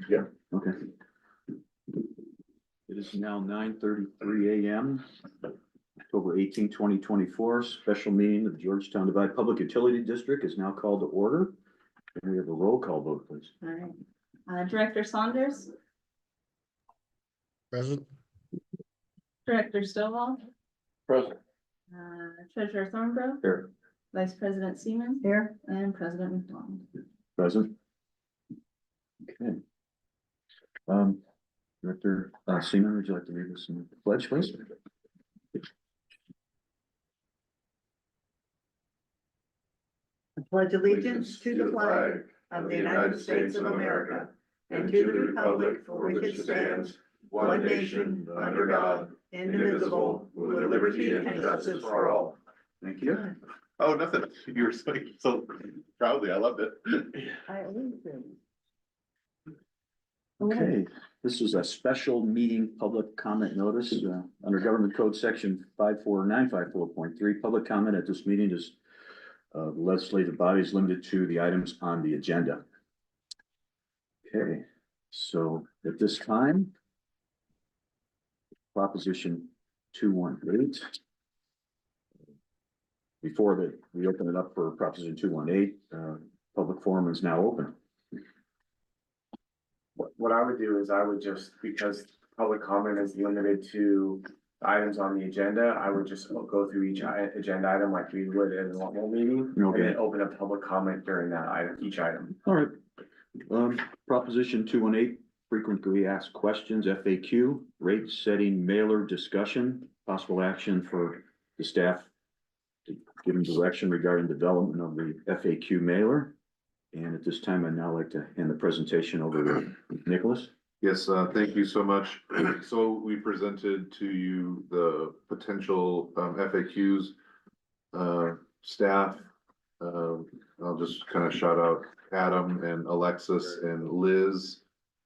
Yeah. Okay. It is now 9:33 a.m. October 18, 2024. Special meeting of the Georgetown Divide Public Utility District is now called to order. And we have a roll call vote, please. All right. Director Saunders, Present. Director Stovall, Present. Treasurer Thornborough, Here. Vice President Seaman. Here. And President McDonald. Present. Okay. Director Seaman, would you like to read us some pledge, please? I pledge allegiance to the flag of the United States of America and to the republic for which it stands, one nation, under God, indivisible, with liberty and justice for all. Thank you. Oh, nothing. You were saying so proudly. I loved it. I always do. Okay, this is a special meeting public comment notice, under Government Code Section 54954.3. Public comment at this meeting is the legislative body is limited to the items on the agenda. Okay, so at this time, Proposition 218. Before we open it up for Proposition 218, public forum is now open. What I would do is I would just, because public comment is limited to items on the agenda, I would just go through each agenda item like we would in a normal meeting. And Okay. then open up public comment during that item, each item. All right. Proposition 218, frequently asked questions, FAQ, rate setting mailer discussion, possible action for the staff to give them direction regarding development of the FAQ mailer. And at this time, I'd now like to hand the presentation over to Nicholas. Yes, thank you so much. So we presented to you the potential FAQs. Staff, I'll just kind of shout out Adam and Alexis and Liz.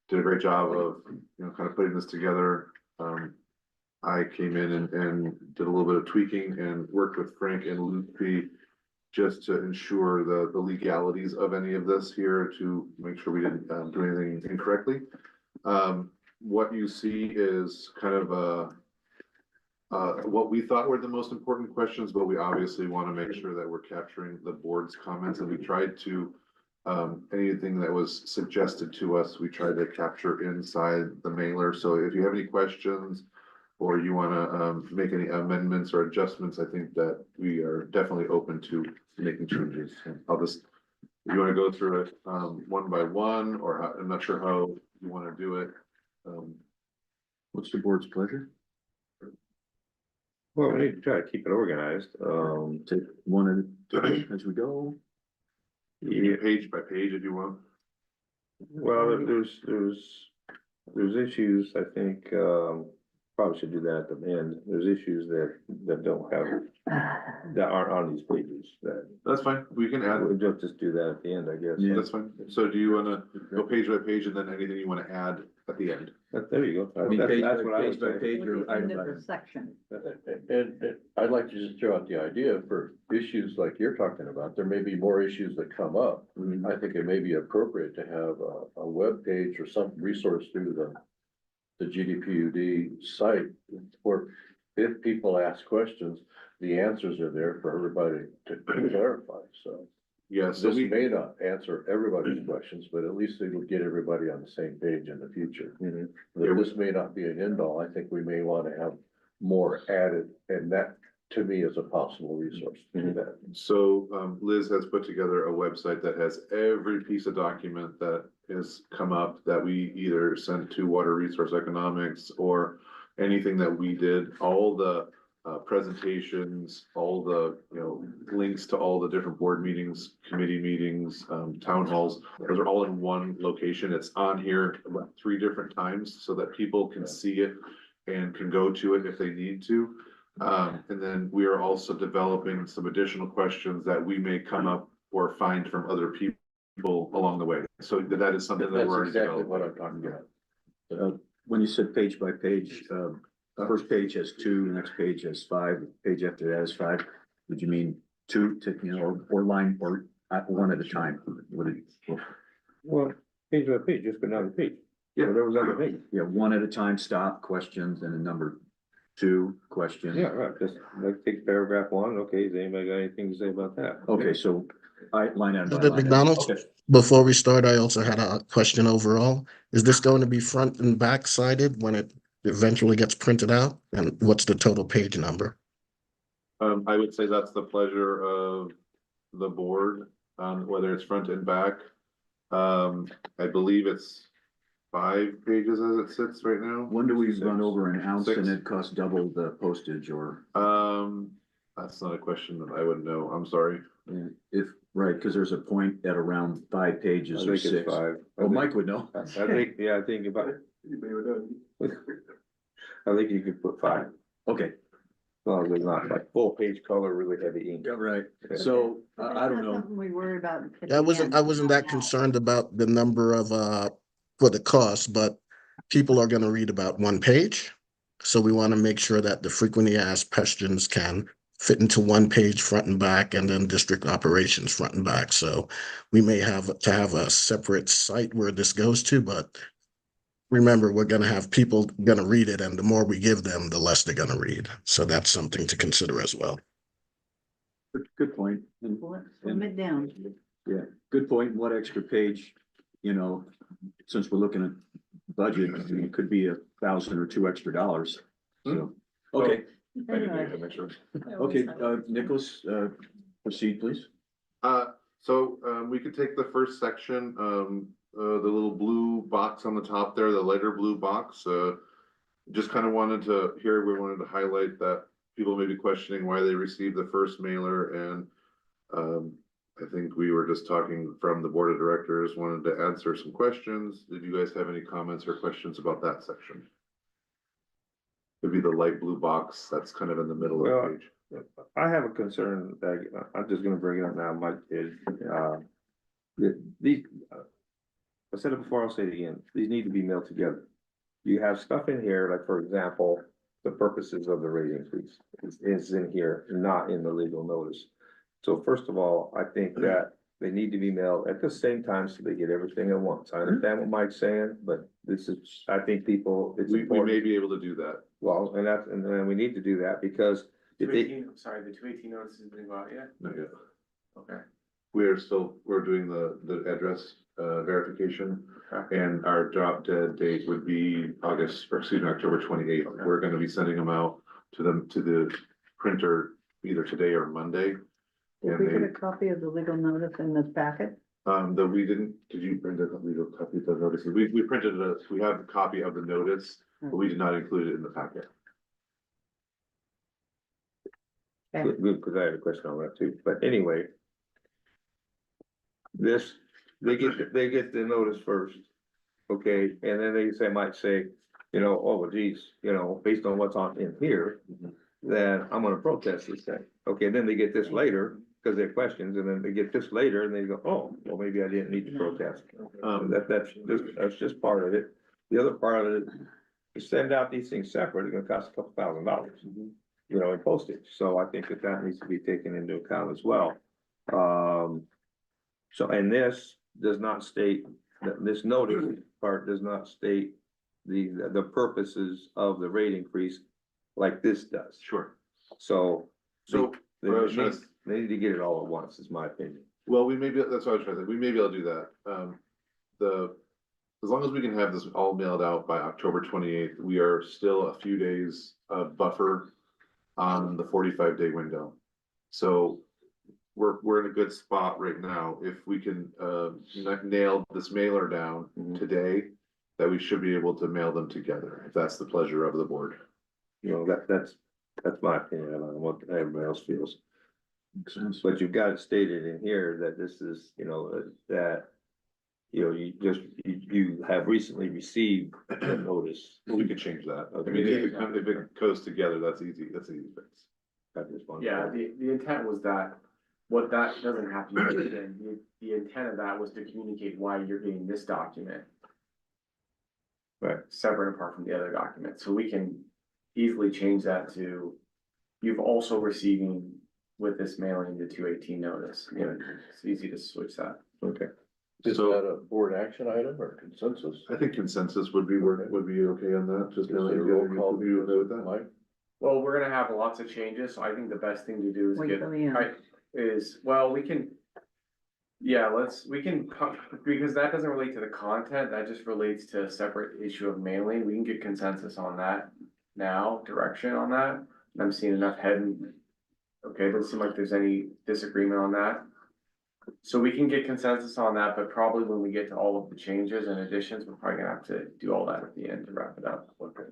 Did a great job of, kind of putting this together. I came in and did a little bit of tweaking and worked with Frank and Lupe just to ensure the legalities of any of this here to make sure we didn't do anything incorrectly. What you see is kind of what we thought were the most important questions, but we obviously want to make sure that we're capturing the board's comments, and we tried to anything that was suggested to us, we tried to capture inside the mailer. So if you have any questions or you want to make any amendments or adjustments, I think that we are definitely open to making changes. I'll just, if you want to go through it one by one, or I'm not sure how you want to do it. What's the board's pleasure? Well, we need to try to keep it organized. Take one at a time as we go. You can page by page if you want. Well, there's issues, I think, probably should do that at the end. There's issues that don't have, that aren't on these pages that. That's fine. We can add. We'll just do that at the end, I guess. Yeah. That's fine. So do you want to go page by page and then anything you want to add at the end? There you go. I mean, page That's what I was by saying. page or item End by of the item. section. And I'd like to just throw out the idea for issues like you're talking about, there may be more issues that come up. I think it may be appropriate to have a web page or some resource through the GDPUD site where if people ask questions, the answers are there for everybody to clarify, so. Yeah, so This we, may not answer everybody's questions, but at least it'll get everybody on the same page in the future. This may not be an end all. I think we may want to have more added, and that to me is a possible resource to do that. so Liz has put together a website that has every piece of document that has come up that we either sent to Water Resource Economics or anything that we did, all the presentations, all the, links to all the different board meetings, committee meetings, town halls. Those are all in one location. It's on here about 3 different times so that people can see it and can go to it if they need to. And then we are also developing some additional questions that we may come up or find from other people along the way. So that is something that That's we're already exactly developing. what I'm talking about. When you said page by page, first page has 2, the next page has 5, the page after that is 5. Would you mean 2 to, or line or one at a time? Would it? Well, page by page, just go down the page. Yeah. Whatever's on the page. Yeah, one at a time, stop, questions, and then number two, question. Yeah, right, just like take paragraph one, okay, has anybody got anything to say about that? Okay, so I line item by President line item. McDonald? Okay. Before we start, I also had a question overall. Is this going to be front and back sided when it eventually gets printed out? And what's the total page number? I would say that's the pleasure of the board, whether it's front and back. I believe it's 5 pages as it sits right now. When do we run over an ounce and 6. it costs double the postage or, That's not a question that I would know, I'm sorry. if, right, because there's a point at around 5 I pages think or it's 6. 5. Well, Mike would know. I think, yeah, I think about it. I think you could put 5, as Okay, long as it's not like full page color, really heavy ink. yeah, right. So, I don't know. We worry about. at I the wasn't, end, I wasn't that not now. concerned about the number of, for the cost, but people are gonna read about 1 page. So we want to make sure that the frequently asked questions can fit into 1 page front and back, and then district operations front and back. So we may have to have a separate site where this goes to, but remember, we're gonna have people gonna read it, and the more we give them, the less they're gonna read. So that's something to consider as well. Good point. And- Slim it down. Yeah, good point. What extra page, you know, since we're looking at budget, I mean, it could be $1,000 or $2 extra. So, okay, Anyway. Make sure. okay, Nicholas, proceed, please. We could take the first section, the little blue box on the top there, the lighter blue box, just kind of wanted to, here, we wanted to highlight that people may be questioning why they received the first mailer, and I think we were just talking from the board of directors, wanted to answer some questions. Did you guys have any comments or questions about that section? It'd be the light blue box that's kind of in the middle of Well, the page. I have a concern that, I'm just gonna bring it up now, Mike did, these, I said it before, I'll say it again, these need to be mailed together. You have stuff in here, like, for example, the purposes of the rate increase is in here, not in the legal notice. So first of all, I think that they need to be mailed at the same time so they get everything at once. I understand what Mike's saying, but this is, I think people, it's We may important. be able to do that. Well, and that's, and then we need to do that because if they, 218, sorry, the 218 notice has been out yet? Not yet. Okay. We're doing the address verification, and our drop dead date would be October 28th. Okay. We're gonna be sending them out to the printer either today or Monday. Did we And get a copy of the legal notice in this packet? that we didn't, did you print a legal copy of the notice? We printed we have a copy of the notice, but we did not include it in the packet. good, because I had a question on that too, but anyway. This, they get the notice first, okay, and then might say, you know, oh, well, geez, you know, based on what's on in here. Then I'm gonna protest this thing, okay, then they get this later, because they have questions, and then they get this later, and they go, oh, well, maybe I didn't need to protest. That's just part of it, the other part of it, to send out these things separate, it's gonna cost a couple $1,000. You know, in postage, so I think that needs to be taken into account as well. So, and this does not state, this notice part does not state the purposes of the rate increase like this does. Sure. So. So, They what I was trying to- need to get it all at once, is my opinion. well, we may be, that's what I was trying to say, we may be able to do that. As long as we can have this all mailed out by October 28th, we are still a few days of buffer on the 45-day window. So we're in a good spot right now. If we can nail this mailer down today, that we should be able to mail them together, if that's the pleasure of the board. You know, that's my opinion, I don't know what everybody else feels. Makes sense. But you've got it stated in here that this is, you know, that. You know, you have recently received a notice. Well, we could change that. I Okay. mean, if it goes together, that's easy fix. I just wanted- Yeah, the intent was that, what that doesn't have to be, then, the intent of that was to communicate why you're getting this document. Right. Separate and apart from the other document, so we can easily change that to, you've also receiving with this mailing the 218 notice, you know, it's easy to switch that. Okay, Is So- that a board action item or consensus? I think consensus would be okay on that, just Is knowing there a the roll other, call you okay with vote, that? Mike? Well, we're gonna have lots of changes, so I think the best thing to do is Wait get, till the end. we can. Yeah, we can, because that doesn't relate to the content, that just relates to a separate issue of mailing, we can get consensus on that now, direction on that. I'm seeing enough okay, doesn't seem like there's any disagreement on that. So we can get consensus on that, but probably when we get to all of the changes and additions, we're probably gonna have to do all that at the end to wrap it up. Okay.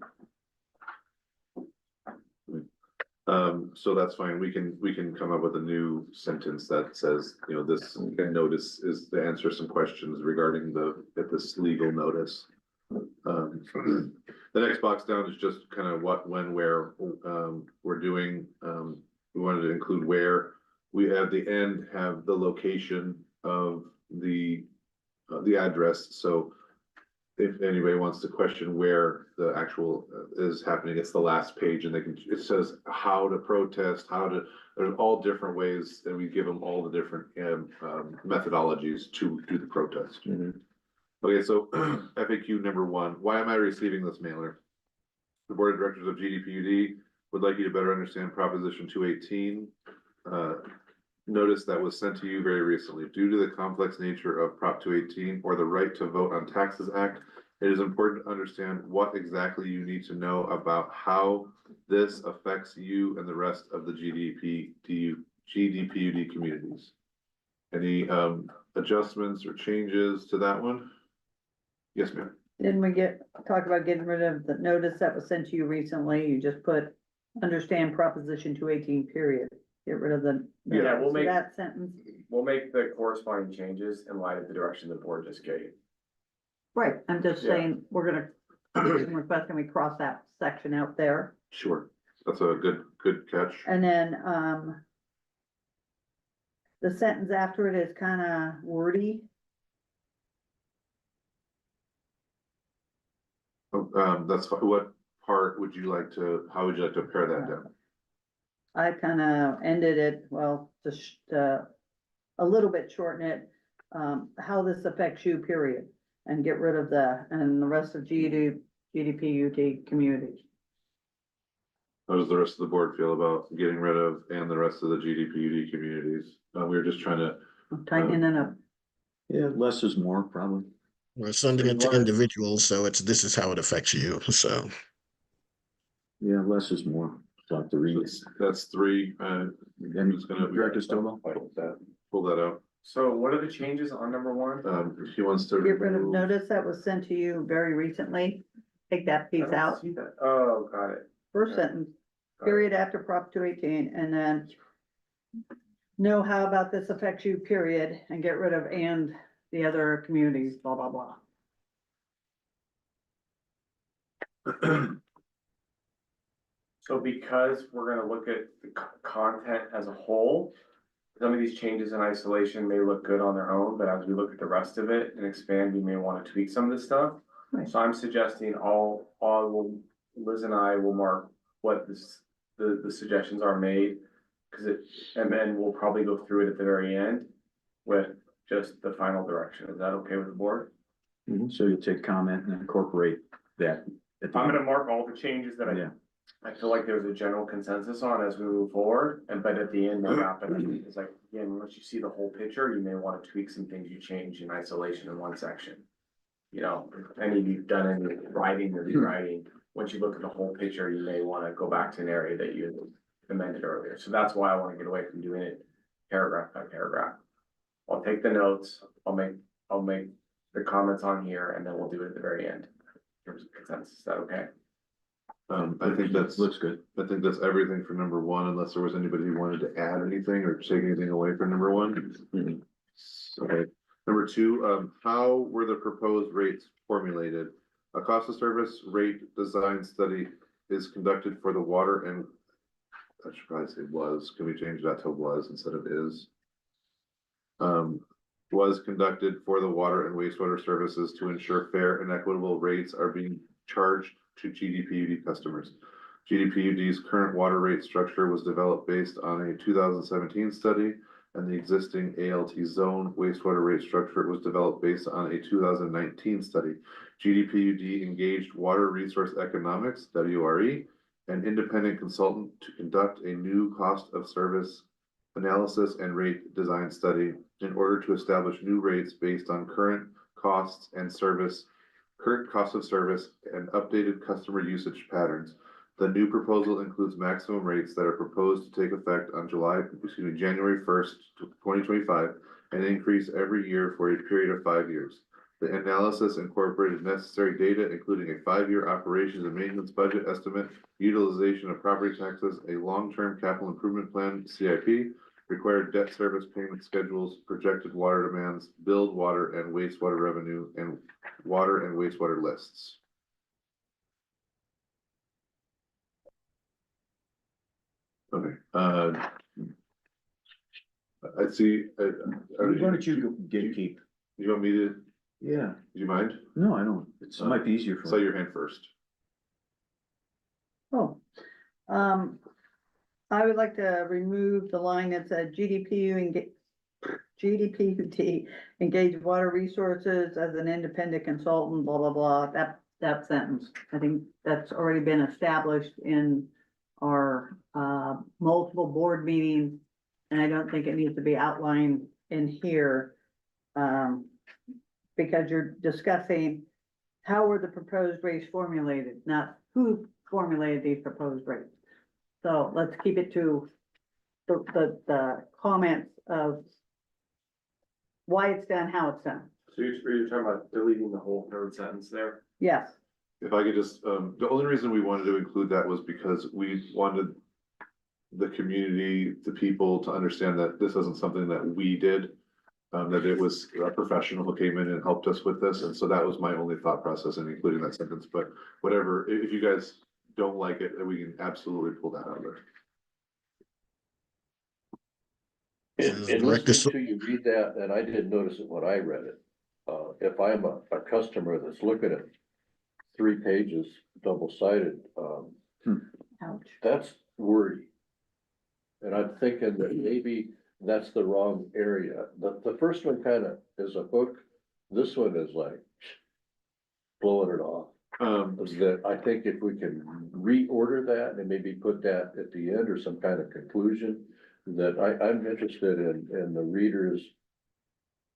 So that's fine, we can come up with a new sentence that says, you know, this notice is to answer some questions regarding this legal notice. The next box down is just kind of what, when, where, we're doing, we wanted to include where. We at the end have the location of the address, so if anybody wants to question where the actual is happening, it's the last page and it says how to protest, there's all different ways and we give them all the different methodologies to do the protest. Okay, so FAQ number 1, why am I receiving this mailer? The Board of Directors of GDPUD would like you to better understand Proposition 218. Notice that was sent to you very recently. Due to the complex nature of Prop 218 or the Right to Vote on Taxes Act, it is important to understand what exactly you need to know about how this affects you and the rest of the GDPUD communities. Any adjustments or changes to that one? Yes, ma'am. Didn't we talk about getting rid of the notice that was sent to you recently? You just put, understand Proposition 218, period. Get rid of the. Yeah, we'll make- that sentence. We'll make the corresponding changes in light of the direction the board just gave. Right, I'm just Yeah. saying, we're gonna, request, can we cross that section out there? Sure. That's a good catch. And then, the sentence after it is kinda wordy. That's fine. What part would you like to, how would you like to pare that down? I kinda ended it, well, just, a little bit shorten it, how this affects you, period. And get rid of and the rest of GDPUD communities. How does the rest of the board feel about getting rid of and the rest of the GDPUD communities? We were just trying to, Tightening it up. Yeah, less is more, probably. We're sending it to individuals, so this is how it affects you, so. Yeah, less is more. Like the read. that's 3, And who's gonna Director Stovall? Fine with that. pull that out. So what are the changes on number 1? He wants to Get rid of remove, notice that was sent to you very recently. Take that I piece don't out. see that. Oh, got it. First Okay. sentence, period after Prop 218, and then know how about this affects you, period, and get rid of and the other communities, blah, blah, blah. So because we're gonna look at the content as a whole, some of these changes in isolation may look good on their own, but as we look at the rest of it and expand, we may wanna tweak some of this stuff. Right. So I'm suggesting Liz and I will mark what the suggestions are made. And then we'll probably go through it at the very end with just the final direction. Is that okay with the board? So you'll take comment and incorporate that. at the I'm end. gonna mark all the changes that Yeah. I feel like there's a general consensus on as we move forward, but at the end, we'll wrap it up. It's like, again, once you see the whole picture, you may wanna tweak some things you change in isolation in one section. You know, if any of you've done any writing or rewriting, once you look at the whole picture, you may wanna go back to an area that you amended earlier. So that's why I wanna get away from doing it paragraph by paragraph. I'll take the notes, I'll make the comments on here, and then we'll do it at the very end. In terms of consensus, is that okay? I think that's Looks good. I think that's everything for number 1, unless there was anybody who wanted to add anything or take anything away from number 1. Okay, number 2, how were the proposed rates formulated? A cost of service rate design study is conducted for the water and, I should probably say was, can we change that to was instead of is? Was conducted for the water and wastewater services to ensure fair and equitable rates are being charged to GDPUD customers. GDPUD's current water rate structure was developed based on a 2017 study and the existing ALT zone wastewater rate structure was developed based on a 2019 study. GDPUD engaged Water Resource Economics, WRE, an independent consultant to conduct a new cost of service analysis and rate design study in order to establish new rates based on current costs and service, current cost of service and updated customer usage patterns. The new proposal includes maximum rates that are proposed to take effect on January 1st, 2025, and increase every year for a period of 5 years. The analysis incorporated necessary data, including a 5-year operations and maintenance budget estimate, utilization of property taxes, a long-term capital improvement plan, CIP, required debt service payment schedules, projected water demands, billed water and wastewater revenue, and water and wastewater lists. Okay, I see, Why don't you gatekeep? you want me to, Yeah, do you mind? no, I don't, it might be easier Saw for. your hand first. Oh, I would like to remove the line that said GDPUD engage water resources as an independent consultant, blah, blah, blah, that sentence. I think that's already been established in our, multiple board meetings. And I don't think it needs to be outlined in here. Because you're discussing how were the proposed rates formulated, not who formulated these proposed rates. So let's keep it to the comments of why it's done, how it's done. So you're talking about deleting the whole third sentence there? Yes, If I could just, the only reason we wanted to include that was because we wanted the community, the people to understand that this isn't something that we did. That it was a professional who came in and helped us with this, and so that was my only thought process in including that sentence, but whatever, if you guys don't like it, we can absolutely pull that out of there. In Direct this- listening to you read that, and I didn't notice it when I read it, if I'm a customer that's looking at 3 pages, double-sided, ouch. that's wordy. And I'm thinking that maybe that's the wrong area. The first one kind of is a hook. This one is like blowing it off. Is that I think if we can reorder that and maybe put that at the end or some kind of conclusion, that I'm interested in the readers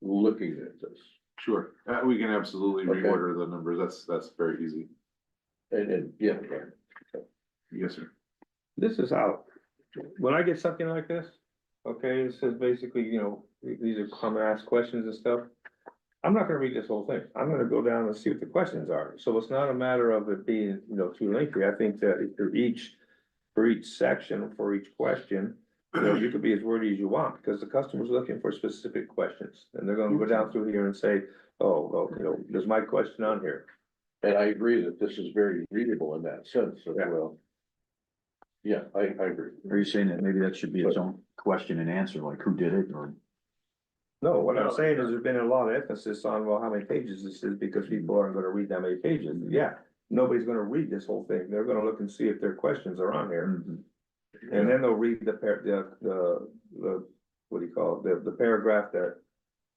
looking at this. Sure, we can absolutely Okay. reorder the numbers, that's very easy. And yeah, Yes, sir. This is how, when I get something like this, okay, it says basically, you know, these are common asked questions and stuff. I'm not gonna read this whole thing. I'm gonna go down and see what the questions are. So it's not a matter of it being, you know, too lengthy. I think that for each section, for each question, you know, you could be as wordy as you want, because the customer's looking for specific questions. And they're gonna go down through here and say, oh, well, you know, there's my question on here. and I agree that this is very readable in that sense as Yeah. well. Yeah, I agree. Are you saying that maybe that should be its own question and answer, like who did it, or? No, what I'm No. saying is there's been a lot of emphasis on, well, how many pages this is, because people aren't gonna read that many pages. Yeah, nobody's gonna read this whole thing. They're gonna look and see if their questions are on here. Mhm. And then they'll read the what do you call it, the paragraph that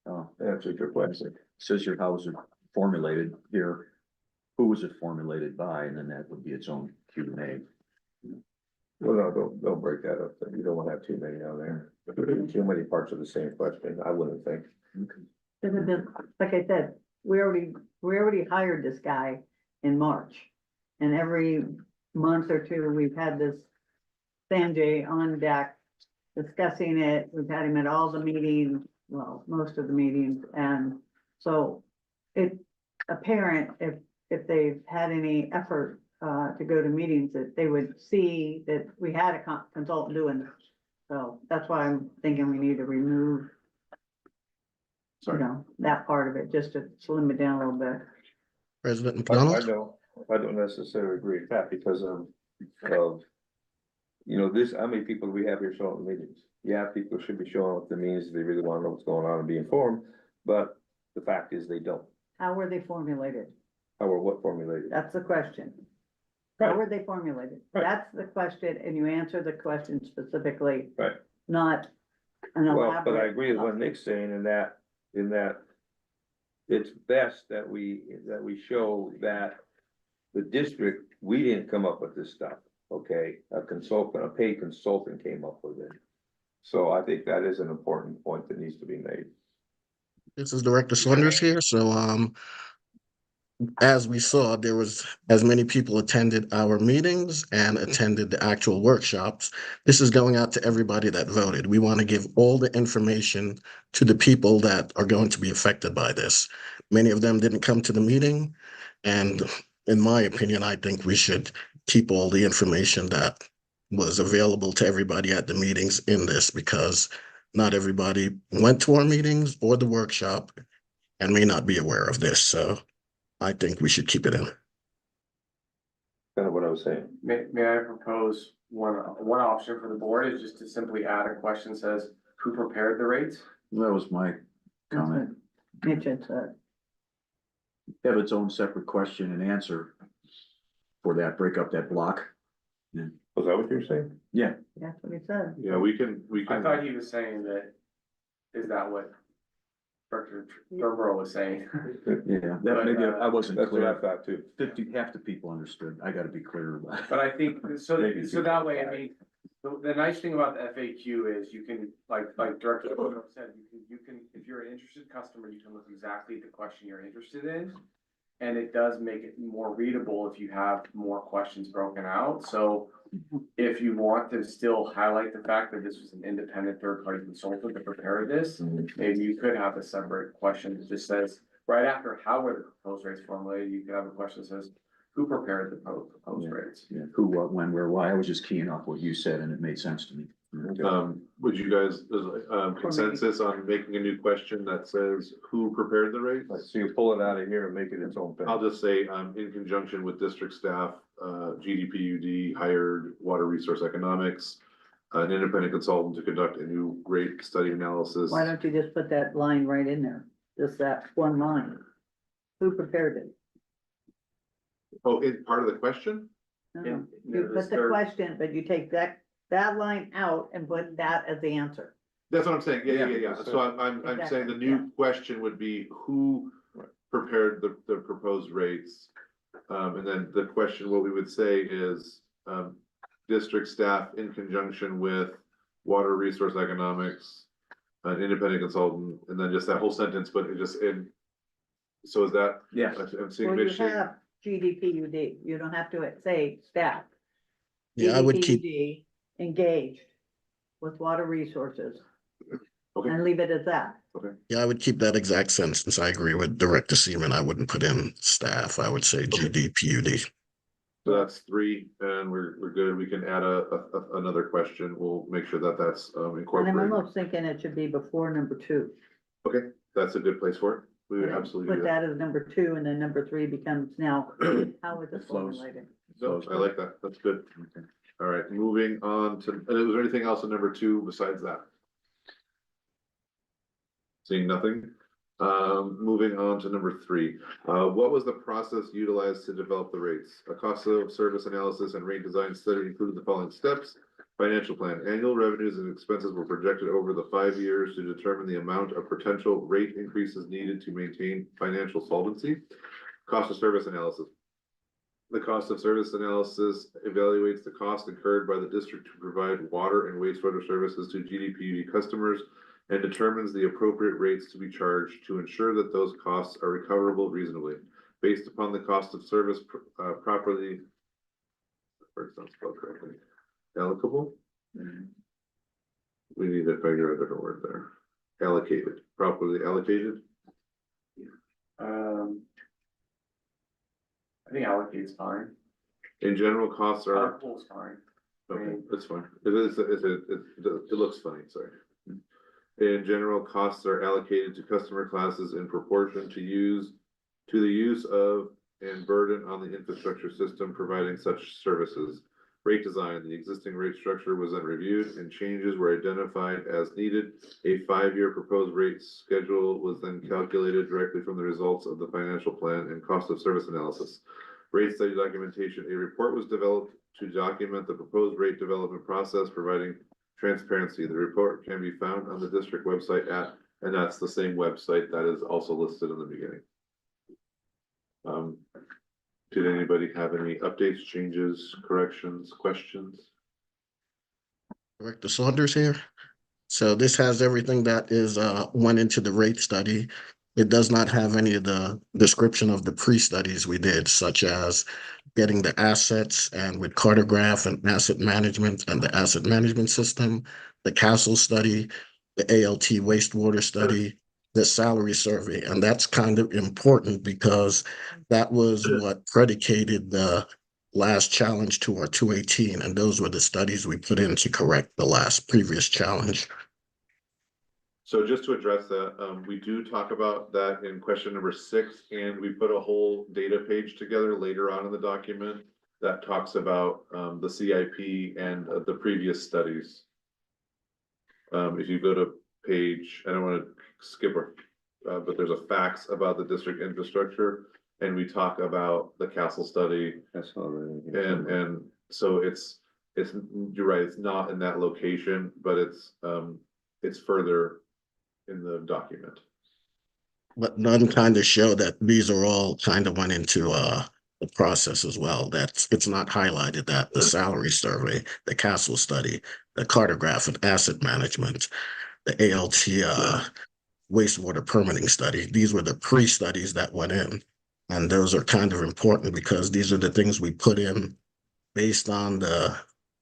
Oh, answers your question. says here, how was it formulated here? Who was it formulated by? And then that would be its own Q&A. Well, no, don't break that up, you don't wanna have too many on there. Too many parts of the same question, I wouldn't think. Like I said, we already hired this guy in March. And every month or two, we've had this Sanjay on deck discussing it. We've had him at all the meetings, well, most of the meetings, and so it's apparent if they've had any effort to go to meetings, that they would see that we had a consultant doing this. So that's why I'm thinking we need to remove, you Sorry. know, that part of it, just to slim it down a little bit. President I McDonald? don't necessarily agree with that because of, you know, how many people do we have here showing the meetings? Yeah, people should be showing up the meetings if they really wanna know what's going on and be informed, but the fact is they don't. How were they formulated? How or what formulated? That's the question. How Right. were they formulated? Right. That's the question, and you answer the question specifically. Right. Not Well, but I agree with what Nick's saying in that, it's best that we show that the district, we didn't come up with this stuff, okay? A paid consultant came up with it. So I think that is an important point that needs to be made. This is Director Saunders here, so, as we saw, there was as many people attended our meetings and attended the actual workshops. This is going out to everybody that voted. We want to give all the information to the people that are going to be affected by this. Many of them didn't come to the meeting, and in my opinion, I think we should keep all the information that was available to everybody at the meetings in this, because not everybody went to our meetings or the workshop and may not be aware of this, so I think we should keep it in. Kind of what I was saying. May I propose one option for the board is just to simply add a question that says, who prepared the rates? That was my comment. Mitch had said. Have its own separate question and answer for that, break up that block. Was that what you were saying? Yeah, That's what he said. Yeah, we can, I thought he was saying that, is that what Director Thurber was saying? yeah, that maybe I wasn't That's what I clear. thought too. Half the people understood. I gotta be clearer about it. But I think, so Maybe. that way, I mean, the nice thing about the FAQ is you can, like Director Thurber said, you can, if you're an interested customer, you can look exactly at the question you're interested in. And it does make it more readable if you have more questions broken out, so if you want to still highlight the fact that this was an independent third-party consultant that prepared this, maybe you could have a separate question that just says, right after how were the proposed rates formulated, you could have a question that says, who prepared the proposed rates? Yeah, who, what, when, where, why. I was just keying off what you said and it made sense to me. would you guys, consensus on making a new question that says, who prepared the rates? So you pull it out of here and make it its own thing. I'll just say, in conjunction with district staff, GDPUD hired Water Resource Economics, an independent consultant to conduct a new rate study analysis. Why don't you just put that line right in there? Just that one line. Who prepared it? Oh, it's part of the question? No, In- You this put the third- question, but you take that line out and put that as the answer. That's what I'm saying, yeah. Yeah. So I'm saying the Exactly, new question would be, who prepared the proposed rates? And then the question, what we would say is, district staff in conjunction with Water Resource Economics, an independent consultant, and then just that whole sentence, but it just so is that? Yeah. I'm seeing Well, you Michigan. have GDPUD, you don't have to say staff. Yeah, I would keep, GDPUD engaged with water resources. Okay. And leave it at that. yeah, I would keep that exact sentence. I agree with Director Seaman. I wouldn't put in staff. I would say GDPUD. So that's three, and we're good. We can add another question. We'll make sure that that's And I'm incorporated. almost thinking it should be before number 2. Okay, that's a good place for it. We would absolutely Put do that. that as number 2 and then number 3 becomes now, how is it It flows. formulated? No, I like that. That's good. Okay. All right, moving on to, and is there anything else in number 2 besides that? Seeing nothing. Moving on to number 3. What was the process utilized to develop the rates? A cost of service analysis and rate design study included the following steps. Financial plan, annual revenues and expenses were projected over the 5 years to determine the amount of potential rate increases needed to maintain financial solvency. Cost of service analysis. The cost of service analysis evaluates the cost incurred by the district to provide water and wastewater services to GDPUD customers and determines the appropriate rates to be charged to ensure that those costs are recoverable reasonably. Based upon the cost of service properly, or it's not spelled correctly, allocable? We need to figure out a different word there. Allocated, properly allocated? I think allocate's fine. In general, costs are, Allocable's fine. okay, that's fine. It looks funny, sorry. In general, costs are allocated to customer classes in proportion to the use of and burden on the infrastructure system providing such services. Rate design, the existing rate structure was then reviewed and changes were identified as needed. A 5-year proposed rate schedule was then calculated directly from the results of the financial plan and cost of service analysis. Rate study documentation, a report was developed to document the proposed rate development process, providing transparency. The report can be found on the district website and that's the same website that is also listed in the beginning. Did anybody have any updates, changes, corrections, questions? Director Saunders here. So this has everything that is went into the rate study. It does not have any of the description of the pre-studies we did, such as getting the assets and with cartograph and asset management and the asset management system, the Castle study, the ALT wastewater study, the salary survey. And that's kind of important because that was what predicated the last challenge to our 218. And those were the studies we put in to correct the previous challenge. So just to address that, we do talk about that in question number 6, and we put a whole data page together later on in the document that talks about the CIP and the previous studies. If you go to page, I don't want to skip, but there's a facts about the district infrastructure, and we talk about the Castle study, That's all. and so it's, you're right, it's not in that location, but it's further in the document. But none kind of show that these are all kind of went into the process as well. It's not highlighted that the salary survey, the Castle study, the cartograph and asset management, the ALT wastewater permitting study. These were the pre-studies that went in. And those are kind of important because these are the things we put in based on the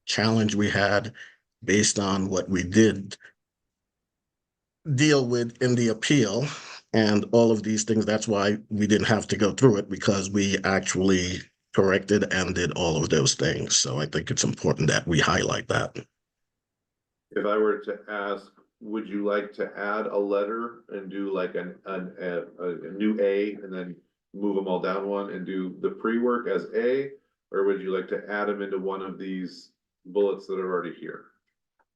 challenge we had, based on what we did deal with in the appeal and all of these things. That's why we didn't have to go through it, because we actually corrected and did all of those things. So I think it's important that we highlight that. If I were to ask, would you like to add a letter and do like a new A and then move them all down one and do the pre-work as A? Or would you like to add them into one of these bullets that are already here?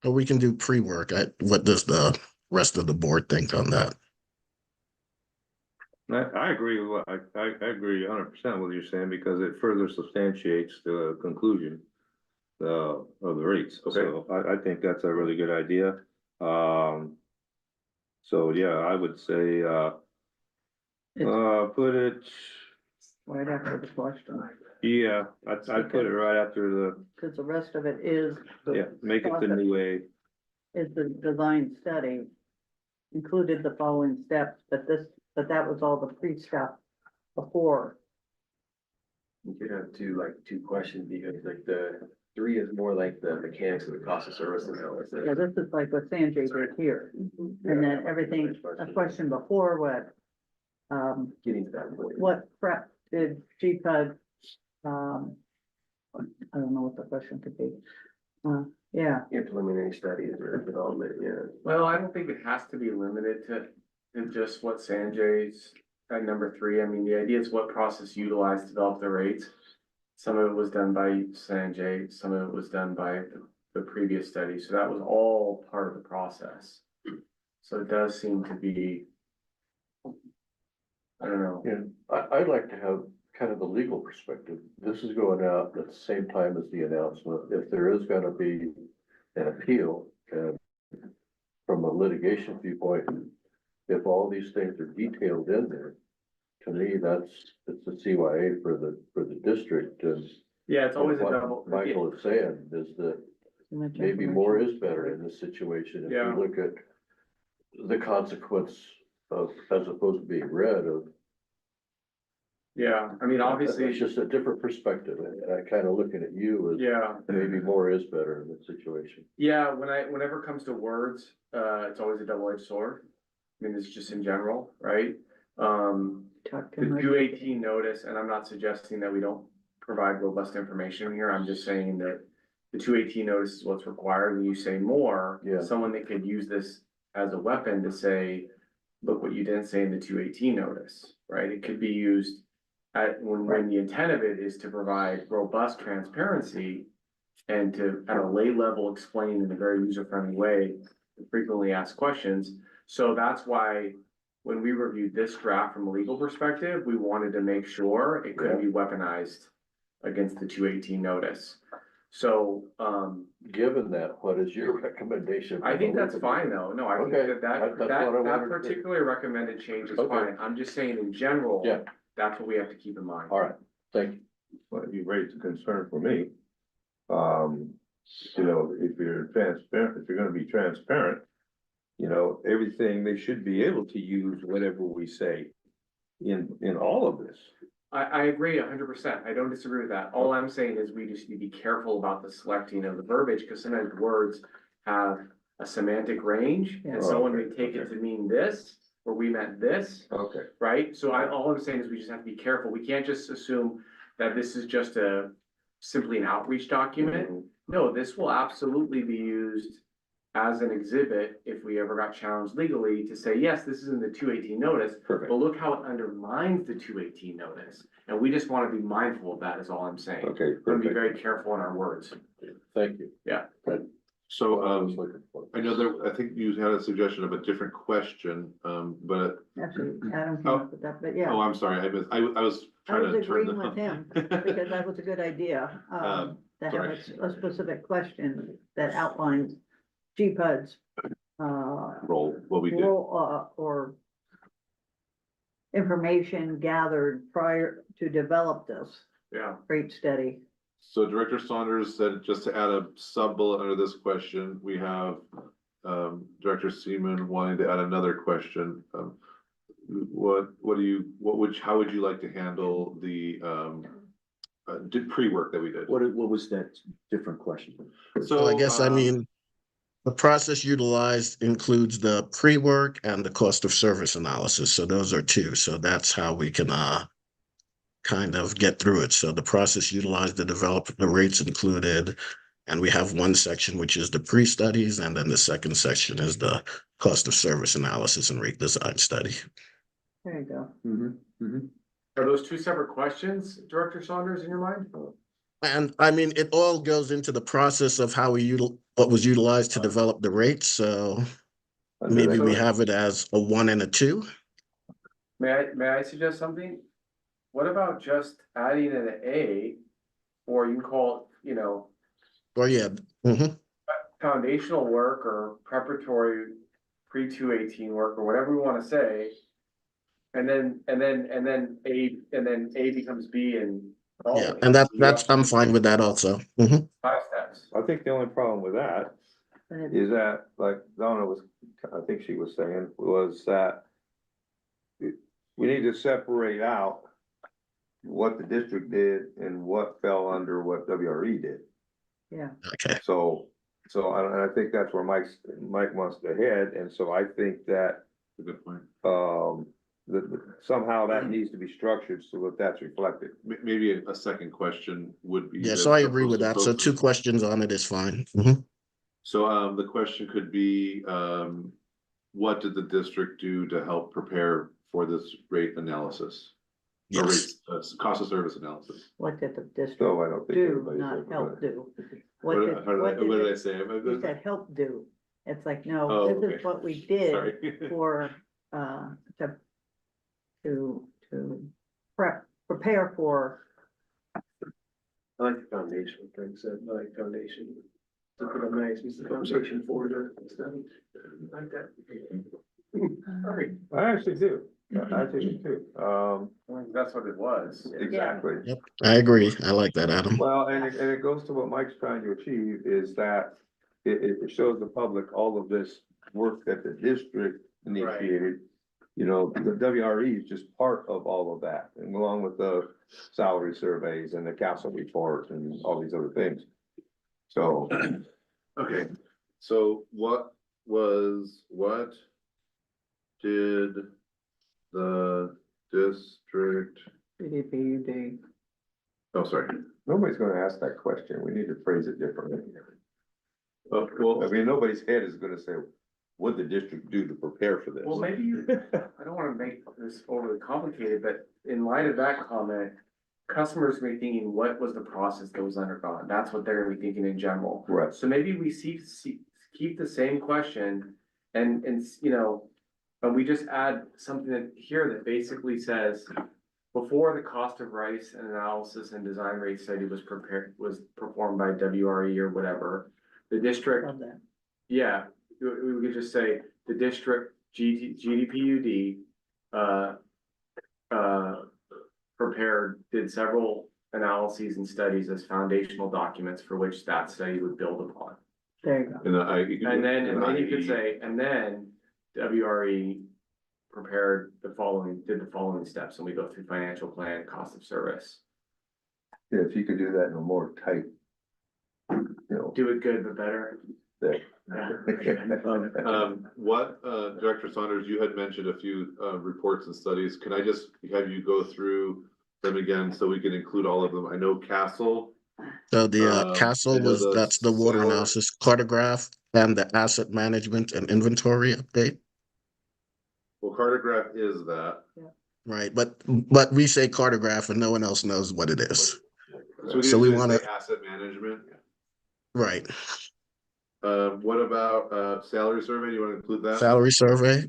But we can do pre-work. What does the rest of the board think on that? I agree with what, I agree 100% with what you're saying, because it further substantiates the conclusion of the rates. Okay. So I think that's a really good idea. So yeah, I would say, put it, Right after the question, yeah, I'd put it right after the, because the rest of it is. the yeah, make it the process, new A. Is the design study included the following steps, but that was all the pre-step before. You could have two questions, because like the 3 is more like the mechanics of the cost of service analysis. Yeah, this is like what Sanjay did here, and then everything, a question before what, Getting to that point. what prep did GPUD, I don't know what the question could be. Yeah, Yeah, preliminary studies or development, yeah. Well, I don't think it has to be limited to just what Sanjay's at number 3. I mean, the idea is what process utilized to develop the rates. Some of it was done by Sanjay, some of it was done by the previous study, so that was all part of the process. So it does seem to be, I don't know. Yeah, I'd like to have kind of a legal perspective. This is going out at the same time as the announcement. If there is gonna be an appeal, and from a litigation viewpoint, if all these things are detailed in there, to me, it's a CYA for the district, and Yeah, it's always a what double. Michael is saying is that too much maybe more information. is better in this situation. If Yeah. you look at the consequence of, as opposed to being read of. Yeah, I mean, obviously, It's just a different perspective, and I kind of looking at you as yeah. maybe more is better in this situation. Yeah, whenever it comes to words, it's always a double-edged sword. I mean, it's just in general, right? Talk to The him. 218 notice, and I'm not suggesting that we don't provide robust information here, I'm just saying that the 218 notice is what's required. When you say more, Yeah. someone that could use this as a weapon to say, look what you didn't say in the 218 notice, right? It could be used when the intent of it is to provide robust transparency and to, at a lay level, explain in a very user-friendly way, frequently asked questions. So that's why when we reviewed this draft from a legal perspective, we wanted to make sure it couldn't be weaponized against the 218 notice. So, Given that, what is your recommendation? I think that's fine though. No, I think Okay, that that's what I that wanted to- particular recommended change is Okay. fine. I'm just saying in general. Yeah. That's what we have to keep in mind. All right, thank you. Well, you raised a concern for me. You know, if you're transparent, if you're gonna be transparent, you know, everything, they should be able to use whatever we say in all of this. I agree 100%. I don't disagree with that. All I'm saying is we just need to be careful about the selecting of the verbiage, because sometimes words have a semantic range, and Yeah. someone may Okay, take it okay. to mean this, or we meant this, Okay. right? So all I'm saying is we just have to be careful. We can't just assume that this is just simply an outreach document. No, this will absolutely be used as an exhibit if we ever got challenged legally to say, yes, this is in the 218 notice, Perfect. but look how it undermines the 218 notice. And we just want to be mindful of that is all I'm saying. Okay, We're gonna be perfect. very careful in our words. Thank you. So, What I was looking for. I know there, I think you had a suggestion of a different question, but, Actually, Adam came Oh. up with that, but yeah. oh, I'm sorry, I was I trying was to turn agreeing with him, because that was a good idea, to have sorry. a specific question that outlines GPUD's, Roll, what we did. role, or information gathered prior to develop this Yeah. rate study. So Director Saunders said, just to add a sub bullet under this question, we have, Director Seaman wanting to add another question. How would you like to handle the, pre-work that we did? What was that different question? So I guess, I mean, the process utilized includes the pre-work and the cost of service analysis. So those are two. So that's how we can kind of get through it. So the process utilized to develop the rates included, and we have one section which is the pre-studies, and then the second section is the cost of service analysis and rate design study. There you go. Are those two separate questions, Director Saunders, in your mind? And I mean, it all goes into the process of how what was utilized to develop the rates. So maybe we have it as a 1 and a 2. May I suggest something? What about just adding an A, or you can call it, Or yeah. foundational work or preparatory pre-218 work, or whatever we wanna say. And then A becomes B and. Yeah, and that's, I'm fine with that also. 5 steps. I think the only problem with that is that, like Donna was, I think she was saying, was that we need to separate out what the district did and what fell under what WRE did. Yeah. Okay. So I think that's where Mike wants to head, and so I think that, A good point. somehow that needs to be structured so that that's reflected. Maybe a second question would be. Yeah, so I agree with that. So 2 questions on it is fine. So, the question could be, what did the district do to help prepare for this rate analysis? Or Yes. rate, cost of service analysis? What did the district So I don't think do, everybody's not ever help gonna- do? What did I it- say? You said help do. It's like, Oh, no, this okay. is what we did Sorry. for, to prepare for. I like the foundation things, I like foundation. To put a nice piece of foundation for the study. I like that. Alright. I actually do, I actually do, That's what it was. exactly. Yep, I agree. I like that, Adam. Well, and it goes to what Mike's trying to achieve is that it shows the public all of this work that the district initiated. You know, the WRE is just part of all of that, and along with the salary surveys and the council report and all these other things. So, Okay, so what did the district, PDPUD. oh, sorry. nobody's gonna ask that question, we need to phrase it differently. Oh, I well, mean, nobody's head is gonna say, what the district do to prepare for this? Well, maybe I don't wanna make this overly complicated, but in light of that comment, customers may be thinking, what was the process that was undergone? That's what they're gonna be thinking in general. Right. So maybe we keep the same question and, and we just add something here that basically says, before the cost of rice and analysis and design rate study was performed by WRE or whatever. The district, Love that. yeah, we could just say the district GDPUD, did several analyses and studies as foundational documents for which that study would build upon. There you go. And then you could IE. say, and then WRE did the following steps, and we go through financial plan, cost of service. Yeah, if you could do that in a more tight, you know, Do it good, but better. that. Director Saunders, you had mentioned a few, reports and studies. Can I just have you go through them again so we can include all of them? I know Castle. So the I castle know the that's the water solar- analysis cartograph and the asset management and inventory update. Well, cartograph is that. Right, but we say cartograph and no one else knows what it is. So we wanna- say asset management. Right, What about, salary survey? You wanna include that? salary survey.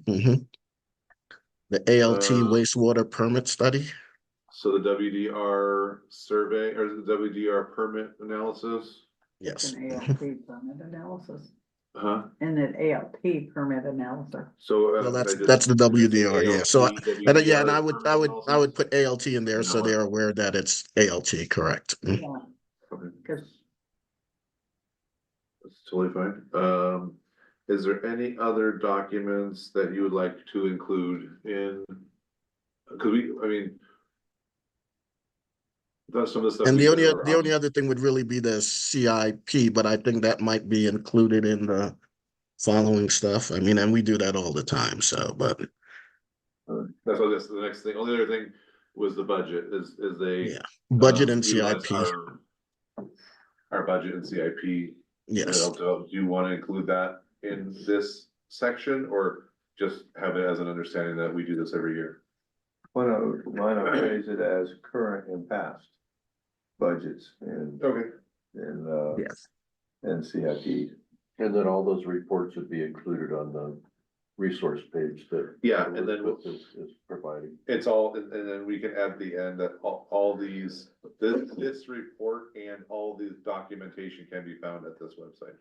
The ALT Uh, wastewater permit study. So the WDR survey or the WDR permit analysis? Yes. An ALT permit analysis, Huh? and an ALT permit analysis. So. Well, I just- that's the WDR, yeah. So, ALT, and yeah, and WDR I would permit put ALT in there so No. they're aware that it's ALT, correct? Yeah, Okay. cause That's totally fine. Is there any other documents that you would like to include in? Cause I mean. That's some of the stuff. And we the did only over- other thing would really be the CIP, but I think that might be included in the following stuff. I mean, and we do that all the time, so, but That's what this, the next thing, only other thing was the budget is they. yeah, budget and utilize CIP, Our budget and CIP. yes. Do you wanna include that in this section or just have it as an understanding that we do this every year? Why not phrase it as current and past budgets Okay. and Yes. and CIP. And then all those reports would be included on the resource page that. Yeah, and then Is providing. it's all, and then we can add the end that all these, this report and all these documentation can be found at this website.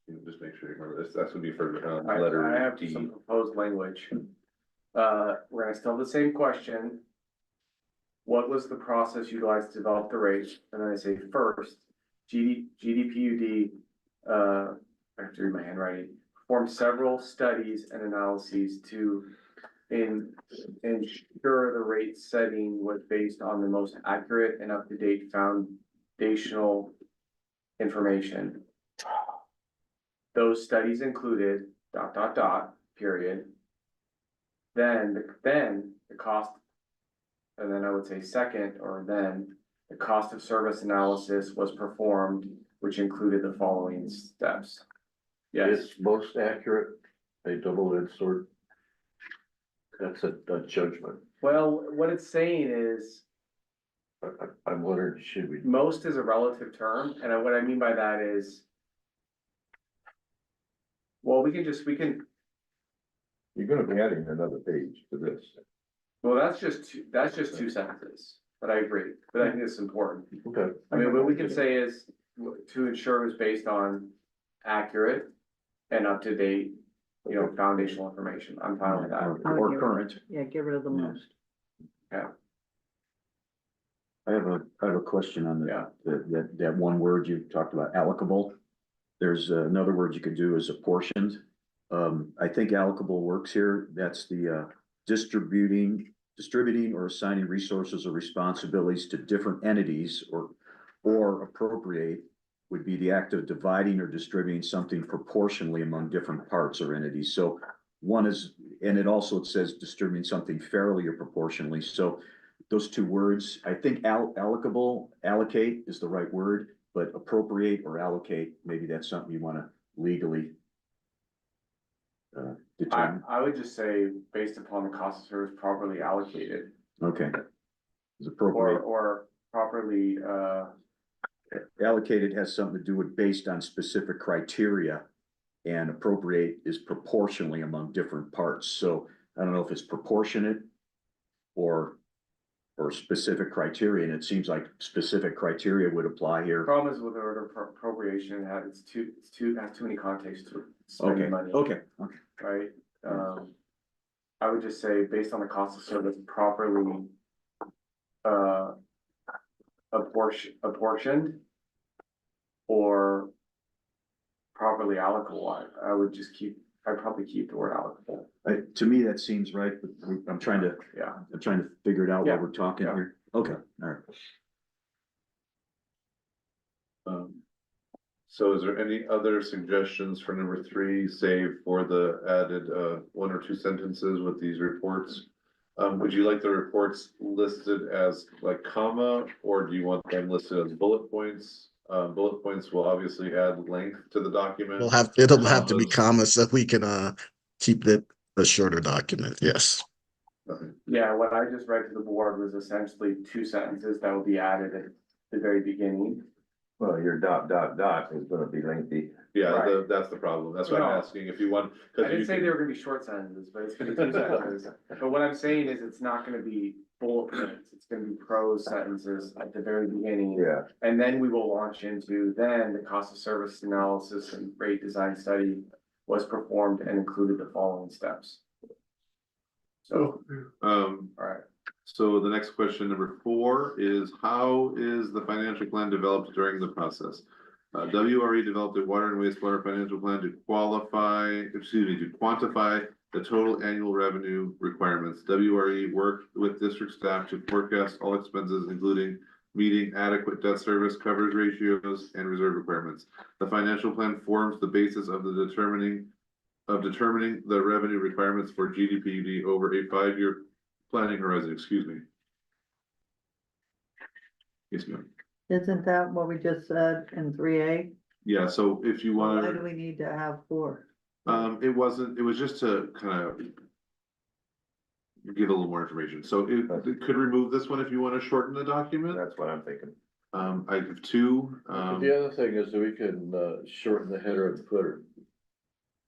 You can just make sure you remember this, that's gonna be for, letter I have D. some proposed language. We're gonna still have the same question. What was the process utilized to develop the rate? And then I say first, GDPUD, I have to read my handwriting, performed several studies and analyses to ensure the rate setting was based on the most accurate and up-to-date foundational information. Those studies included ... period. Then the cost, and then I would say second, or then the cost of service analysis was performed, which included the following steps. Yes, It's most accurate, a double-edged sword. That's a judgment. well, what it's saying is, I'm wondering, should we? most is a relative term, and what I mean by that is, well, we can, You're gonna be adding another page to this. well, that's just two sentences, but I agree, but I think it's important. Okay. I mean, what we can say is to ensure is based on accurate and up-to-date, foundational information. I'm fine with that. Or current. yeah, get rid of the most. I have a question on Yeah. that one word you talked about, allocable. There's another word you could do is apportioned. I think allocable works here. That's the distributing or assigning resources or responsibilities to different entities or appropriate would be the act of dividing or distributing something proportionally among different parts or entities. So one is, and it also says distributing something fairly or proportionally. So those two words, I think allocate is the right word, but appropriate or allocate, maybe that's something you wanna legally determine. I would just say, based upon the cost of service properly allocated, Okay. Is appropriate, or properly, allocated has something to do with based on specific criteria. And appropriate is proportionally among different parts, so I don't know if it's proportionate. or specific criteria, and it seems like specific criteria would apply here. Problem is with the order of appropriation, has too many contexts to spending Okay, money. okay, Right? I would just say, based on the cost of service properly apportioned or properly allocable, I'd probably keep the word allocable. to me, that seems right, but I'm trying to figure it out Yeah, while we're talking yeah. here. Okay, all right. So is there any other suggestions for number 3, save for the added, 1 or 2 sentences with these reports? Would you like the reports listed as like comma, or do you want them listed as bullet points? Bullet points will obviously add length to the document. It'll have to be Commas. commas so we can keep it a shorter document, yes. Okay. Yeah, what I just read to the board was essentially 2 sentences that will be added at the very beginning. Well, your dot, dot, dot is gonna be lengthy. Yeah, Right. that's the problem. That's what I'm No. asking. If you want, I cause didn't you say can, they were gonna be short sentences, but it's gonna be 2 sentences. But what I'm saying is it's not gonna be bullet points, it's gonna be prose sentences at the very beginning. Yeah, And then we will launch into then the cost of service analysis and rate design study was performed and included the following steps. So, alright, so the next question, number 4, is how is the financial plan developed during the process? WRE developed a water and wastewater financial plan to quantify the total annual revenue requirements. WRE worked with district staff to forecast all expenses, including meeting adequate debt service coverage ratios and reserve requirements. The financial plan forms the basis of the determining the revenue requirements for GDPD over a 5-year planning horizon, excuse me. Yes, ma'am. Isn't that what we just said in 3A? Yeah, so if you Why wanna. do we need to have 4? It was just to kind of give a little more information. So it could remove this one if you want to shorten the document. that's what I'm thinking. I have 2. The other thing is that we can shorten the header and the footer.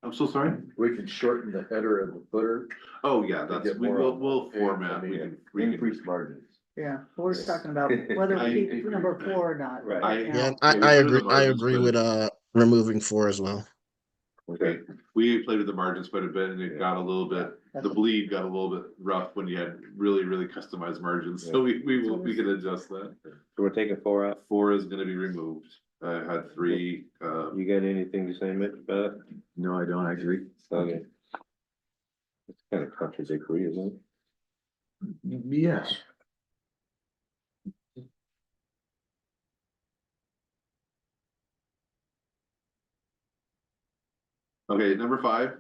I'm so sorry. We can shorten the header and the footer. Oh, yeah, to that's, get we more will, on we'll one page. format, I mean, we can. Increase margins. Yeah, we're talking about whether I- we keep number 4 or not. Right. I- Yeah. Yeah, Yeah, we I put in the agree, I margins, agree but- with removing 4 as well. Okay, we played with the margins quite a bit and it got a little bit, the That's- bleed got a little bit rough when you had really, really customized margins. So we can adjust that. So we're taking 4 out. 4 is gonna be removed. I had 3, You got anything to say, Mitch, about it? No, I don't, I agree. Okay. It's kind of contradictory, isn't it? Yes. Okay, number 5,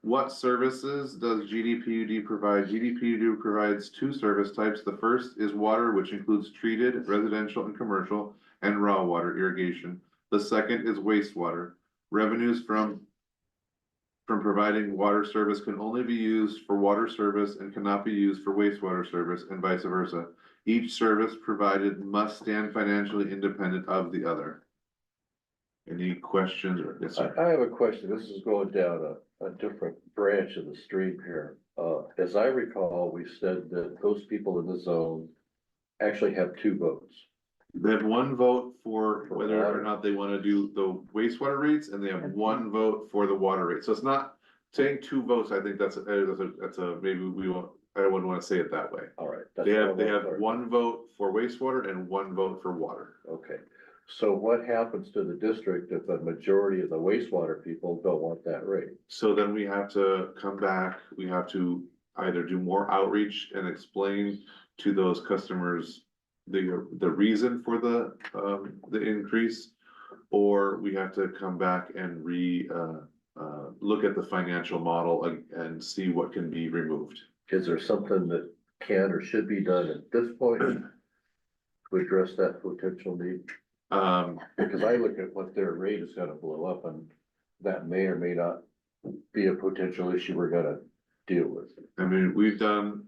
what services does GDPUD provide? GDPUD provides 2 service types. The first is water, which includes treated, residential and commercial, and raw water irrigation. The second is wastewater. Revenues from providing water service can only be used for water service and cannot be used for wastewater service and vice versa. Each service provided must stand financially independent of the other. Any questions or? Yes, sir. I have a question. This is going down a different branch of the stream here. As I recall, we said that those people in the zone actually have 2 votes. They have 1 vote for For whether or water. not they wanna do the wastewater rates, and they have 1 vote for the water rate, so it's not saying 2 votes, I think that's a, maybe we won't, I wouldn't wanna say it that way. All right. They have what I wanted. 1 vote for wastewater and 1 vote for water. Okay, so what happens to the district if a majority of the wastewater people don't want that rate? So then we have to come back, we have to either do more outreach and explain to those customers the reason for the increase, or we have to come back and look at the financial model and see what can be removed. Is there something that can or should be done at this point to address that potential need? Because I look at what their rate is gonna blow up, and that may or may not be a potential issue we're gonna deal with. I mean, we've done,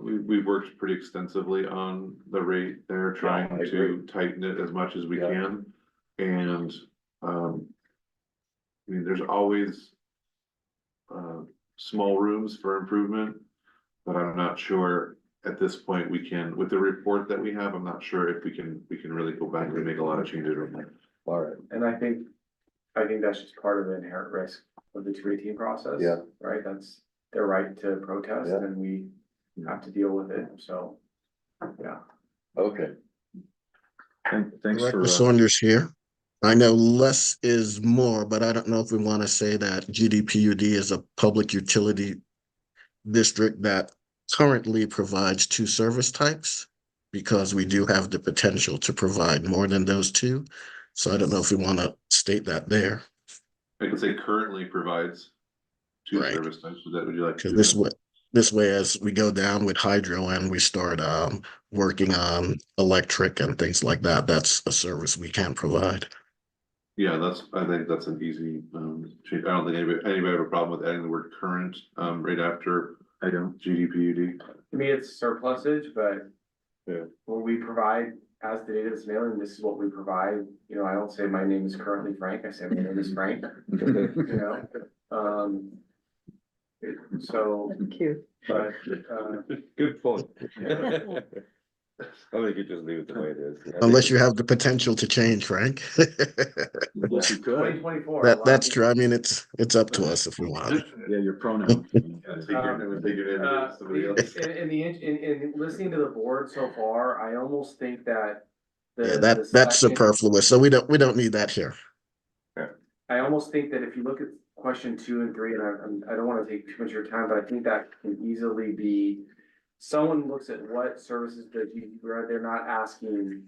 we've worked pretty extensively on the rate there, trying I to agree. tighten it as much as we Yeah. can. And, I mean, there's always small rooms for improvement, but I'm not sure at this point, we can, with the report that we have, I'm not sure if we can really go back and make a lot of changes right now. All right, And I think that's just part of the inherent risk of the 218 process. Yeah. Right, that's their right to protest Yeah. and we have to deal with it, so, yeah. okay. Thanks for, Director Saunders here. I know less is more, but I don't know if we want to say that GDPUD is a public utility district that currently provides two service types, because we do have the potential to provide more than those two. So I don't know if we want to state that there. I could say currently provides two Right. service types, so that would you like? to Because do that? this way, as we go down with hydro and we start working on electric and things like that, that's a service we can provide. Yeah, I think that's an easy, change. I don't think anybody have a problem with adding the word current, right after I don't, GDPUD. To me, it's surplusage, but. Yeah. When we provide, as the data is mailing, this is what we provide, you know, I don't say my name is currently Frank, I say my name is Frank, you know? So, Cute. but, Good point. I think you just leave it the way it is. Unless you have the potential to change, Frank. yes, you could. 2024. That's true. I mean, it's up to us if we want. Yeah, your pronoun. In listening to the board so far, I almost think that. Yeah, the that's section- superfluous. So we don't need that here. I almost think that if you look at question 2 and 3, and I don't wanna take too much of your time, but I think that can easily be. Someone looks at what services that they're not asking.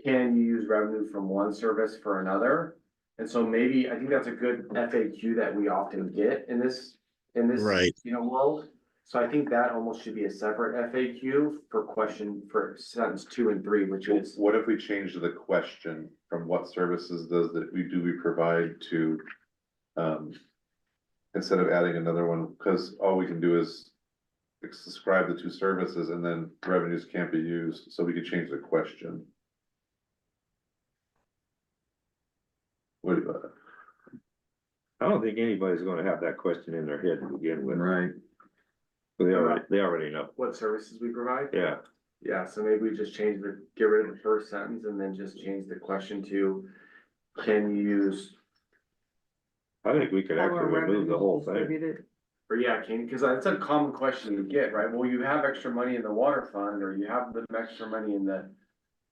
Can you use revenue from one service for another? And so maybe, I think that's a good FAQ that we often get in this, Right. you know, world. So I think that almost should be a separate FAQ for sentence 2 and 3, which is. What if we change the question from what services do we provide to, instead of adding another one, because all we can do is describe the two services and then revenues can't be used, so we could change the question. What, I don't think anybody's gonna have that question in their head to begin with. Right. They already know. What services we provide? Yeah, Yeah, so maybe we just get rid of the first sentence and then just change the question to, can you use, I think we could actually remove the whole thing. or yeah, cause that's a common question you get, right? Well, you have extra money in the water fund, or you have the extra money in the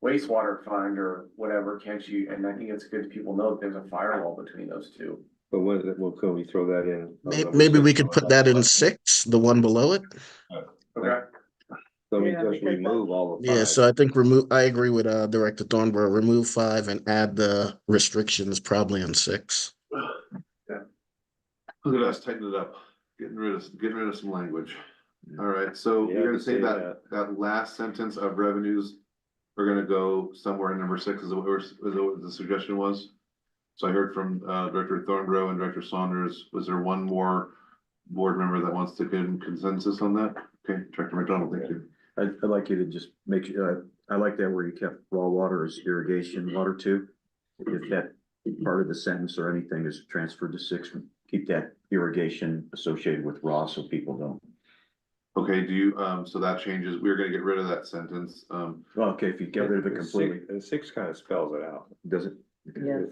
wastewater fund or whatever, can't you? And I think it's good people know that there's a firewall between those two. But can we throw that in? Maybe we could put that in 6, the one below it. Okay. So we Yeah, just because remove all the. Yeah, five. so I think I agree with Director Thornborough, remove 5 and add the restrictions probably in 6. look at us, tighten it up, getting rid of some language. All right, so Yeah, you're gonna to say say that last sentence of revenues are gonna go somewhere in number 6, is that what the suggestion was? So I heard from Director Thornborough and Director Saunders. Was there one more board member that wants to get consensus on that? Okay, Director McDonald, thank you. I'd like you to just make sure, I like that where you kept raw water as irrigation water too. If that part of the sentence or anything is transferred to 6, keep that irrigation associated with raw so people don't. Okay, do you, so that changes, we're gonna get rid of that sentence, Well, okay, if you get rid of it completely, And 6 kind of spells it out. does it? Yes.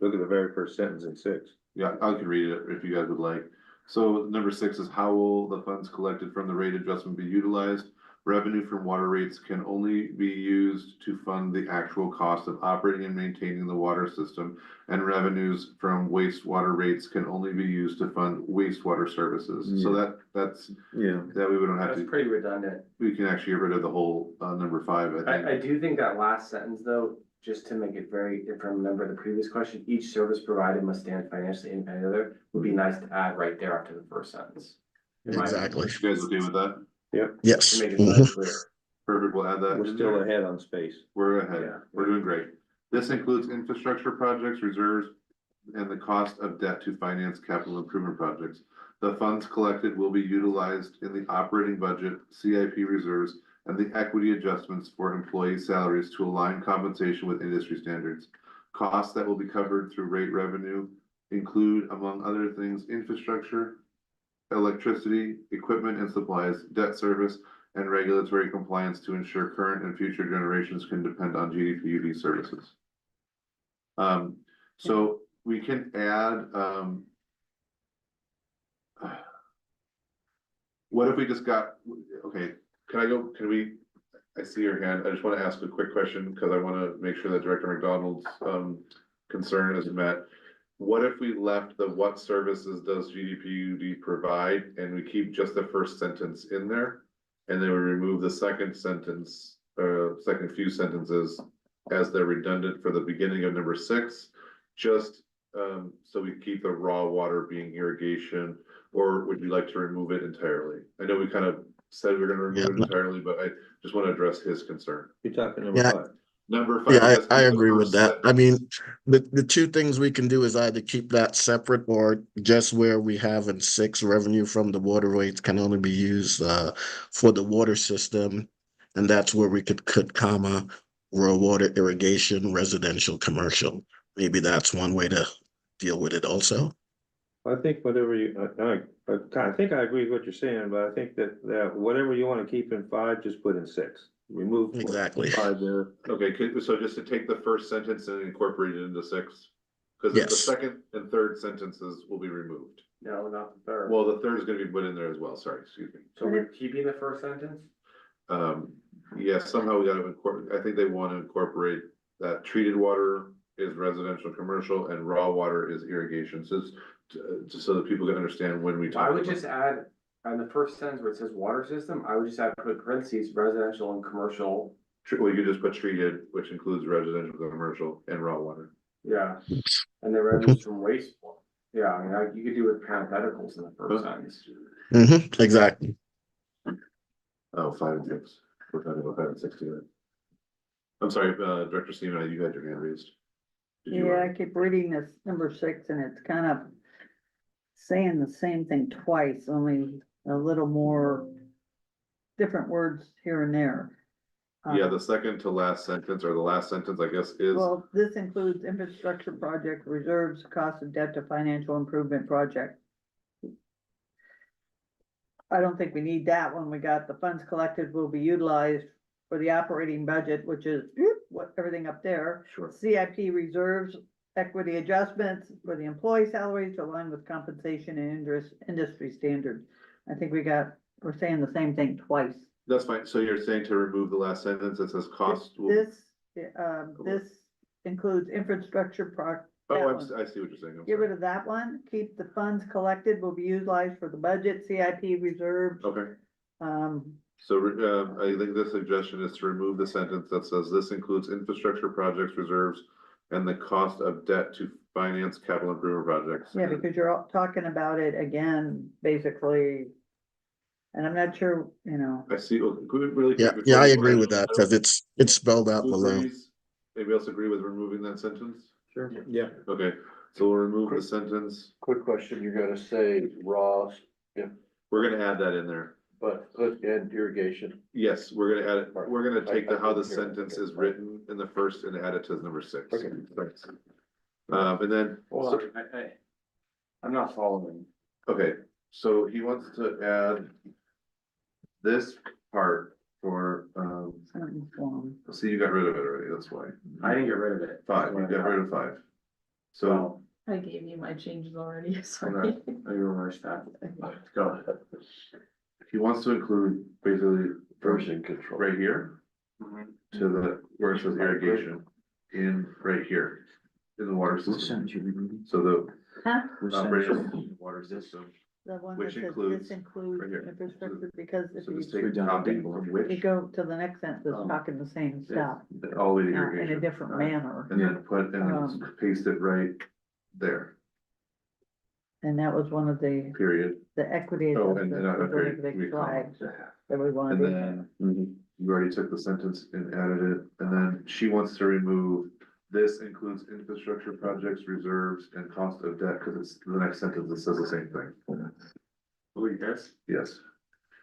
Look at the very first sentence in 6. yeah, I can read it if you guys would like. So number 6 is how will the funds collected from the rate adjustment be utilized? Revenue from water rates can only be used to fund the actual cost of operating and maintaining the water system. And revenues from wastewater rates can only be used to fund wastewater services. So that's, Yeah, that way we don't have That's to, pretty redundant. we can actually get rid of the whole, number 5, I think. I do think that last sentence though, just to make it very, if I remember the previous question, each service provided must stand financially independent of the other, would be nice to add right there after the first sentence. In my opinion, Exactly. You guys okay with that? Yes. To make it Mhm. very clear. Perfect, we'll add that. We're in still there. ahead on space. We're ahead, Yeah. we're doing great. This includes infrastructure projects, reserves, and the cost of debt to finance capital improvement projects. The funds collected will be utilized in the operating budget, CIP reserves, and the equity adjustments for employee salaries to align compensation with industry standards. Costs that will be covered through rate revenue include, among other things, infrastructure, electricity, equipment and supplies, debt service, and regulatory compliance to ensure current and future generations can depend on GDPUD services. So we can add, what if we just got, okay, can we, I see your hand, I just wanna ask a quick question, cause I wanna make sure that Director McDonald's, concern is met. What if we left the what services does GDPUD provide, and we keep just the first sentence in there? And then we remove the second sentence, second few sentences as they're redundant for the beginning of number 6, just, so we keep the raw water being irrigation, or would you like to remove it entirely? I know we kind of said we're gonna remove it Yeah. entirely, but I just wanna address his concern. You're talking number Yeah. 5. Number 5. Yeah, just I keep the agree with first that. I sentence. mean, the two things we can do is either keep that separate, or just where we have in 6, revenue from the water rates can only be used for the water system. And that's where we could comma, rural water irrigation, residential, commercial. Maybe that's one way to deal with it also. I think whatever you, I think I agree with what you're saying, but I think that whatever you wanna keep in 5, just put in 6. Remove Exactly. 5 there. Okay, so just to take the first sentence and incorporate it into 6? Cause the Yes. second and third sentences will be removed. No, not the third. Well, the third is gonna be put in there as well, sorry, excuse me. So we're keeping the first sentence? Yes, somehow we gotta incorporate, I think they wanna incorporate that treated water is residential, commercial, and raw water is irrigation, so it's, just so that people can understand when we talk. I would about- just add, on the first sentence where it says water system, I would just add put parentheses, residential and commercial. Well, you could just put treated, which includes residential, commercial, and raw water. Yeah, and the revenues from wastewater. Yeah, I mean, you could do with parentheticals in the first sentence. Exactly. Oh, 5 and 6. We're talking about 5 and 6 together. I'm sorry, Director Seaman, you had your hand raised. Did you, Yeah, I keep reading this number 6 and it's kind of saying the same thing twice, only a little more different words here and there. Yeah, the second to last sentence, or the last sentence, I guess, is, Well, this includes infrastructure project reserves, cost of debt to financial improvement project. I don't think we need that one. We got the funds collected will be utilized for the operating budget, which is what, everything up there. sure. CIP reserves, equity adjustments for the employee salaries to align with compensation and industry standards. I think we're saying the same thing twice. That's fine, so you're saying to remove the last sentence that says cost will. This includes infrastructure Oh, I see what you're saying. I'm Get rid sorry. of that one, keep the funds collected will be utilized for the budget, CIP reserves. Okay, Um, so, I think the suggestion is to remove the sentence that says this includes infrastructure projects, reserves, and the cost of debt to finance capital improvement projects. yeah, because you're all talking about it again, basically. And I'm not sure, I see, oh, could we really? Yeah, before yeah, I we go agree ahead, with that, I don't- because it's spelled out who below. agrees? Anybody else agree with removing that sentence? Sure. Yeah. Okay, so we'll remove the sentence, Quick question, you're gonna say raw, we're gonna add that in there. but put in irrigation. Yes, we're gonna add it, we're gonna take the, how the I didn't hear it. sentence Okay. is written in the first and add it to number 6. Okay. Thanks. And then, Hold on, I'm not following. okay, so he wants to add this part for, see, you got rid of it already, that's why. I didn't get rid of it. 5, you got rid of 5. So, I gave you my changes already, Okay, sorry. I reversed that. Go. he wants to include basically Version control. right here to the, where it says irrigation, in right here, in the water What system. sentence you removing? So the Huh? What operating sentence? water system, The one Which that says includes- this includes right here. infrastructure, because if so just you, take copy from you which, go to the next sentence, it's Um, talking the same stuff, all the way to in a irrigation. different manner. And then put, and then paste it right there, And that was one of the period. equity Oh, and adjustments, not a was one of period, the big we flags comma. that we And wanted in then there. you already took the sentence and added it, and then she wants to remove, this includes infrastructure projects, reserves, and cost of debt, cause it's the next sentence that says the same thing. Believe this? Yes.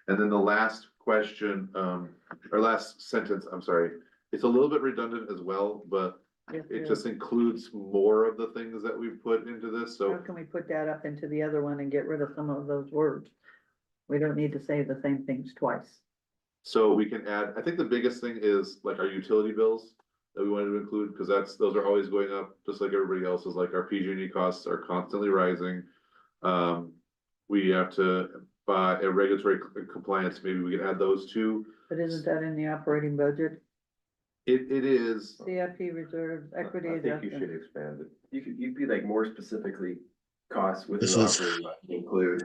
And then the last question, or last sentence, I'm sorry, it's a little bit redundant as well, but it just includes more of the things that we've put into this, How so. can we put that up into the other one and get rid of some of those words? We don't need to say the same things twice. So we can add, I think the biggest thing is like our utility bills that we wanted to include, because those are always going up, just like everybody else's, like our PG&E costs are constantly rising. We have to buy a regulatory compliance, maybe we can add those two. But isn't that in the operating budget? It is, CIP reserves, equity I think you should adjustment. expand it. You'd be like more specifically costs within This the was- operating budget include.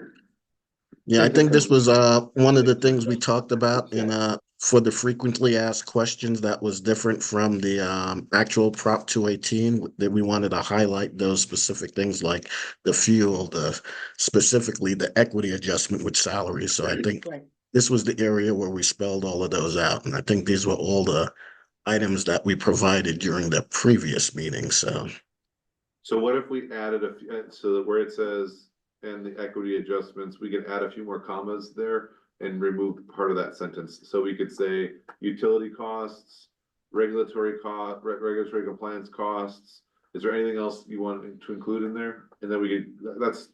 Yeah, I think this was one of the things we talked about in for the frequently asked questions that was different from the actual Prop 218, that we wanted to highlight those specific things like the fuel, specifically the equity adjustment with salary. So I think Right. this was the area where we spelled all of those out. And I think these were all the items that we provided during the previous meeting. So so what if we added so that where it says, and the equity adjustments, we can add a few more commas there and remove part of that sentence. So we could say utility costs, regulatory compliance costs. Is there anything else you want to include in there? And then we could,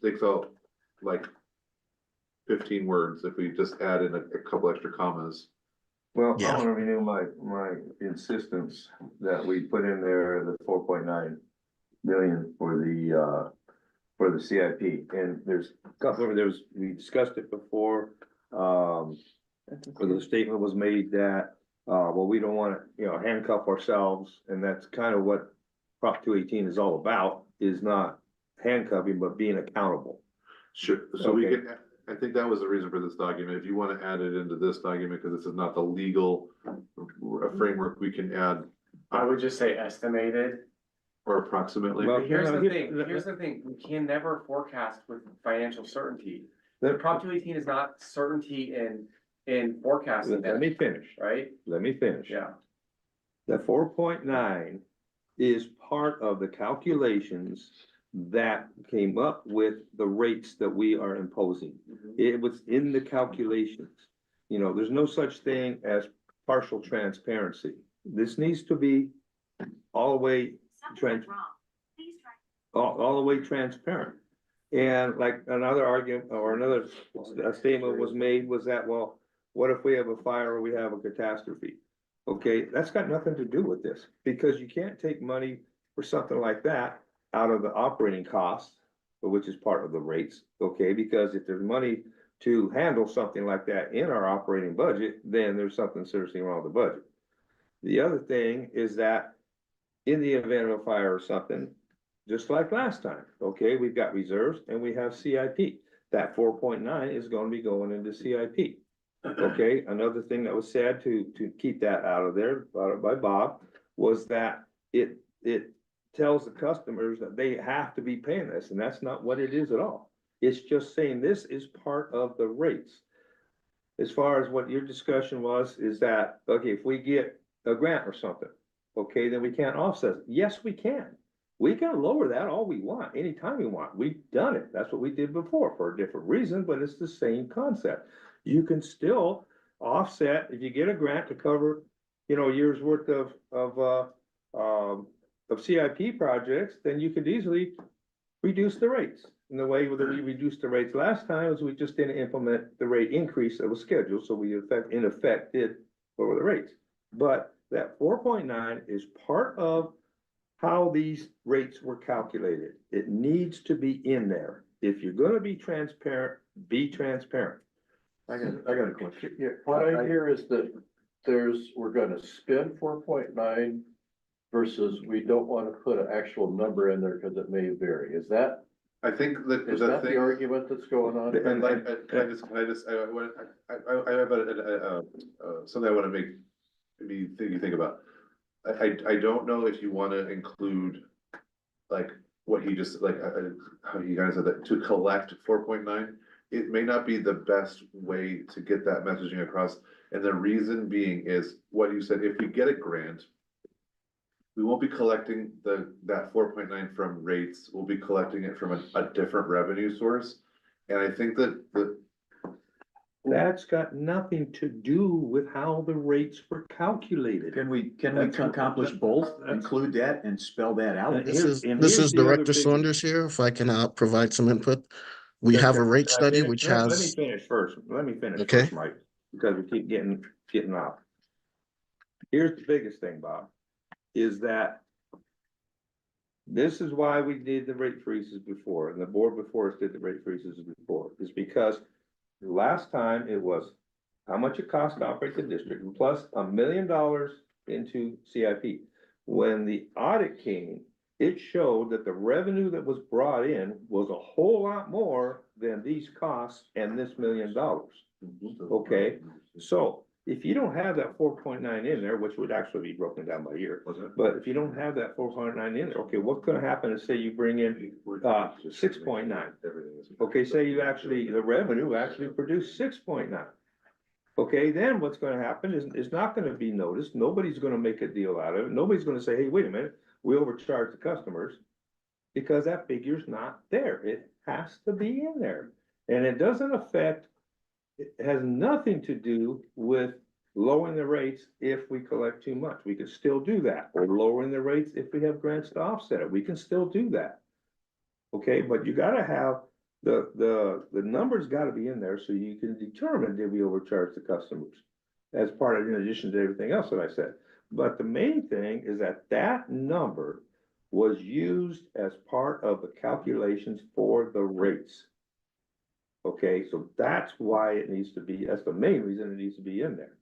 takes out like 15 words if we just add in a couple extra commas. Well, I Yeah. wanna renew my insistence that we put in there the 4.9 million for the CIP. And there's a couple of, we discussed it before, where the statement was made that, well, we don't wanna, handcuff ourselves, and that's kind of what Prop 218 is all about, is not handcuffing, but being accountable. Sure, so we Okay. can, I think that was the reason for this document. If you wanna add it into this document, because this is not the legal framework, we can add I would just say estimated. or approximately. Well, But here's no, the here- thing, we can never forecast with financial certainty. The Prop 218 is not certainty in forecasting Let me that, finish, right? let me finish. Yeah. The 4.9 is part of the calculations that came up with the rates that we are imposing. It was in the calculations. There's no such thing as partial transparency. This needs to be all the way all the way transparent. And like another argument or another statement was made was that, well, what if we have a fire or we have a catastrophe? Okay, that's got nothing to do with this, because you can't take money for something like that out of the operating costs, which is part of the rates, okay? Because if there's money to handle something like that in our operating budget, then there's something seriously wrong with the budget. The other thing is that in the event of a fire or something, just like last time, okay, we've got reserves and we have CIP. That 4.9 is gonna be going into CIP. Okay, another thing that was said to keep that out of there, brought up by Bob, was that it tells the customers that they have to be paying this, and that's not what it is at all. It's just saying this is part of the rates. As far as what your discussion was, is that, okay, if we get a grant or something, okay, then we can't offset it. Yes, we can. We can lower that all we want, anytime we want. We've done it. That's what we did before for a different reason, but it's the same concept. You can still offset, if you get a grant to cover, a year's worth of CIP projects, then you could easily reduce the rates. And the way that we reduced the rates last time is we just didn't implement the rate increase that was scheduled, so we in effect did lower the rates. But that 4.9 is part of how these rates were calculated. It needs to be in there. If you're gonna be transparent, be transparent. I got a question. Yeah, what I hear is that we're gonna spend 4.9 versus we don't wanna put an actual number in there because it may vary. Is that I think that Is the that the thing, argument that's going on? and like, I have something I wanna make, maybe you think about. I don't know if you wanna include, like, what he just, like, how you guys said that, to collect 4.9. It may not be the best way to get that messaging across, and the reason being is what you said, if we get a grant, we won't be collecting that 4.9 from rates, we'll be collecting it from a different revenue source. And I think that That's got nothing to do with how the rates were calculated. Can we That's what- accomplish both, that's- include that and spell that out? This is, and this here's is the other Director big- Saunders here, if I can provide some input. We have a rate study which Let me has, finish first, let me finish Okay. first, Mike, because we keep getting off. Here's the biggest thing, Bob, is that this is why we did the rate freezes before, and the board before us did the rate freezes before, is because last time it was how much it cost to operate the district, plus $1 million into CIP. When the audit came, it showed that the revenue that was brought in was a whole lot more than these costs and this $1 million. Okay, so if you don't have that 4.9 in there, which would actually be broken down by year, but if you don't have that 4.9 in there, okay, what's gonna happen is say you bring in 6.9. Okay, say you actually, the revenue actually produced 6.9. Okay, then what's gonna happen is, it's not gonna be noticed, nobody's gonna make a deal out of it, nobody's gonna say, hey, wait a minute, we overcharged the customers. Because that figure's not there, it has to be in there, and it doesn't affect, it has nothing to do with lowering the rates if we collect too much, we can still do that, or lowering the rates if we have grants to offset it, we can still do that. Okay, but you gotta have, the numbers gotta be in there so you can determine, did we overcharge the customers? As part of, in addition to everything else that I said, but the main thing is that that number was used as part of the calculations for the rates. Okay, so that's why it needs to be, that's the main reason it needs to be in there.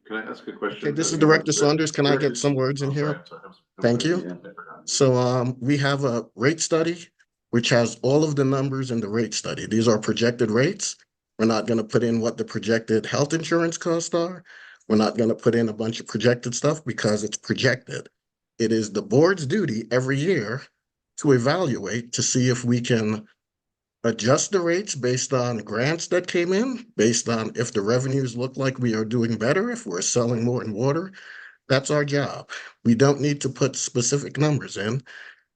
Can I ask a question? okay, this is Director Saunders. Can I get some words in Oh, sorry, here? I'm sorry, I'm Thank sorry. you. I forgot. So, we have a rate study, which has all of the numbers in the rate study. These are projected rates. We're not gonna put in what the projected health insurance costs are. We're not gonna put in a bunch of projected stuff because it's projected. It is the board's duty every year to evaluate to see if we can adjust the rates based on grants that came in, based on if the revenues look like we are doing better, if we're selling more in water. That's our job. We don't need to put specific numbers in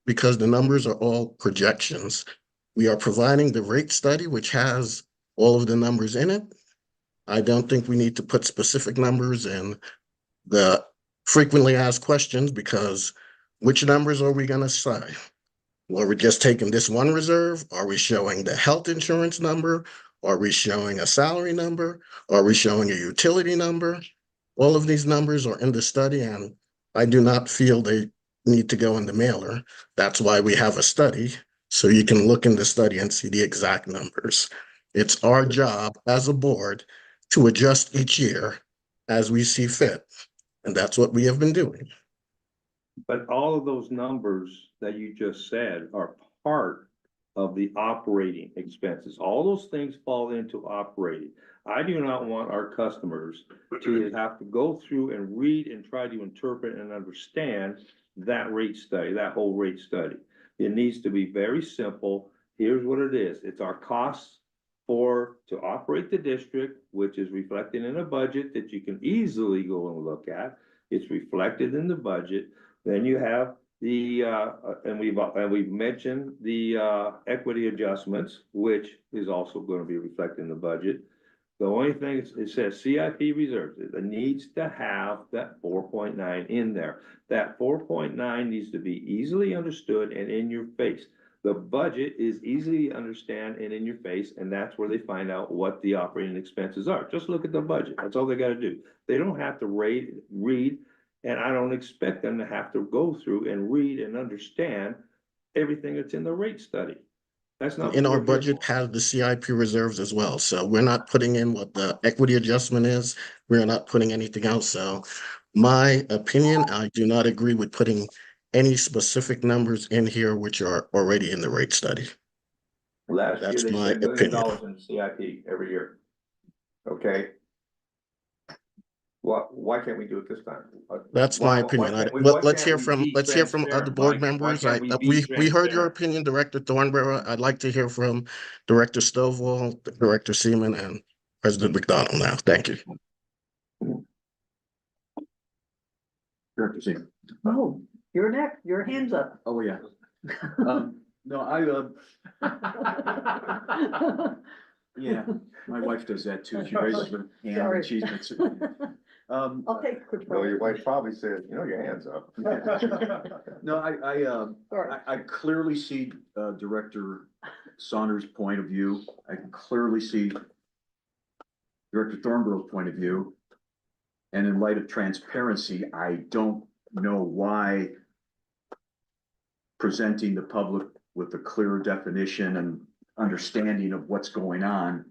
because the numbers are all projections. We are providing the rate study, which has all of the numbers in it. I don't think we need to put specific numbers in the frequently asked questions because which numbers are we gonna say? Are we just taking this one reserve? Are we showing the health insurance number? Are we showing a salary number? Are we showing a utility number? All of these numbers are in the study and I do not feel they need to go in the mailer. That's why we have a study, so you can look in the study and see the exact numbers. It's our job as a board to adjust each year as we see fit. And that's what we have been doing. But all of those numbers that you just said are part of the operating expenses. All those things fall into operating. I do not want our customers to have to go through and read and try to interpret and understand that rate study, that whole rate study. It needs to be very simple. Here's what it is. It's our costs to operate the district, which is reflected in a budget that you can easily go and look at. It's reflected in the budget. Then you have the, and we've mentioned the, equity adjustments, which is also gonna be reflected in the budget. The only thing, it says CIP reserves, it needs to have that 4.9 in there. That 4.9 needs to be easily understood and in your face. The budget is easy to understand and in your face, and that's where they find out what the operating expenses are. Just look at the budget, that's all they gotta do. They don't have to read, and I don't expect them to have to go through and read and understand everything that's in the rate study. That's not. In what our we're here budget for. has the CIP reserves as well, so we're not putting in what the equity adjustment is. We're not putting anything else, so my opinion, I do not agree with putting any specific numbers in here which are already in the rate study. Last year, That's they my said $1 million opinion. in CIP every year. Okay? Why can't we do it this time? That's Why- my why opinion. can't we- Well, why can't we be let's hear from other transparent, board Mike? Why members. can't we be We heard your transparent? opinion, Director Thornborough. I'd like to hear from Director Stovall, Director Seaman, and President McDonald now. Thank you. Director Seaman. Oh, your neck, your hands up. Oh, yeah. No, Yeah, my wife does that too. She raises her hand Sorry. and she makes it. I'll take a quick. No, your wife probably said, you know, your hands up. No, Sorry. I clearly see, Director Saunders' point of view. I can clearly see Director Thornboro's point of view. And in light of transparency, I don't know why presenting the public with a clearer definition and understanding of what's going on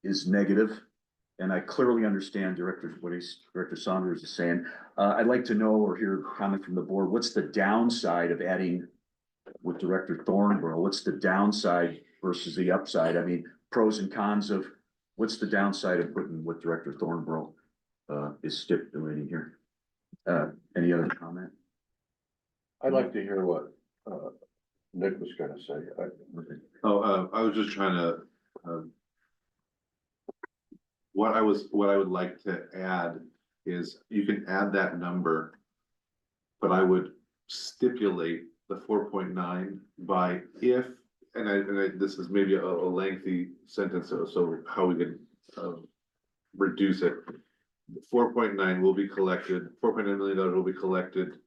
is negative. And I clearly understand Director Saunders is saying. I'd like to know or hear a comment from the board. What's the downside of adding with Director Thornborough? What's the downside versus the upside? I mean, pros and cons of what's the downside of putting what Director Thornborough is stipulating here? Any other comment? I'd like to hear what, Nick was gonna say. Oh, I was just trying to, what I would like to add is you can add that number. But I would stipulate the 4.9 by if, and this is maybe a lengthy sentence, so how we could, reduce it. 4.9 will be collected, $4.9 million will be collected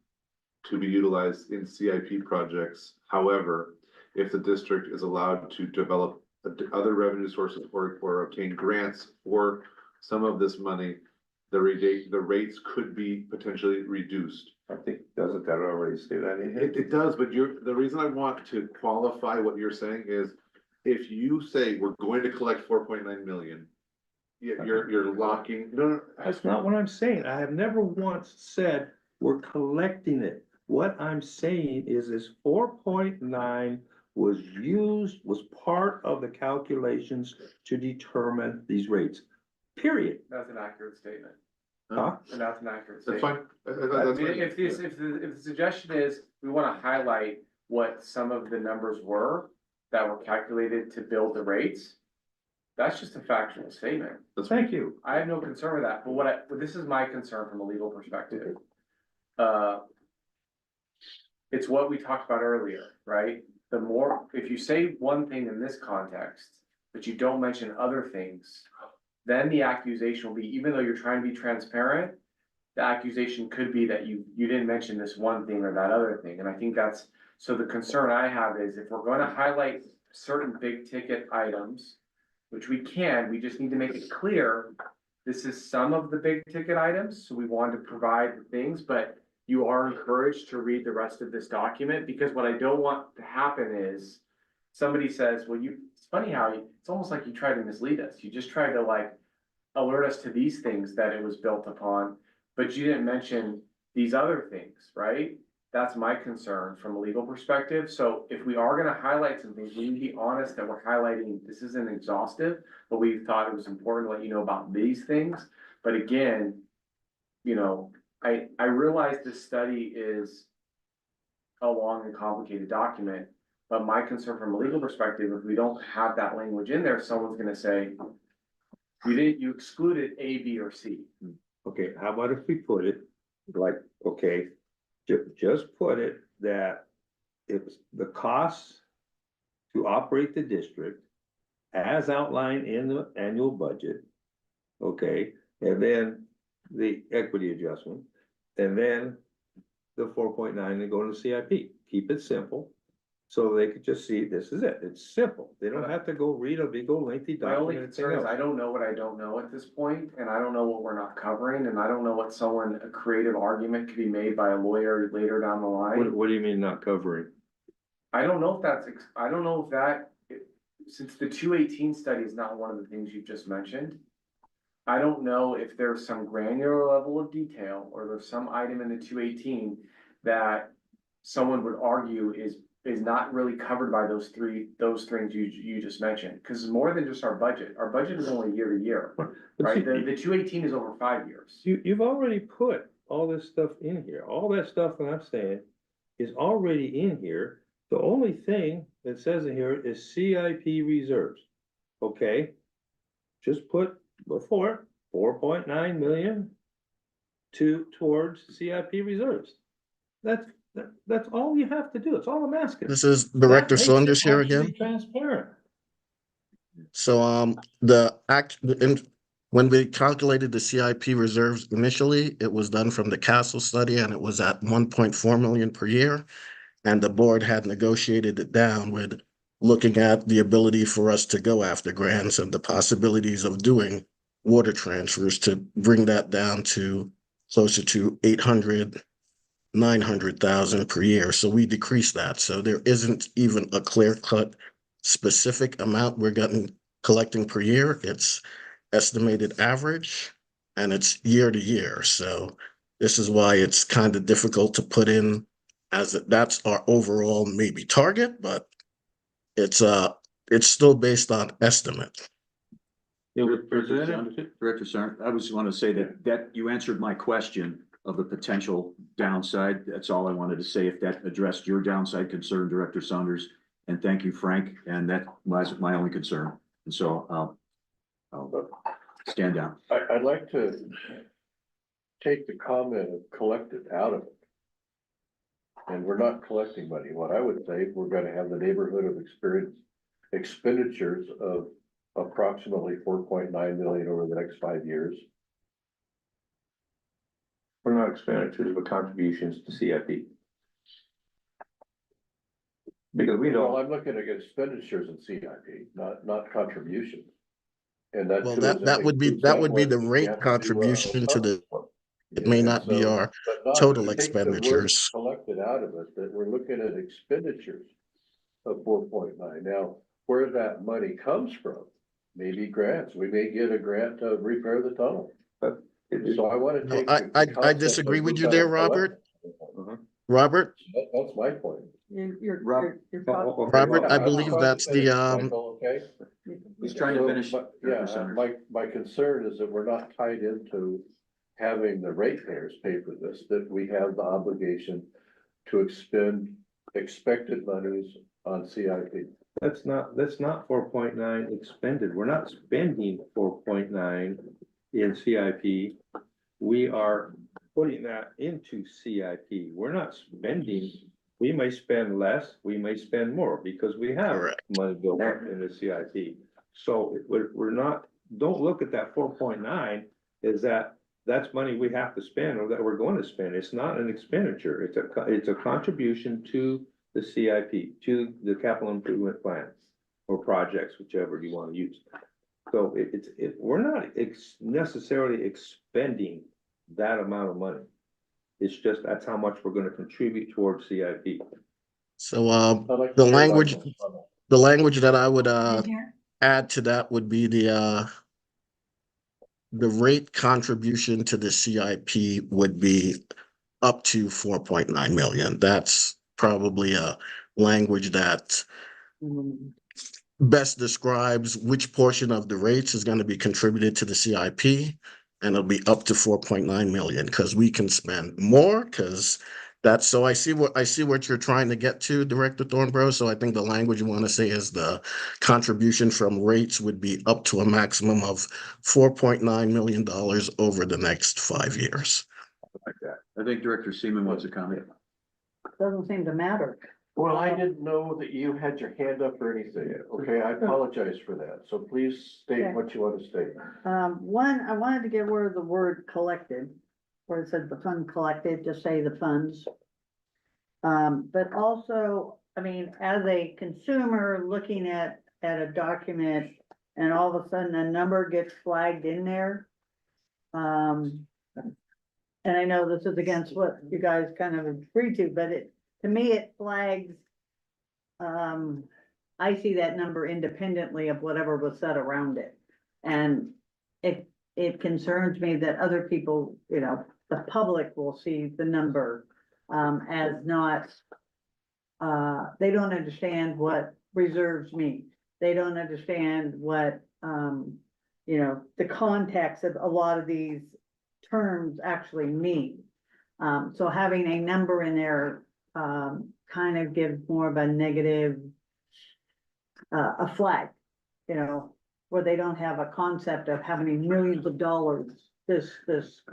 to be utilized in CIP projects. However, if the district is allowed to develop other revenue sources or obtain grants for some of this money, the rates could be potentially reduced. I think, doesn't that already say that in here? It does, but the reason I want to qualify what you're saying is, if you say we're going to collect 4.9 million, you're locking, no, That's not what I'm saying. I have never once said we're collecting it. What I'm saying is this 4.9 was part of the calculations to determine these rates, period. That's an accurate statement. Huh? And that's an accurate that's statement. fine. I That's mean, fine. if the suggestion is, we wanna highlight what some of the numbers were that were calculated to build the rates, that's just a factual statement. Thank you. I have no concern with that, but this is my concern from a legal perspective. It's what we talked about earlier, right? The more, if you say one thing in this context, but you don't mention other things, then the accusation will be, even though you're trying to be transparent, the accusation could be that you didn't mention this one thing or that other thing, and I think that's, so the concern I have is if we're gonna highlight certain big ticket items, which we can, we just need to make it clear, this is some of the big ticket items, so we want to provide the things, but you are encouraged to read the rest of this document, because what I don't want to happen is somebody says, well, it's funny how it's almost like you tried to mislead us. You just tried to like alert us to these things that it was built upon, but you didn't mention these other things, right? That's my concern from a legal perspective. So if we are gonna highlight some things, we need to be honest that we're highlighting, this isn't exhaustive, but we thought it was important to let you know about these things. But again, you know, I realize this study is a long and complicated document, but my concern from a legal perspective, if we don't have that language in there, someone's gonna say, you excluded A, B, or C. Okay, how about if we put it like, okay, just put it that it's the costs to operate the district as outlined in the annual budget, okay, and then the equity adjustment, and then the 4.9 and go into CIP. Keep it simple, so they could just see, this is it, it's simple. They don't have to go read a big old lengthy My only document. concern is I don't know what I don't know at this point, and I don't know what we're not covering, and I don't know what a creative argument could be made by a lawyer later down the line. What do you mean not covering? I don't know if that, since the 218 study is not one of the things you've just mentioned. I don't know if there's some granular level of detail, or there's some item in the 218 that someone would argue is not really covered by those things you just mentioned, because it's more than just our budget is only year to year, right? The 218 is over 5 years. You've already put all this stuff in here. All that stuff that I'm saying is already in here. The only thing that says in here is CIP reserves, okay? Just put before it, 4.9 million towards CIP reserves. That's all you have to do. It's all I'm asking. This is Director That makes it Saunders here actually again. Transparent. So, when we calculated the CIP reserves initially, it was done from the Castle study and it was at 1.4 million per year. And the board had negotiated it down with looking at the ability for us to go after grants and the possibilities of doing water transfers to bring that down to closer to 800, 900,000 per year. So we decreased that. So there isn't even a clear-cut specific amount we're collecting per year. It's estimated average and it's year to year. So this is why it's kind of difficult to put in that's our overall maybe target, but it's still based on estimate. It was Director presented, Director Sarn, I was want to say that you answered my question of the potential downside. That's all I wanted to say, if that addressed your downside concern, Director Saunders. And thank you, Frank, and that was my only concern. And so I'll stand down. I'd like to take the comment of collected out of it. And we're not collecting money. What I would say, we're gonna have the neighborhood of expenditures of approximately 4.9 million over the next 5 years. we're not expenditures, but contributions to CIP. Because we Well, don't, I'm looking at expenditures in CIP, not contributions. And that. Well, too is that would be the we rate have to do, contribution to the, it may and not be so- our but not- total if you take the word expenditures. collected out of it, that we're looking at expenditures of 4.9. Now, where that money comes from, maybe grants, we may get a grant to repair the tunnel. So I wanna No, take. I- the I concept disagree of with who's you there, gonna collect. Robert, That's my point. Robert, I Yeah, believe I'm trying that's to finish, the, Michael, okay? He's trying to So, finish. but, Director yeah, Saunders. my concern is that we're not tied into having the ratepayers pay for this, that we have the obligation to expend expected monies on CIP. that's not 4.9 expended. We're not spending 4.9 in CIP. We are putting that into CIP. We're not spending. We may spend less, we may spend more because we have Correct. money built up in the CIP. So we're not, don't look at that 4.9 as that's money we have to spend or that we're going to spend. It's not an expenditure. It's a contribution to the CIP, to the capital improvement plan or projects, whichever you want to use. So we're not necessarily expending that amount of money. It's just, that's how much we're gonna contribute towards CIP. so, I'd like to the hear language, Michael's comment. the language that I would, In here? add to that would be the rate contribution to the CIP would be up to 4.9 million. That's probably a language that best describes which portion of the rates is going to be contributed to the CIP. And it'll be up to 4.9 million because we can spend more because that's, so I see what you're trying to get to, Director Thornborough. So I think the language you want to say is the contribution from rates would be up to a maximum of $4.9 million over the next 5 years. Like that. I think Director Seaman wants a comment. Doesn't seem to matter. Well, I didn't know that you had your hand up or anything. Okay, I apologize for that. So please state Okay. what you want to state. One, I wanted to get rid of the word collected, where it said the fund collected, just say the funds. But also, I mean, as a consumer looking at a document and all of a sudden a number gets flagged in there. And I know this is against what you guys kind of agreed to, but to me, it flags. I see that number independently of whatever was said around it. And it concerns me that other people, the public will see the number, as not. They don't understand what reserves mean. They don't understand what, the context of a lot of these terms actually mean. So having a number in there, kind of gives more of a negative, a flag, where they don't have a concept of how many millions of dollars this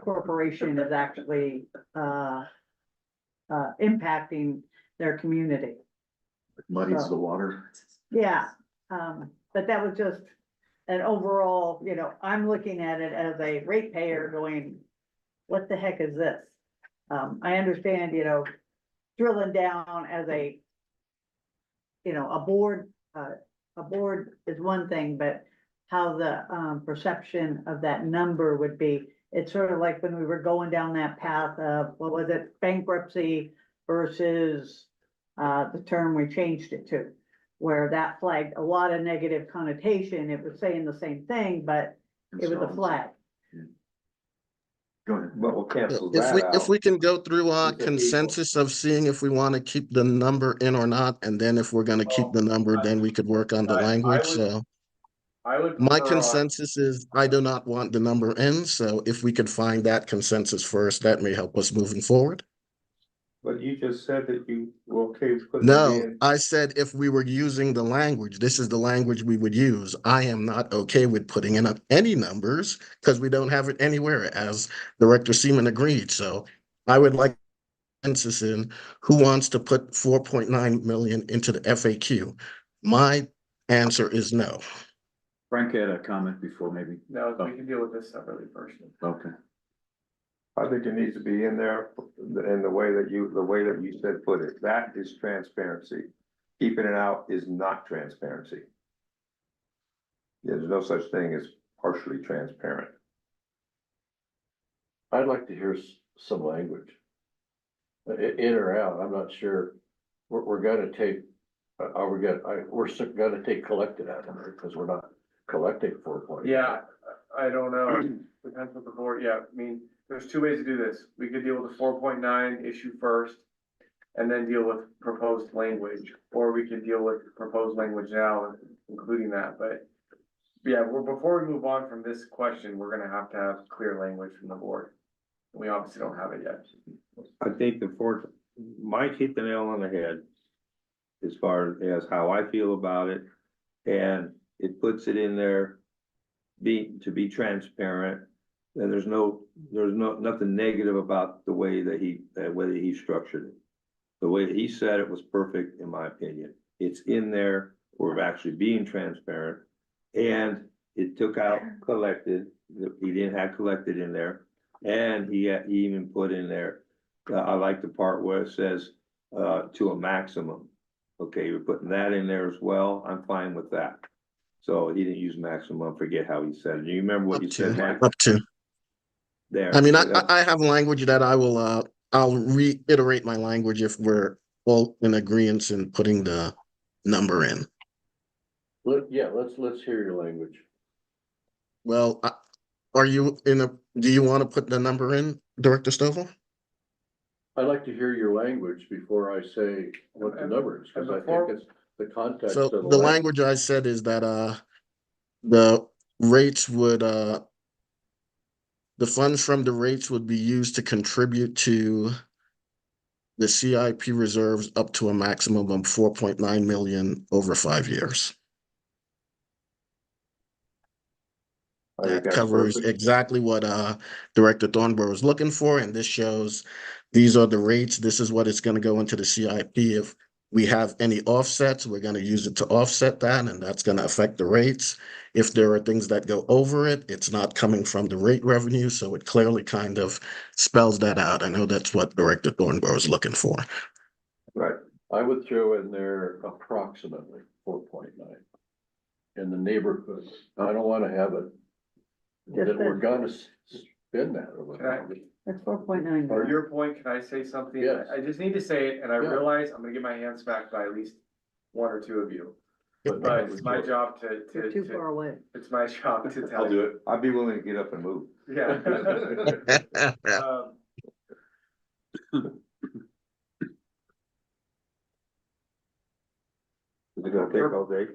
corporation is actually, impacting their community. Muddies the water. Yeah, but that was just And overall, I'm looking at it as a ratepayer going, what the heck is this? I understand, drilling down as a board is one thing, but how the, perception of that number would be. It's sort of like when we were going down that path of, what was it, bankruptcy versus, the term we changed it to, where that flagged a lot of negative connotation. It was saying the same thing, but it was a flag. Go ahead. But we'll cancel If that if out. we can go through our Is it consensus of seeing if we want to keep the number in or not, and then if we're gonna keep the number, then we could work on the I language, would- so. I would. My prefer on- consensus is I do not want the number in, so if we could find that consensus first, that may help us moving forward. But you just said that you were okay with putting it No, in. I said if we were using the language, this is the language we would use. I am not okay with putting in any numbers because we don't have it anywhere, as Director Seaman agreed, so I would like consensus in who wants to put 4.9 million into the FAQ. My answer is no. Frank had a comment before, maybe. No, we can deal with this separately first. Okay. I think it needs to be in there in the way that you said put it. That is transparency. Keeping it out is not transparency. There's no such thing as partially transparent. I'd like to hear some language. In or out, I'm not sure. We're gonna take, gonna take collected out of there because we're not collecting 4 Yeah, I don't know, depends what the board, yeah, I mean, there's two ways to do this. We could deal with the 4.9 issue first. And then deal with proposed language, or we could deal with proposed language now, including that, but. Yeah, before we move on from this question, we're gonna have to have clear language from the board. We obviously don't have it yet. I think Mike hit the nail on the head as far as how I feel about it. And it puts it in there to be transparent. And there's nothing negative about the way that he structured it. The way that he said it was perfect, in my opinion. It's in there, we're actually being transparent. And it took out collected, he didn't have collected in there. And he even put in there, I like the part where it says, to a maximum. Okay, you're putting that in there as well, I'm fine with that. So he didn't use maximum, I forget how he said it. Do you remember what you said, Mike? Up to. There. I mean, I have language that I will, I'll reiterate my language if we're all in agreement in putting the number in. Let's hear your language. Well, do you want to put the number in, Director Stovall? I'd like to hear your language before I say what the number is, because I think it's the context So of the the language I said is that, the rates would, the funds from the rates would be used to contribute to the CIP reserves up to a maximum of 4.9 million over 5 years. I think That that's covers perfect. exactly what Director Thornborough was looking for, and this shows these are the rates. This is what it's going to go into the CIP. If we have any offsets, we're going to use it to offset that, and that's going to affect the rates. If there are things that go over it, it's not coming from the rate revenue, so it clearly kind of spells that out. I know that's what Director Thornborough is looking for. Right. I would throw in there approximately 4.9 in the neighborhood. I don't wanna have it that we're gonna spend that or whatever. That's 4.9. For your point, can I say something? Yes. I just need to say it, and I Yeah. realize I'm gonna get my hands smacked by at least one or two of you. But it's my job You're too far away. it's my job to tell I'll do you. it. I'd be willing to get up and move. Yeah. Is it gonna take all day?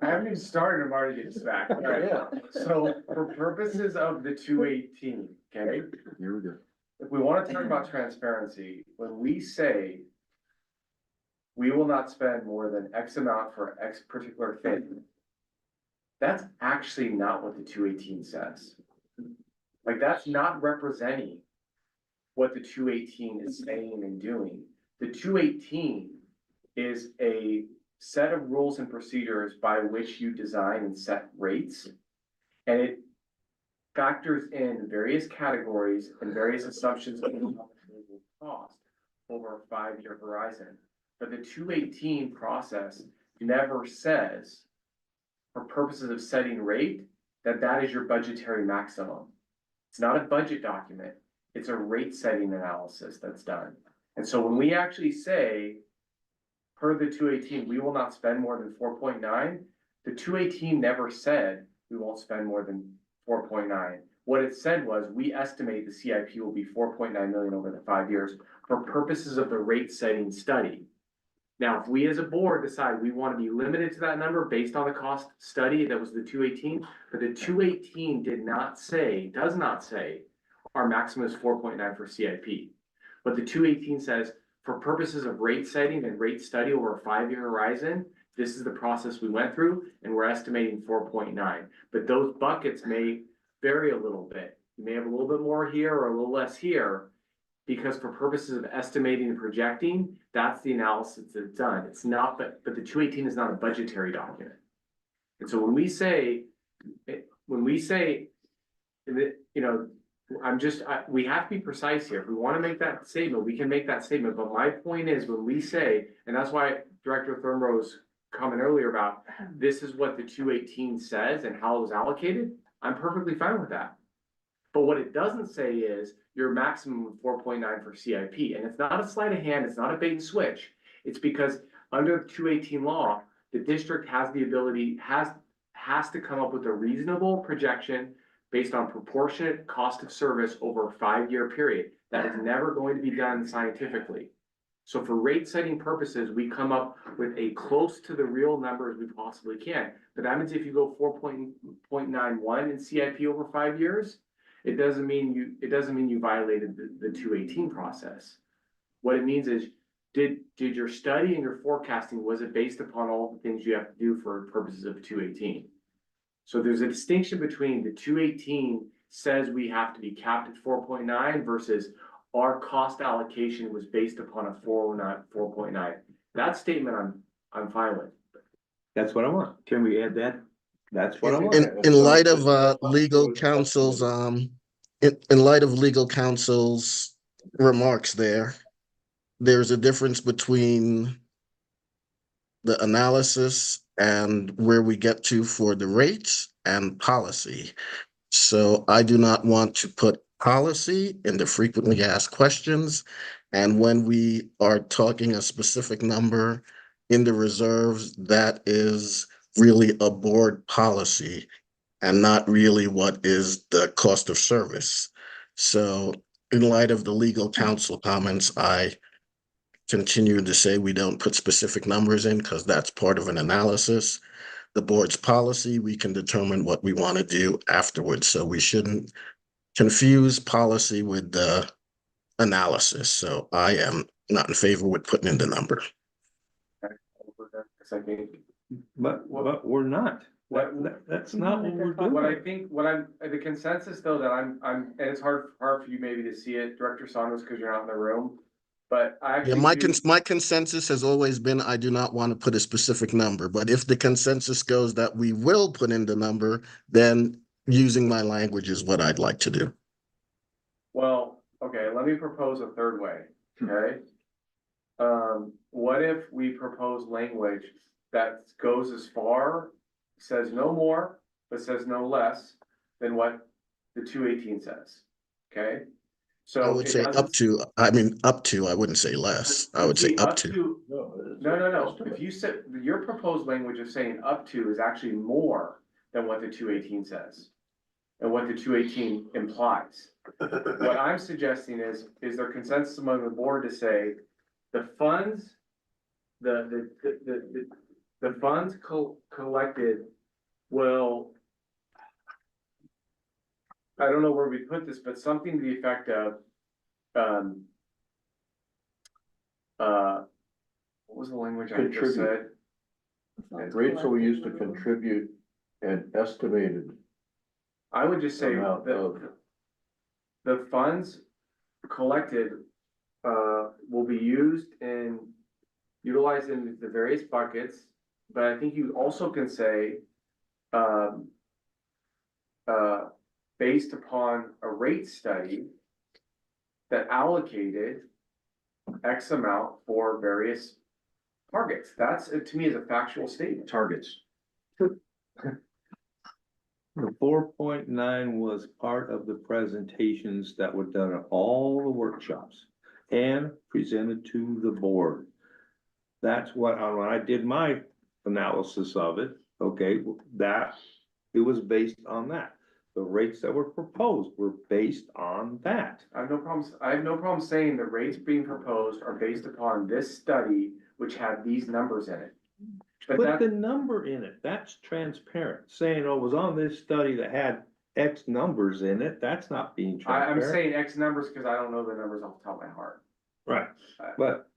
I haven't even started, I'm already getting smacked. All right. Yeah. So for purposes of the 218, okay? Here we go. If we wanna talk about transparency, when we say we will not spend more than X amount for X particular thing, that's actually not what the 218 says. Like, that's not representing what the 218 is saying and doing. The 218 is a set of rules and procedures by which you design and set rates. And it factors in various categories and various assumptions of how much they will cost over a 5-year horizon. But the 218 process never says, for purposes of setting rate, that that is your budgetary maximum. It's not a budget document, it's a rate setting analysis that's done. And so when we actually say, per the 218, we will not spend more than 4.9, the 218 never said we won't spend more than 4.9. What it said was, we estimate the CIP will be 4.9 million over the 5 years for purposes of the rate setting study. Now, if we as a board decide we want to be limited to that number based on the cost study, that was the 218, but the 218 does not say our maximum is 4.9 for CIP. But the 218 says, for purposes of rate setting and rate study over a 5-year horizon, this is the process we went through, and we're estimating 4.9. But those buckets may vary a little bit. You may have a little bit more here or a little less here, because for purposes of estimating and projecting, that's the analysis that's done. It's not, but the 218 is not a budgetary document. And so when we say, that, you know, we have to be precise here. If we want to make that statement, we can make that statement. But my point is, when we say, and that's why Director Thurmrow's comment earlier about, this is what the 218 says and how it was allocated, I'm perfectly fine with that. But what it doesn't say is your maximum of 4.9 for CIP. And it's not a sleight of hand, it's not a bait and switch. It's because under 218 law, the district has the ability, has to come up with a reasonable projection based on proportionate cost of service over a 5-year period. That is never going to be done scientifically. So for rate setting purposes, we come up with a close to the real number as we possibly can. But that means if you go 4.91 in CIP over 5 years, it doesn't mean you violated the 218 process. What it means is, did your study and your forecasting, was it based upon all the things you have to do for purposes of 218? So there's a distinction between the 218 says we have to be capped at 4.9 versus our cost allocation was based upon a 4.9. That statement I'm fine with. That's what I want. Can we add that? That's what I want. In light of legal counsel's in light of legal counsel's remarks there's a difference between the analysis and where we get to for the rates and policy. So I do not want to put policy in the frequently asked questions. And when we are talking a specific number in the reserves, that is really a board policy and not really what is the cost of service. So in light of the legal counsel comments, I continue to say we don't put specific numbers in because that's part of an analysis. The board's policy, we can determine what we want to do afterwards. So we shouldn't confuse policy with the analysis. So I am not in favor with putting in the number. Because I think But we're not. That's not what we're doing. what I think, the consensus though that I'm, and it's hard for you maybe to see it, Director Saunders, because you're not in the room. But I Yeah, actually my consensus has always been I do not want to put a specific number, but if the consensus goes that we will put in the number, then using my language is what I'd like to do. Well, okay, let me propose a third way, okay? What if we propose language that goes as far, says no more, but says no less than what the 218 says, okay? So I would it say doesn't- up to, I wouldn't say less. I would say See, up to. No. If you said, your proposed language of saying up to is actually more than what the 218 says. And what the 218 implies. What I'm suggesting is there consensus among the board to say the funds, the funds collected will, I don't know where we put this, but something to the effect of, what was the language I just said? Rates will use to contribute an estimated I would just say amount of. the funds collected, will be used in utilized in the various buckets, but I think you also can say, um, based upon a rate study that allocated X amount for various targets. That's, to me, is a factual statement. Targets. The 4.9 was part of the presentations that were done at all the workshops and presented to the board. That's what, when I did my analysis of it, okay, that, it was based on that. The rates that were proposed were based on that. I have no problem saying the rates being proposed are based upon this study, which had these numbers in it. But Put the that, number in it, that's transparent, saying, oh, it was on this study that had X numbers in it, that's not being I'm transparent. saying X numbers because I don't know the numbers off the top of my heart. Right, but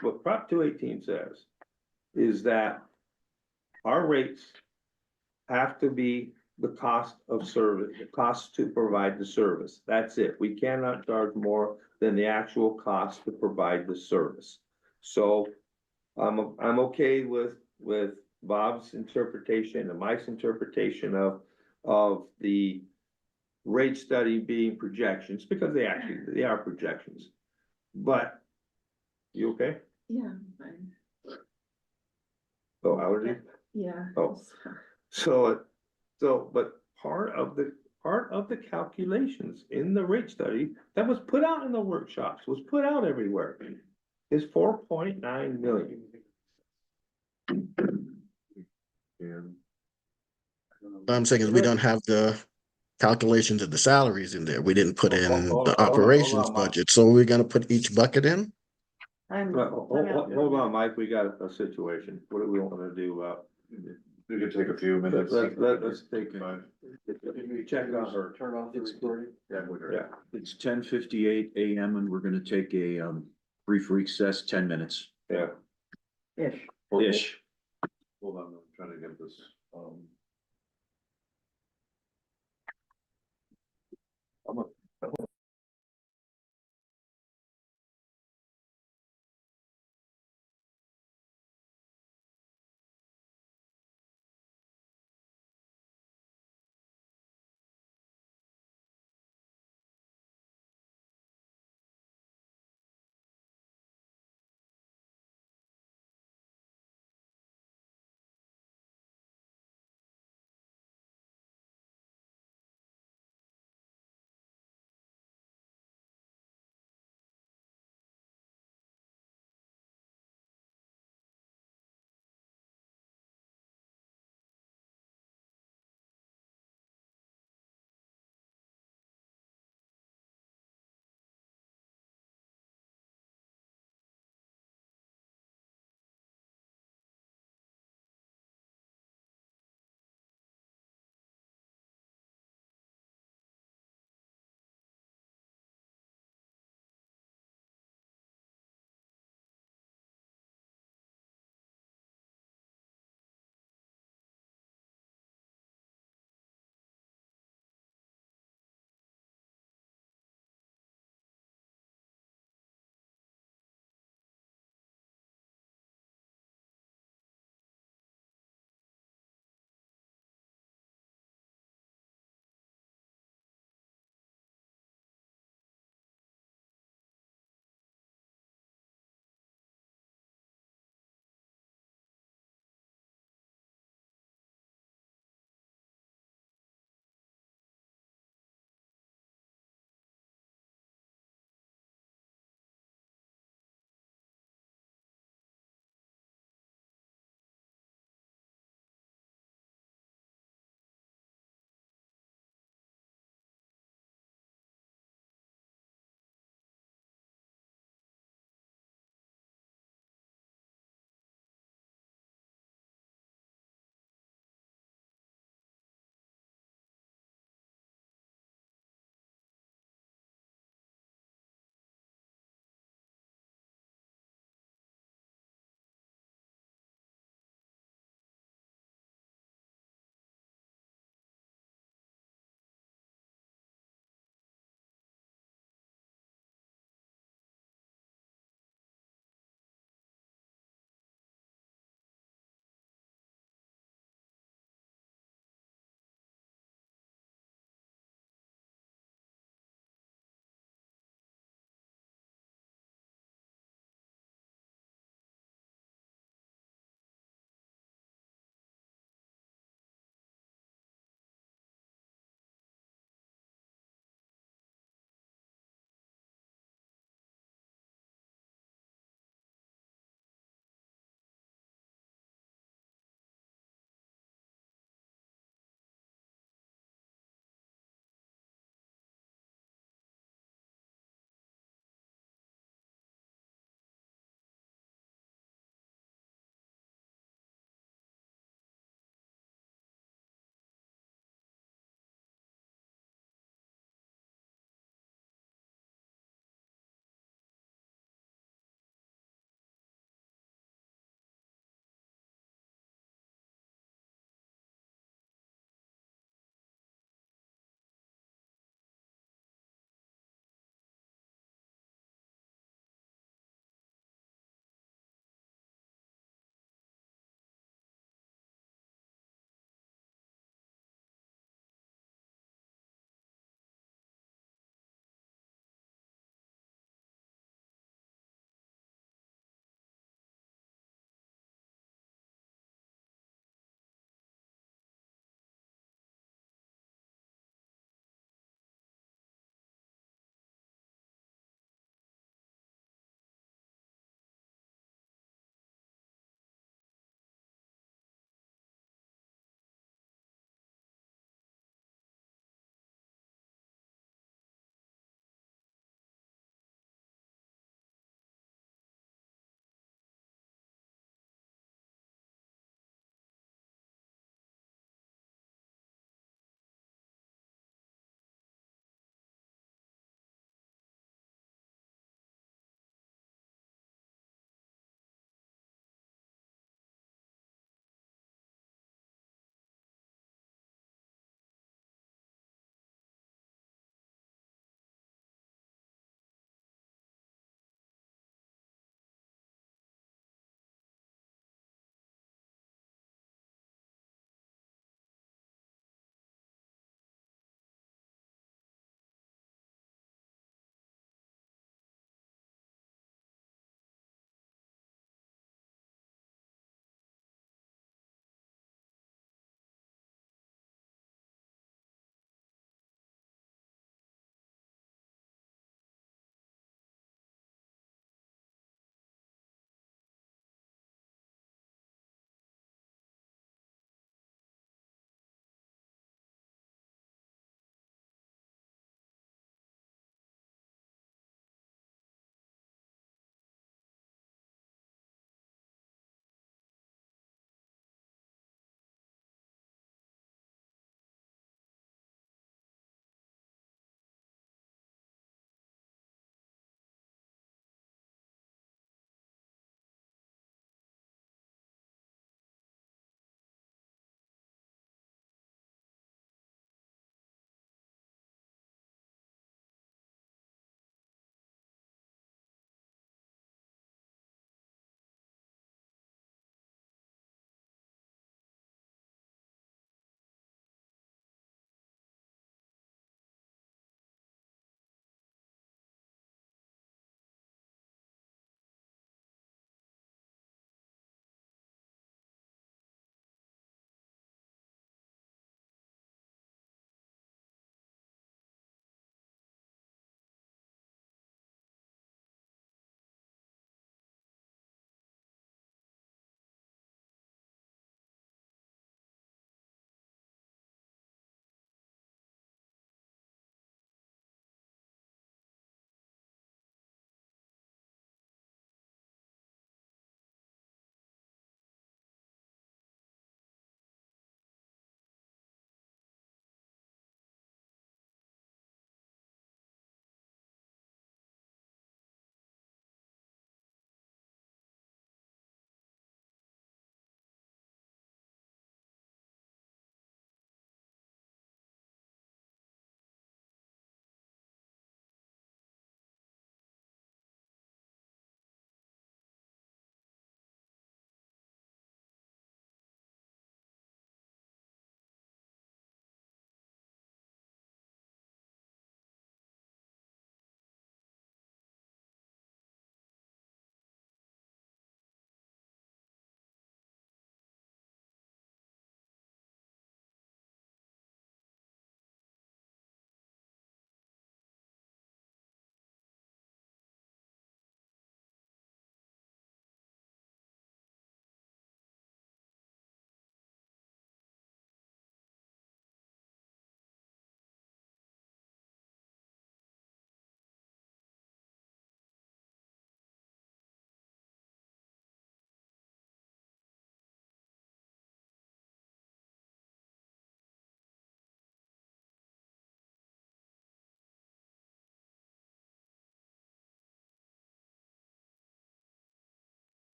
what Prop 218 says is that our rates have to be the cost of service, the cost to provide the service. That's it. We cannot charge more than the actual cost to provide the service. So I'm okay with Bob's interpretation and Mike's interpretation of the rate study being projections, because they are projections. But, you okay? Yeah, fine. Oh, allergy? Yeah. Oh. But part of the calculations in the rate study that was put out in the workshops, was put out everywhere, is 4.9 million. And What I'm saying is we don't have the calculations of the salaries in there. We didn't put in Hold the on, operations Mike. budget, so we're gonna put each bucket in? Hold on, Mike, we got a situation. What do we want to do about? we could take a few minutes. Let's take. Fine. Check on her. Turn off the It's- recording. Yeah. It's 10:58 AM and we're gonna take a brief recess, 10 minutes. Yeah. Ish. Ish. Hold on, I'm trying to get this,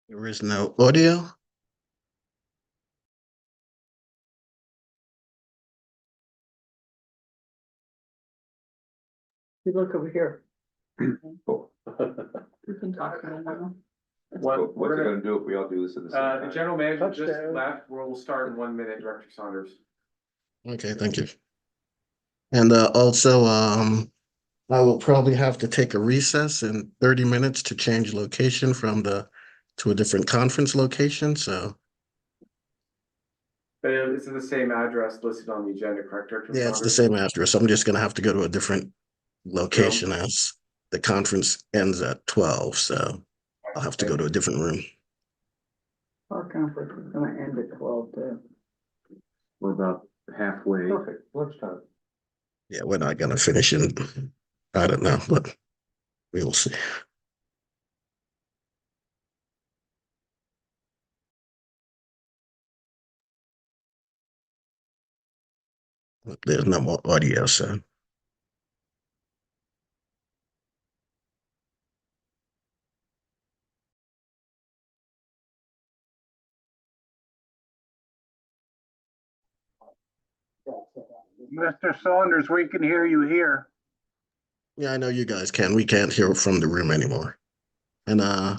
There is no audio. You look over here. We can talk right now. What, What's it gonna do if we all do this at the same the time? general manager just Touchdown. left, we'll start in 1 minute, Director Saunders. Okay, thank you. And also, I will probably have to take a recess in 30 minutes to change location to a different conference location, so. But it's the same address listed on the agenda, correct, Director Yeah, it's the Saunders? same address. I'm just gonna have to go to a different location as the conference ends at 12, so I'll have to go to a different room. Our conference is gonna end at 12 too. We're about halfway. Perfect, lunchtime. Yeah, we're not gonna finish in, I don't know, but we will see. There's no more audio, so. Mr. Saunders, we can hear you here. Yeah, I know you guys can. We can't hear from the room anymore. And I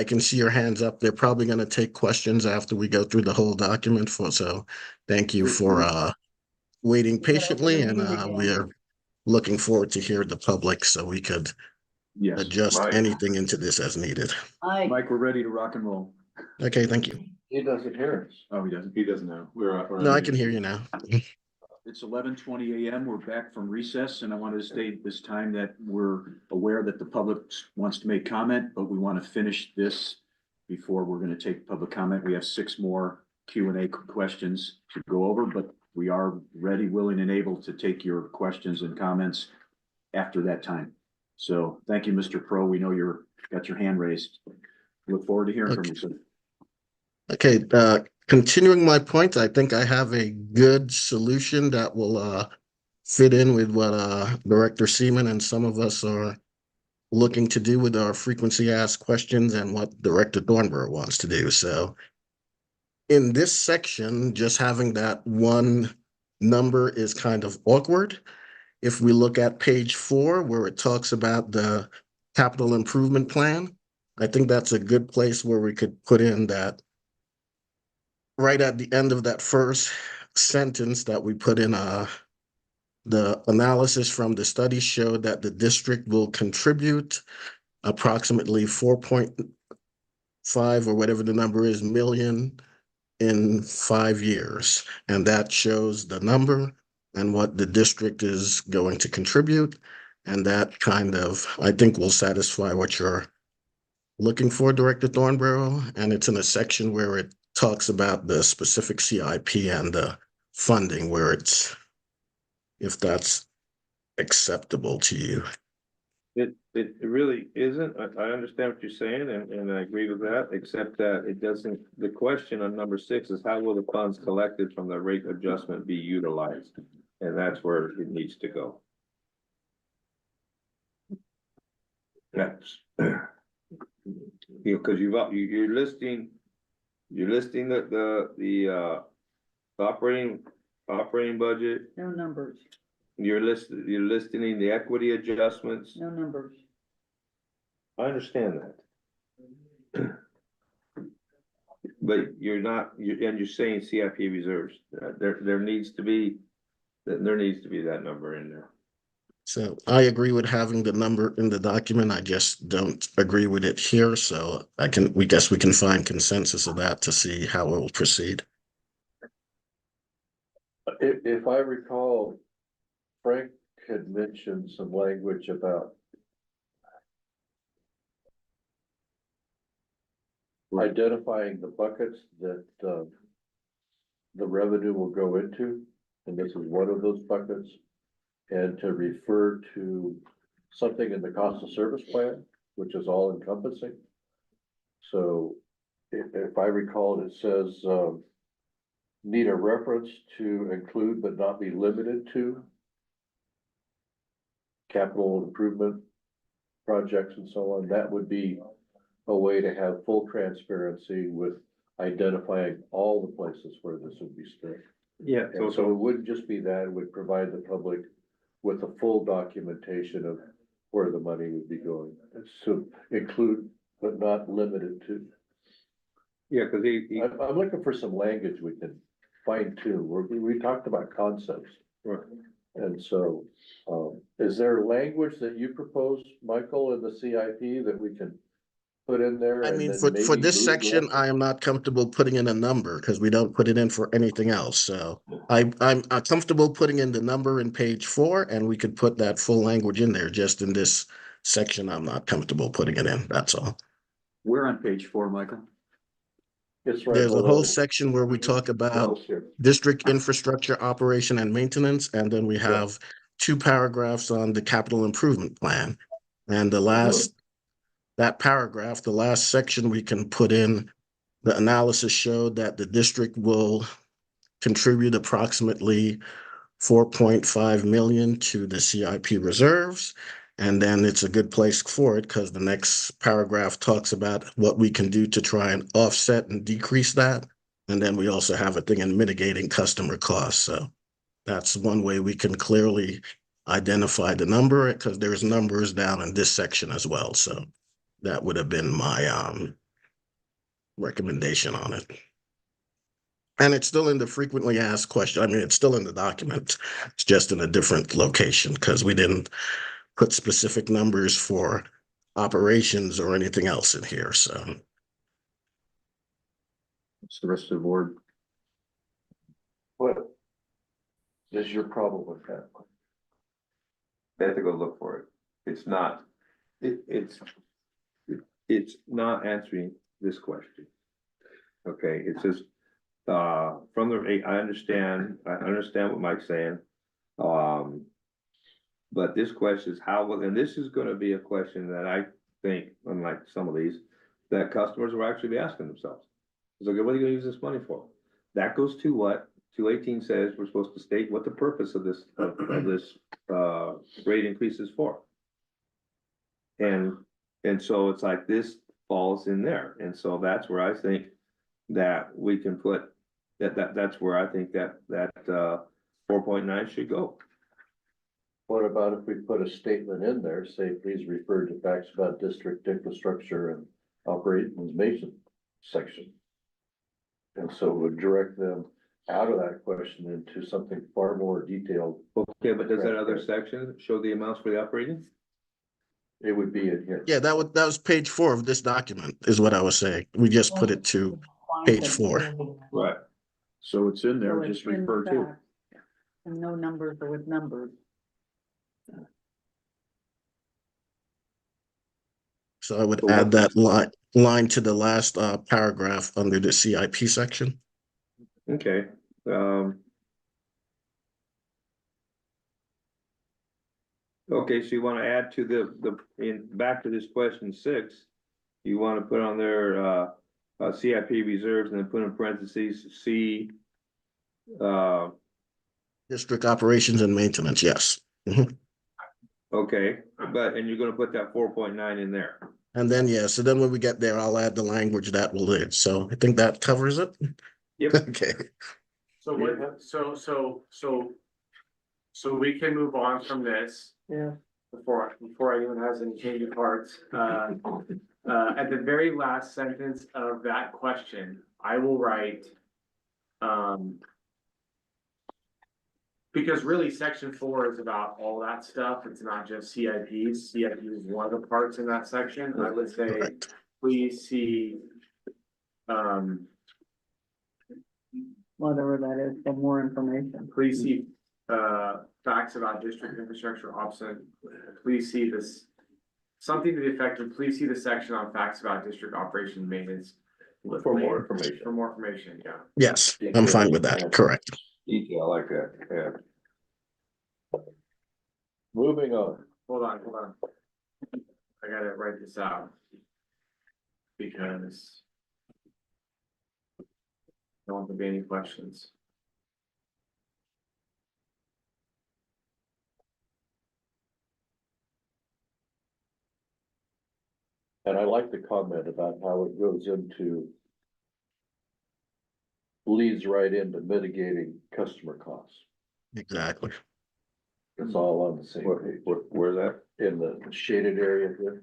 can see your hands up. They're probably gonna take questions after we go through the whole document so thank you for waiting patiently and we're looking forward to hear the public so we could Yes, adjust Right. anything into this as needed. Mike, we're ready to rock and roll. Okay, thank you. He doesn't hear us. Oh, he doesn't. He doesn't know. We're. No, I can hear you now. It's 11:20 a.m. We're back from recess, and I wanted to state this time that we're aware that the public wants to make comment, but we want to finish this before we're going to take public comment. We have 6 more Q&A questions to go over, but we are ready, willing, and able to take your questions and comments after that time. So thank you, Mr. Pro. We know got your hand raised. Look forward to hearing from you, sir. Okay, continuing my point, I think I have a good solution that will fit in with what Director Seaman and some of us are looking to do with our frequency asked questions and what Director Thornborough wants to do. So in this section, just having that one number is kind of awkward. If we look at page 4, where it talks about the capital improvement plan, I think that's a good place where we could put in that right at the end of that first sentence that we put in, the analysis from the study showed that the district will contribute approximately 4.5 or whatever the number is million in 5 years. And that shows the number and what the district is going to contribute. And that kind of, I think, will satisfy what you're looking for, Director Thornborough. And it's in a section where it talks about the specific CIP and the funding where it's, if that's acceptable to you. It really isn't. I understand what you're saying and I agree with that, except that it doesn't, the question on number 6 is how will the funds collected from the rate adjustment be utilized? And that's where it needs to go. That's. Because you're listing the operating budget. No numbers, You're listing the equity adjustments. no numbers. I understand that. But you're saying CIP reserves, there needs to be that number in there. So I agree with having the number in the document. I just don't agree with it here. So we guess we can find consensus of that to see how it will proceed. If I recall, Frank had mentioned some language about identifying the buckets that the revenue will go into, and this is one of those buckets, and to refer to something in the cost of service plan, which is all encompassing. So if I recall, it says need a reference to include but not be limited to capital improvement projects and so on. That would be a way to have full transparency with identifying all the places where this would be spent. Yeah, And so it wouldn't just be that, it would provide the public with a full documentation of where the money would be going. So include, but not limited to. yeah, cause I'm looking for some language we can fine tune. We talked about concepts. Right. And so, is there language that you propose, Michael, in the CIP that we can put in there? I and mean, then for maybe this move section, the- I am not comfortable putting in a number because we don't put it in for anything else. So I'm comfortable putting in the number in page 4, and we could put that full language in there. Just in this section, I'm not comfortable putting it in. That's all. We're on page 4, Michael. It's right There's a below. whole section where we talk about district infrastructure operation and maintenance, and then we have 2 paragraphs on the capital improvement plan. And that paragraph, the last section, we can put in, the analysis showed that the district will contribute approximately 4.5 million to the CIP reserves. And then it's a good place for it because the next paragraph talks about what we can do to try and offset and decrease that. And then we also have a thing in mitigating customer costs. So that's one way we can clearly identify the number, because there's numbers down in this section as well. So that would have been my recommendation on it. And it's still in the frequently asked question. I mean, it's still in the document. It's just in a different location because we didn't put specific numbers for operations or anything else in here. So What's the rest of the board? What is your problem with that? They have to go look for it. It's not, it's not answering this question. Okay, it says, from the, I understand what Mike's saying. But this question is how, and this is gonna be a question that I think, unlike some of these, that customers will actually be asking themselves. It's like, what are you gonna use this money for? That goes to what 218 says we're supposed to state what the purpose of this, rate increase is for. And so it's like this falls in there, and so that's where I think that we can put, that's where I think that 4.9 should go. What about if we put a statement in there, say, please refer to facts about district infrastructure and operations maintenance section? And so it would direct them out of that question into something far more detailed. Okay, but does that other section show the amounts for the operating? It would be in here. yeah, that was page 4 of this document is what I was saying. We just put it to page 4. Right. So it's in there, So just it's in refer to. fact, and no numbers are with numbers. So I would add that line to the last paragraph under the CIP section. Okay, okay, so you wanna add to back to this question 6, you wanna put on there, CIP reserves and then put in parentheses, C, District operations and maintenance, yes. Mhm. okay, and you're gonna put that 4.9 in there. And then, yeah, so then when we get there, I'll add the language that will live. So I think that covers it. Yep. Okay. So what, so we can move on from this. Yeah. Before anyone has any change of hearts, at the very last sentence of that question, I will write. Because really, section 4 is about all that stuff, it's not just CIPs, CIP is one of the parts in that section, I would say, Correct. please see. Whatever that is, for more information. Please see, facts about district infrastructure option, please see this. Something to the effect of, please see the section on facts about district operation and maintenance. For more information. For more information, yeah. Yes, I'm fine with that. Correct. Detail like that, yeah. Moving on. Hold on. I gotta write this out. Because. Don't want there to be any questions. And I like the comment about how it goes into. Leads right into mitigating customer costs. Exactly. It's all on the same page. Where's that? In the shaded area here,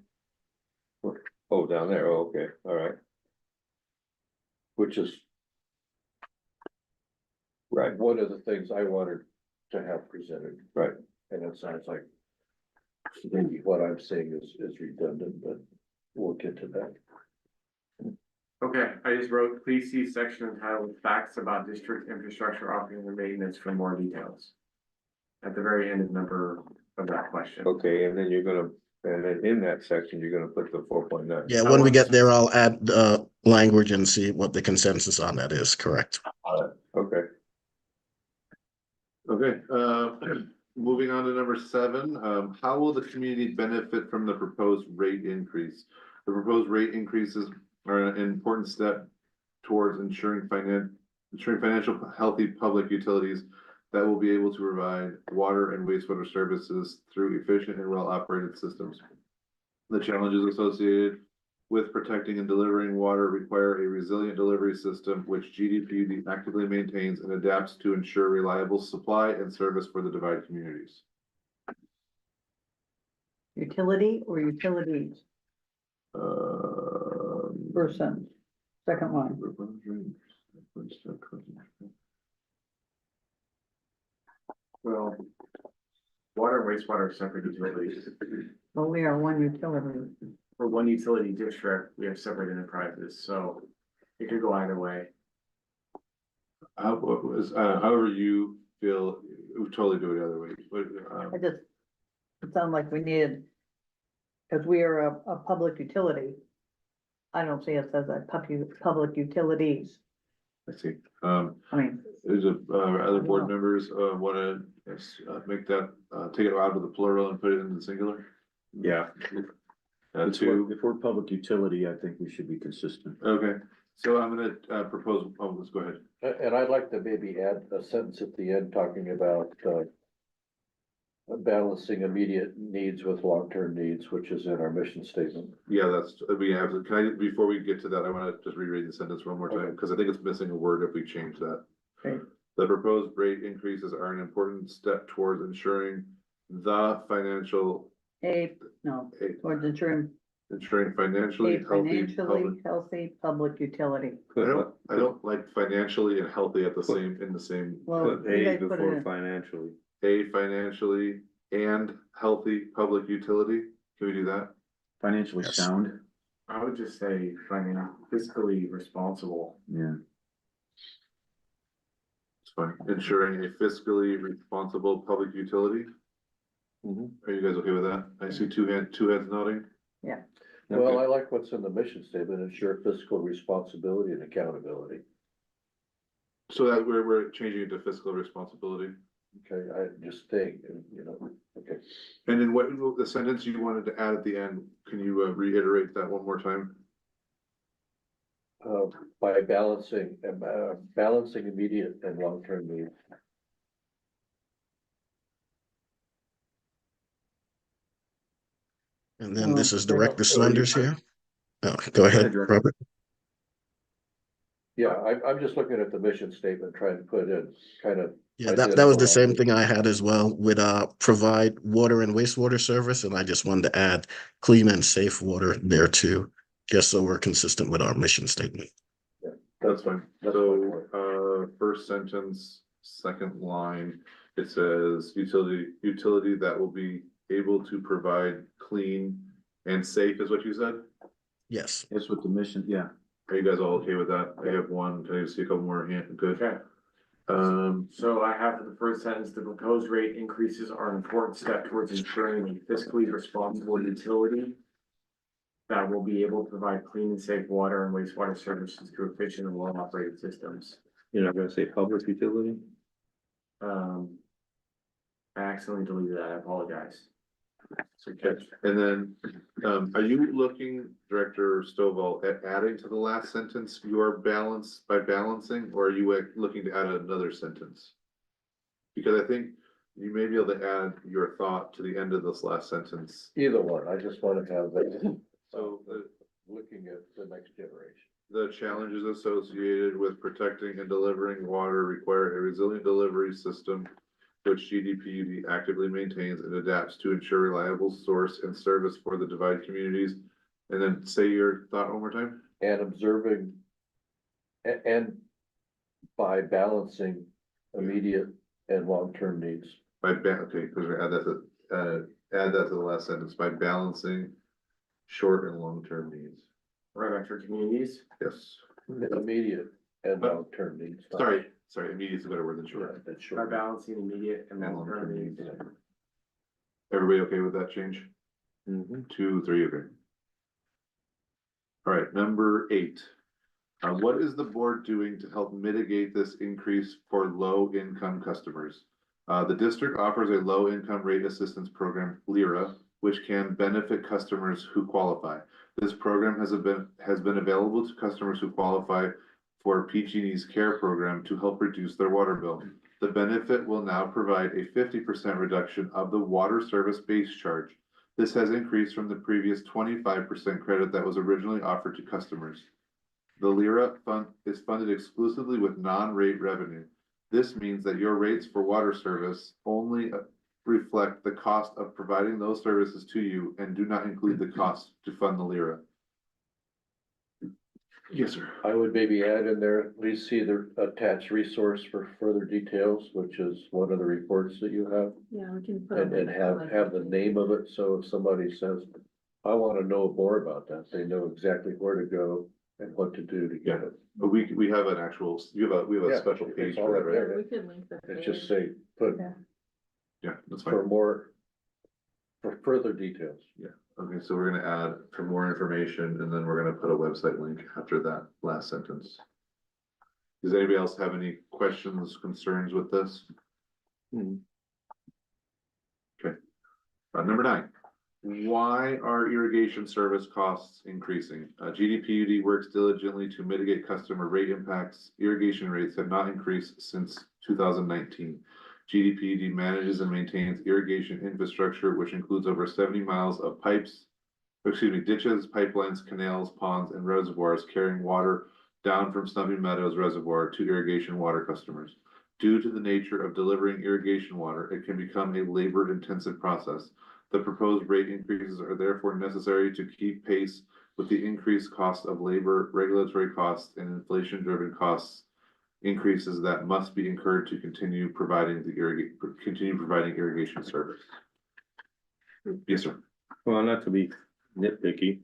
Oh, down there, oh, okay, all right, which is right, one of the things I wanted to have presented. right. And it sounds like maybe what I'm saying is redundant, but we'll get to that. Okay, I just wrote, please see section entitled facts about district infrastructure operating and maintenance for more details. At the very end of number of that question. Okay, and then you're gonna, and then in that section, you're gonna put the 4.9. Yeah, when we get there, I'll add language and see what the consensus on that is, correct? Okay, Okay, moving on to number 7, how will the community benefit from the proposed rate increase? The proposed rate increases are an important step towards ensuring financial healthy public utilities that will be able to provide water and wastewater services through efficient and well-operated systems. The challenges associated with protecting and delivering water require a resilient delivery system which GDPUD actively maintains and adapts to ensure reliable supply and service for the divided communities. Utility or utilities, first sentence, second line. Well, water and wastewater are separate utilities. Well, we are one utility. For one utility district, we have separate enterprises, so it could go either way. However you feel, we totally do it the other way, I just, it sounded like we needed, because we are a public utility. I don't see it as a public utilities. I see. I mean, There's other board members, wanna, make that, take it out of the plural and put it in the singular? Yeah. If Two, we're public utility, I think we should be consistent. okay, so I'm gonna, propose, let's go ahead. And I'd like to maybe add a sentence at the end talking about, balancing immediate needs with long-term needs, which is in our mission statement. Yeah, that's, we have, can I, before we get to that, I wanna just reread the sentence one more time, Okay. because I think it's missing a word if we change that. Okay. The proposed rate increases are an important step towards ensuring the financial, towards ensuring financially a healthy financially public. healthy public utility. I don't like financially and healthy at the same, in the same, Well, Put you A guys put it before in. financially. a financially and healthy public utility. Can we do that? Financially Yes. sound, I would just say fiscally responsible. yeah. It's fine. Ensuring a fiscally responsible public utility. Are you guys okay with that? I see two heads nodding. Well, I like what's in the mission statement, ensure fiscal responsibility and accountability. So that we're changing it to fiscal responsibility. Okay, I just think, okay. And then what, the sentence you wanted to add at the end, can you reiterate that one more time? By balancing immediate and long-term needs. And then this is they don't- Director Saunders here. Oh, go ahead, Robert. Yeah, I'm just looking at the mission statement, trying to put in kind of. Yeah, that was the same thing I had as well with provide water and wastewater service, and I just wanted to add clean and safe water there too, just so we're consistent with our mission statement. That's fine. So, first sentence, second line, it says utility that will be able to provide clean and safe is what you said? Yes. That's what the mission, yeah. Are you guys all okay with that? I have one, can I see a couple more hand, good? Okay, so I have for the first sentence, the proposed rate increases are an important step towards ensuring a fiscally responsible utility that will be able to provide clean and safe water and wastewater services through efficient and well-operated systems. You're not gonna say public utility? I accidentally deleted that, I apologize. Okay, and then, are you looking, Director Stovall, at adding to the last sentence your balance by balancing, or are you looking to add another sentence? Because I think you may be able to add your thought to the end of this last sentence. Either one, I just want to have that. So looking at the next generation. the challenges associated with protecting and delivering water require a resilient delivery system which GDPUD actively maintains and adapts to ensure reliable source and service for the Divide communities. And then say your thought one more time. And observing and by balancing immediate and long-term needs. Okay, because we add that to the last sentence, by balancing short and long-term needs. Right after communities. Yes, Immediate and long-term needs. sorry, immediate is a better word than short. That's By short. balancing immediate and And long-term long-term needs. needs. Everybody okay with that change? Mhm. 2, 3, okay. All right, number 8. What is the board doing to help mitigate this increase for low-income customers? The district offers a low-income rate assistance program, LIRA, which can benefit customers who qualify. This program has been available to customers who qualify for PG&E's CARE program to help reduce their water bill. The benefit will now provide a 50% reduction of the water service base charge. This has increased from the previous 25% credit that was originally offered to customers. The LIRA fund is funded exclusively with non-rate revenue. This means that your rates for water service only reflect the cost of providing those services to you and do not include the cost to fund the LIRA. Yes, sir. I would maybe add in there, at least see the attached resource for further details, which is one of the reports that you have. Yeah, we can put. And have the name of it, so if somebody says, I wanna know more about that, they know exactly where to go and what to do to get it. But we have an actual, we have a Yeah, special it's page all for that, right right? there. We could link that. It's just say, put Yeah, that's for fine. more, for further details. Okay, so we're gonna add for more information and then we're gonna put a website link after that last sentence. Does anybody else have any questions, concerns with this? Hmm. Okay. Number 9, why are irrigation service costs increasing? GDPUD works diligently to mitigate customer rate impacts. Irrigation rates have not increased since 2019. GDPUD manages and maintains irrigation infrastructure, which includes over 70 miles of ditches, pipelines, canals, ponds, and reservoirs carrying water down from Snubbing Meadows Reservoir to irrigation water customers. Due to the nature of delivering irrigation water, it can become a labor-intensive process. The proposed rate increases are therefore necessary to keep pace with the increased cost of labor, regulatory costs, and inflation-driven costs increases that must be incurred to continue providing irrigation service. Yes, sir. Well, not to be nitpicky.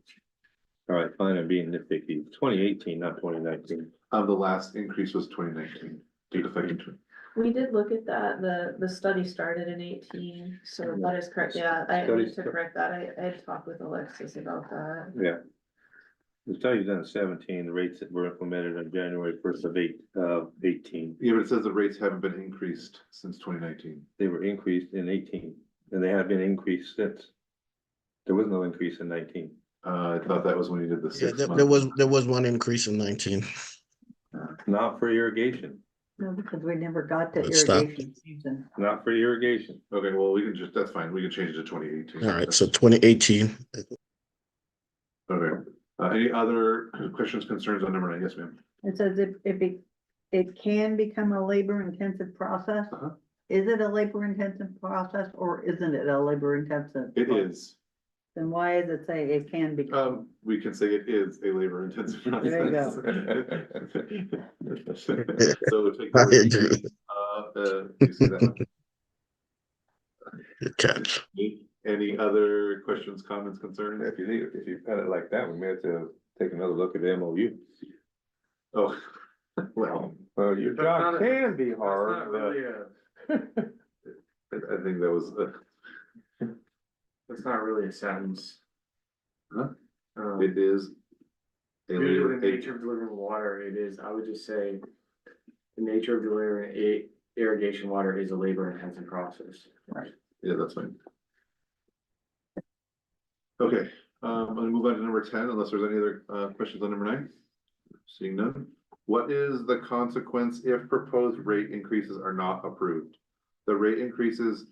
All right, fine, I'm being nitpicky. 2018, not 2019. The last increase was 2019, due to effective. We did look at that, the study started in 18, so that is correct, yeah, I need to correct that, I had talked with Alexis about that. Yeah. The study's done 17, the rates that were implemented on January 1st of 18. Yeah, but it says the rates haven't been increased since 2019. They were increased in 18, and they have been increased since. There was no increase in 19. I thought that was when you did the Yeah, 6 there was one increase in 19. Not for irrigation, No, because we never got to It stopped. irrigation season. not for irrigation. Okay, well, we can just, that's fine, we can change it to 2018. All right, so 2018. Okay, any other questions, concerns on number 9? Yes, ma'am. It says it can become a labor intensive process. Uh-huh. Is it a labor intensive process or isn't it a labor intensive? It is. Then why does it say it can become? We can say it is a labor intensive process. There you go. So take. I the word agree. you see that one? Good catch. Any other questions, comments, concerns? If you cut it like that, we may have to take another look at the MOU. Oh, well, Well, your That's not job a- can be That's hard, not but. really I think that was, that's not really a sentence. Huh? Um, it is. a Due to labor- the nature of delivering water, it is, I would just say, the nature of delivering irrigation water is a labor intensive process. Yeah, that's fine. Okay, I'm gonna move on to number 10, unless there's any other questions on number 9. Seeing none. What is the consequence if proposed rate increases are not approved? The rate increases,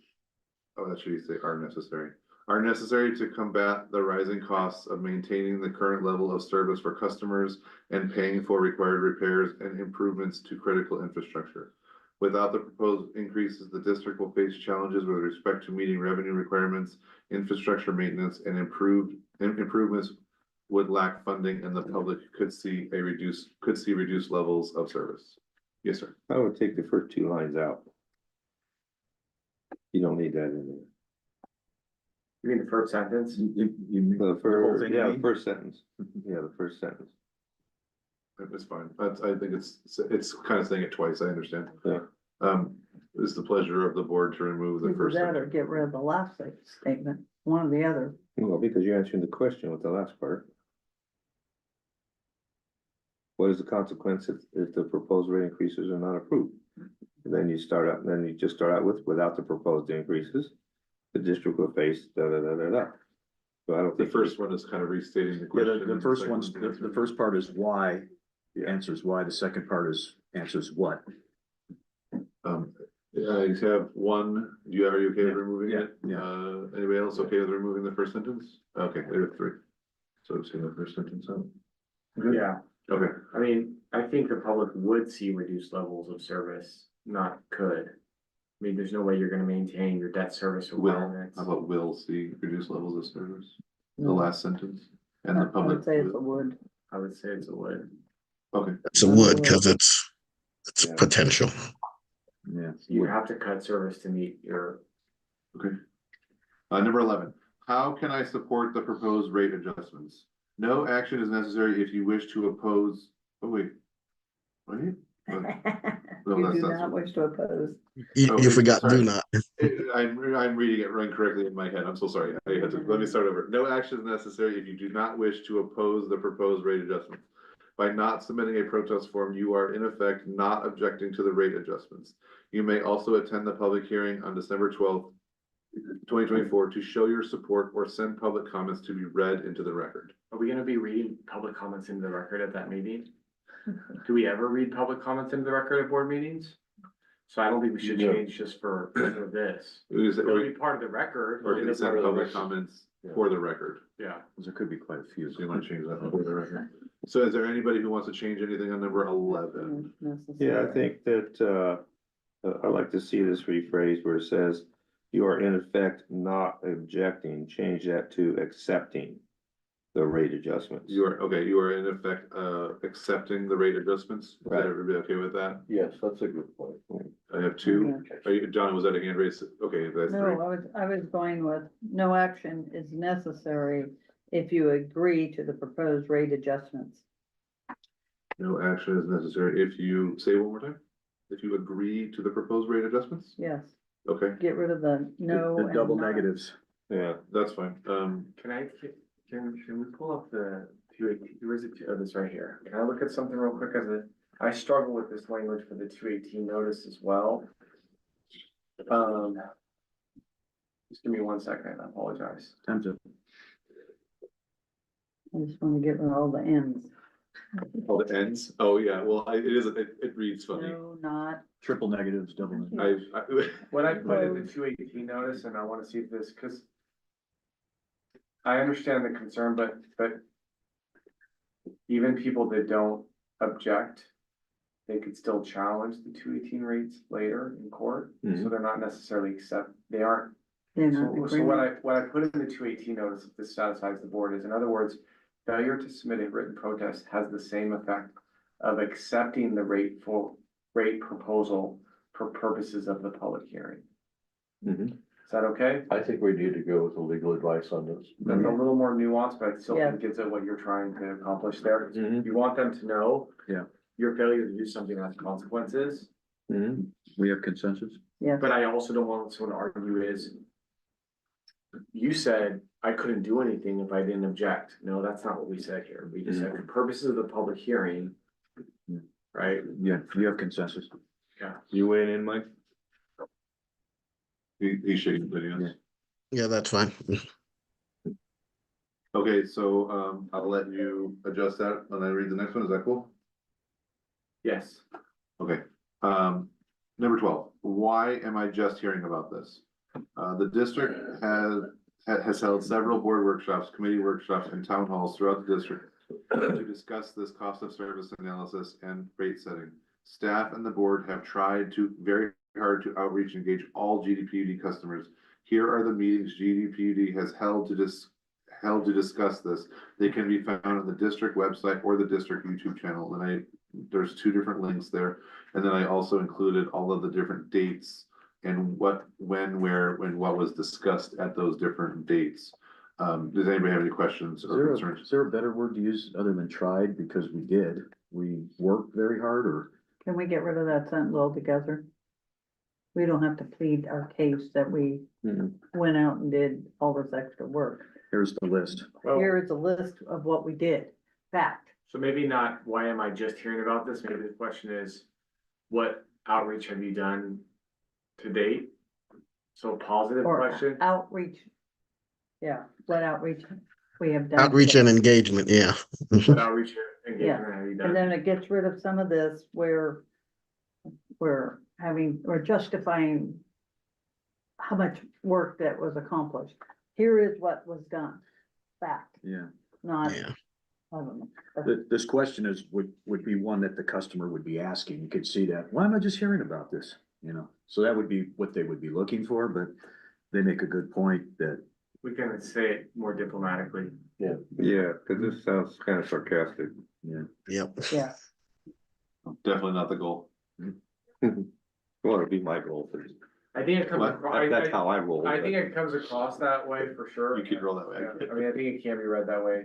oh, that should say are necessary. are necessary to combat the rising costs of maintaining the current level of service for customers and paying for required repairs and improvements to critical infrastructure. Without the proposed increases, the district will face challenges with respect to meeting revenue requirements, infrastructure maintenance, and improvements would lack funding, and the public could see reduced levels of service. Yes, sir. I would take the first two lines out. You don't need that in there. You mean the first sentence? You The whole first, thing, you yeah, the mean? first sentence, yeah, the first sentence. That's fine. I think it's kind of saying it twice. I understand. Yeah. It's the pleasure of the board to remove the Either first. that or sentence. get rid of the last statement, one or the other. Well, because you're answering the question with the last part. What is the consequence if the proposed rate increases are not approved? Then you just start out with, without the proposed increases, the district will face da da da da da. So I don't The think. first one is kind of restating the Yeah, question. the first one's, second one's the first part is why, Yeah. answers why, the second part answers what. I have one, are you okay with removing Yeah, it? yeah. Anybody else okay with removing the first sentence? Okay, we have three. So see the first sentence out. Yeah, Okay, I mean, I think the public would see reduced levels of service, not could. I mean, there's no way you're gonna maintain your debt service will, requirements. how about will see reduced levels of service? The last sentence, and the I public. would say it's a will- would. I would say it's a would. Okay, It's a would, cause it's Yeah. potential. Yeah. You have to cut service to meet your, okay. Number 11, how can I support the proposed rate adjustments? No action is necessary if you wish to oppose, oh wait. Wait, You that's do not- not wish to oppose. You, Oh, you forgot sorry. do not. I'm reading it incorrectly in my head. I'm so sorry. I had to, let me start over. No action is necessary if you do not wish to oppose the proposed rate adjustments. By not submitting a protest form, you are in effect not objecting to the rate adjustments. You may also attend the public hearing on December 12th, 2024 to show your support or send public comments to be read into the record. are we gonna be reading public comments into the record at that meeting? Do we ever read public comments into the record at board meetings? So I don't think we should No. change just for this. Is it- It'll be part of the record. Or and can it's send part of the public record. comments for the record. Yeah, There could be quite a few. So you want to change that for the record? So is there anybody who wants to change anything on number 11? Yeah, I think that, I'd like to see this rephrased where it says, you are in effect not objecting, change that to accepting the rate adjustments. You are in effect, accepting the rate adjustments? Is Right. everybody okay with that? Yes, that's a good point. I have two. Are you, John, was that a hand raise? Okay, that's No, three. I was going with, no action is necessary if you agree to the proposed rate adjustments. No action is necessary if you, say it one more time? If you agree to the proposed rate adjustments? Yes, Okay, get rid of the no The and double not. negatives. yeah, that's fine. can we pull up the 218, where is it? Oh, this right here. Can I look at something real quick I struggle with this language for the 218 notice as well. Just give me 1 second, I apologize. Time to, I just wanna get rid of all the ends. All the ends? Oh, yeah, well, it reads funny. No, not, triple negatives, double negatives. What I put in the 218 notice, and I wanna see if this, cause I understand the concern, but even people that don't object, they could still challenge the 218 rates later in court, so they're not necessarily they aren't. they're not in So what agreement. I put in the 218 notice, if this satisfies the board, is in other words, failure to submit a written protest has the same effect of accepting the rate proposal for purposes of the public hearing. Mhm. Is that okay? I think we need to go with the legal advice on this. That's a little more nuanced, but I still Yeah. think it's what you're trying to accomplish there. Mhm. You want them to know. Yeah. Your failure to do something has consequences, Mhm. We have consensus? Yes, but I also don't want someone to argue is. You said I couldn't do anything if I didn't object. No, that's not what we said here. We just said for purposes of the public hearing. Right? Yeah, you have consensus. You weigh in, Mike? He's shaking, but yes. Yeah, that's fine. Okay, so, I'll let you adjust that when I read the next one. Is that cool? Yes. Okay, number 12, why am I just hearing about this? The district has held several board workshops, committee workshops, and town halls throughout the district to discuss this cost of service analysis and rate setting. Staff and the board have tried very hard to outreach and engage all GDPUD customers. Here are the meetings GDPUD has held to discuss this. They can be found on the district website or the district YouTube channel. And there's 2 different links there. And then I also included all of the different dates and what, when, where, and what was discussed at those different dates. Does anybody have any questions or concerns? Is there a better word to use other than tried? Because we worked very hard, or? Can we get rid of that sentence altogether? We don't have to plead our case that we went out and did all this extra work. Here's the list. Well, Here is a list of what we did, fact. so maybe not, why am I just hearing about this? Maybe the question is, what outreach have you done to date? So positive Or question. outreach. Yeah, what outreach we have done. Outreach today. and engagement, yeah. What outreach engagement have you And done? then it gets rid of some of this where we're justifying how much work that was accomplished. Here is what was done, fact, Yeah. not, Yeah. I don't know. This question would be one that the customer would be asking. You could see that. Why am I just hearing about this? You know, so that would be what they would be looking for, but they make a good point that, We can say it more diplomatically. Yeah, cause this sounds kind of sarcastic. Yep. Yeah, Definitely not the goal. Well, it'd be my goal for, I think it comes What? across, that's how I roll. I think it comes across that way for sure. You could roll that way. Yeah, I mean, I think it can be read that way.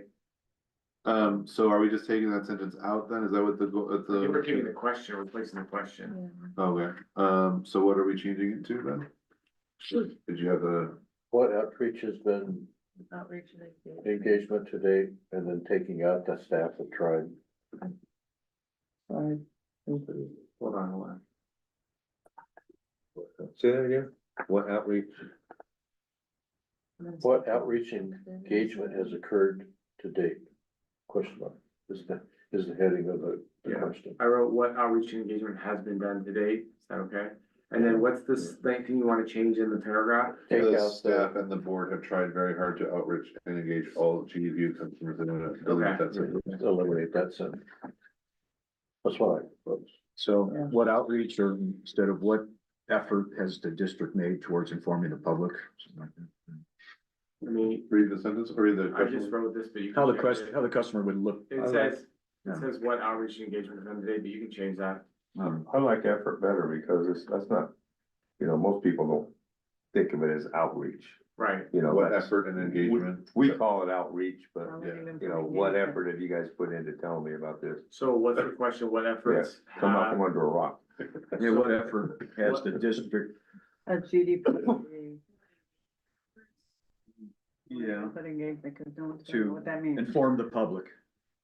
So are we just taking that sentence out then? Is that what the, I think we're taking the question, replacing the question. okay, so what are we changing it to then? Did you have a, What outreach has been Outreach and engagement. engagement to date, and then taking out the staff have tried? right. Hold on. Say that again? What outreach? What outreach and engagement has occurred to date? Question mark, is the heading of the Yeah. question. I wrote what outreach and engagement has been done to date. Is that okay? And then what's this thing you want to change in the paragraph? Take the out staff and the board have tried very hard to outreach and engage all GDU customers and delete that sentence. Eliminate that sentence. That's what I propose. so Yeah. what outreach, or instead of what effort has the district made towards informing the public? Something like that. I mean, Read the sentence or read the I just question. wrote this, but you. How the can change question, it. how the customer would look. It says, Yeah. it says what outreach and engagement has done today, but you can change that. I like effort better because that's not, most people don't think of it as outreach, Right. What that's- effort and engagement? We call it outreach, but Well, we even put what engagement. effort have you guys put into telling me about this? So what's the question? What efforts Come out from have, under a rock. Yeah, what effort has the district? A GDP. Yeah. Put engagement, because no one's To gonna know what that means. Inform the public.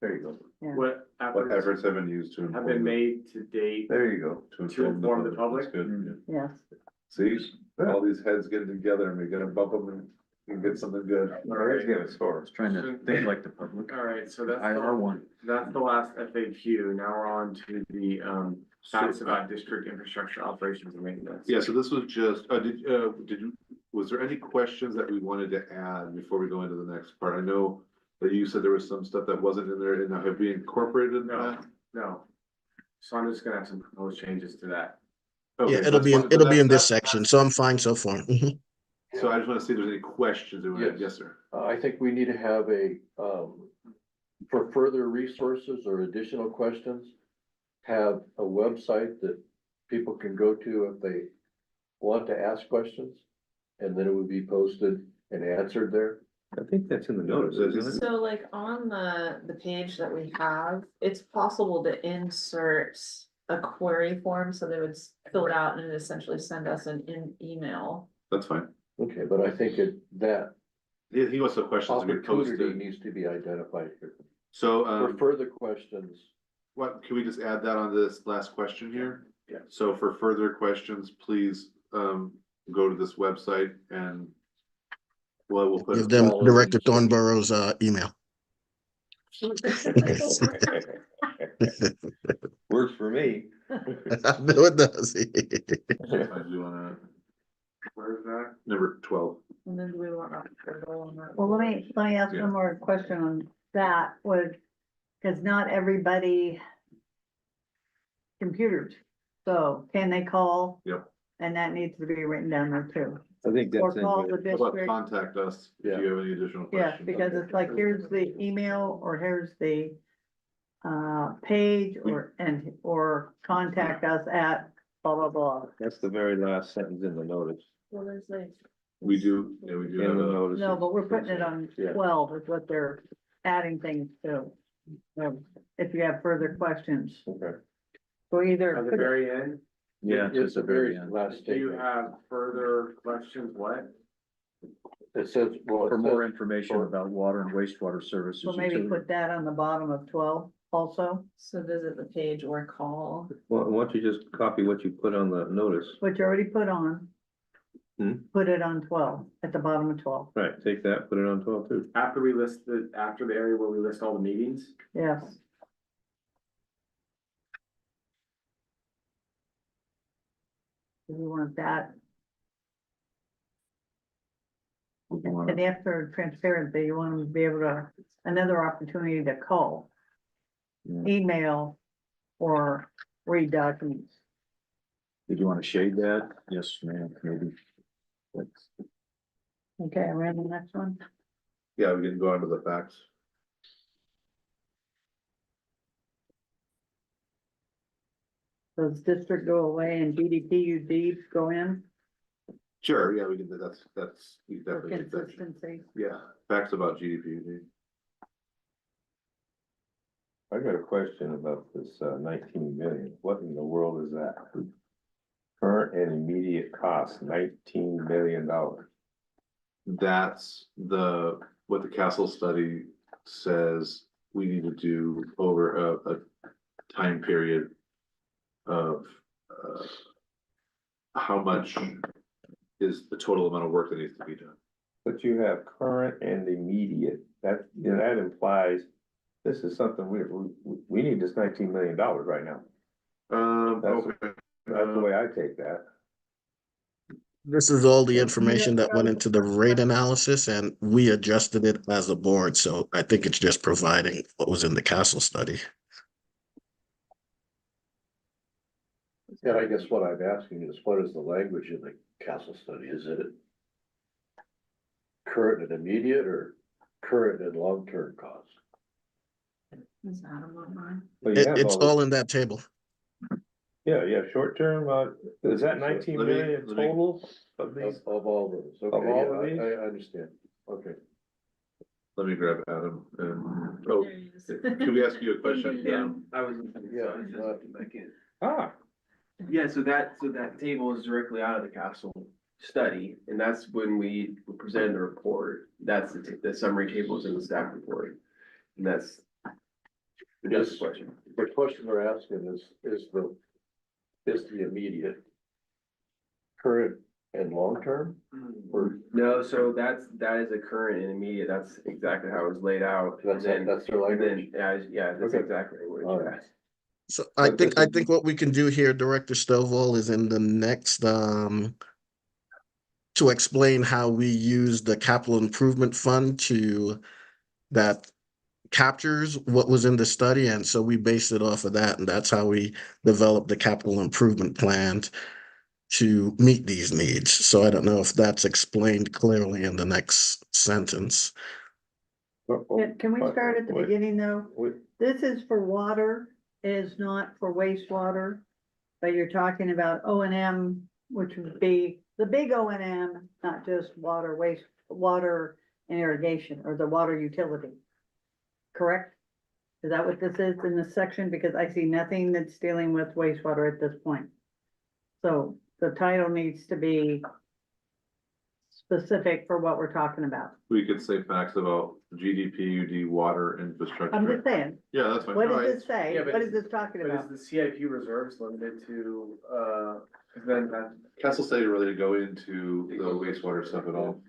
There you go. Yeah. what What efforts efforts have been used to? have inform been the- made to date? There you go. To inform the public? That's good, yeah. Yes, See, all these heads getting together and we're gonna bump them and get something good. Let's get a I score. was trying to think like the public. All right, so that's, IR one. that's the last FAQ. Now we're on to the, facts about district infrastructure operations and maintenance. Yeah, so this was just, was there any questions that we wanted to add before we go into the next part? I know that you said there was some stuff that wasn't in there, and have we incorporated No. that? No. So I'm just gonna have some proposed changes to that. Okay, Yeah, so it'll be, that's- it'll be in this that's- section, so I'm fine so far. Mhm. So I just wanna see if there's any questions. Yes. Yes, sir. I think we need to have for further resources or additional questions, have a website that people can go to if they want to ask questions. And then it would be posted and answered there. I think that's in the notice, isn't it? So like on the page that we have, it's possible to insert a query form, so they would fill it out and essentially send us an email. That's fine. Okay, but I think that He wants the questions to be opportunity posted. needs to be identified here. So, For further questions, what, can we just add that on this last question here? Yeah. So for further questions, please, go to this website and we'll put. Give them Director Thornborough's email. Works for me. I know it does. I do wanna, Where's that? Number 12. And then do we want to go on that? Well, let me ask Yeah. one more question on that, cause not everybody computers, so can they call? Yep. And that needs to be written down there too. I think Or that's in call there. the How about district, contact us if you have any additional yeah, questions? because it's like, here's the email, or here's the page, or contact us at blah, blah, blah. That's the very last sentence in the notice. Well, there's like. We do, yeah, we do In have the a, notice. No, but we're putting it on Yeah. 12 is what they're adding things to. If you have further questions, Okay. so either. At the put it- very end, Yeah, It's the very last do you statement. have further questions, what? It says, well, it for more says- information about water and wastewater services. So maybe utility. put that on the bottom of 12 also, So visit the page or call. Well, why don't you just copy what you put on the notice? which you already put on. Hmm? Put it on 12, at the bottom of 12, Right, take that, put it on 12 too. After we list after the area where we list all the meetings, yes. Do you want that? You wanna- And after transparency, you want to be able to, another opportunity to call, Yeah. email, or read documents. Did you want to shade that? Yes, ma'am, maybe. That's- Okay, I ran the next one. yeah, we can go on to the facts. Does district go away and GDPUD go in Sure, yeah, we can, that's, we for definitely, take that. consistency? Yeah, facts about GDP. I got a question about this 19 million. What in the world is that? Current and immediate cost, $19 million. That's what the Castle study says we need to do over a time period of, how much is the total amount of work that needs to be done. But you have current and immediate, that, you know, that implies this is something we need this $19 million right now. That's- Okay. That's the way I take that. This is all the information that went into the rate analysis and we adjusted it as a board, so I think it's just providing what was in the Castle study. And I guess what I'm asking is, what is the language in the Castle study? Is it current and immediate or current and long-term costs? Is Adam on mine? Well, you have It's all this- all in that table. Yeah, short term, is that 19 Let me- million let me- total of these? Of all those, okay, all of yeah, these? I understand, okay. Let me grab Adam and, oh, There he is. can we ask you a question? Yeah. I was. Yeah, Ah, Yeah, so that table is directly out of the Castle study, and that's when we presented the report. That's the summary tables in the staff report. And that's. Yes. the question. The question we're asking is the immediate current and long-term? Or No, so that is a current and immediate, that's exactly how it was laid out. that's And their then, language? yeah, that's Okay. exactly what All you right. asked. So But this I is- think what we can do here, Director Stovall, is in the next, to explain how we use the capital improvement fund that captures what was in the study, and so we base it off of that, and that's how we develop the capital improvement plan to meet these needs. So I don't know if that's explained clearly in the next sentence. Can we start at the Wait. beginning though? Wait. This is for water, it is not for wastewater. But you're talking about O and M, which would be the big O and M, not just water, water and irrigation, or the water utility. Correct? Is that what this is in this section? Because I see nothing that's dealing with wastewater at this point. So the title needs to be specific for what we're talking about. We could say facts about GDPUD water I'm infrastructure. just saying, Yeah, that's fine. what No, does I- it say? Yeah, but What is this talking But about? is the CIP reserves limited to, 'cause then that, Castle study really go into the wastewater stuff at all.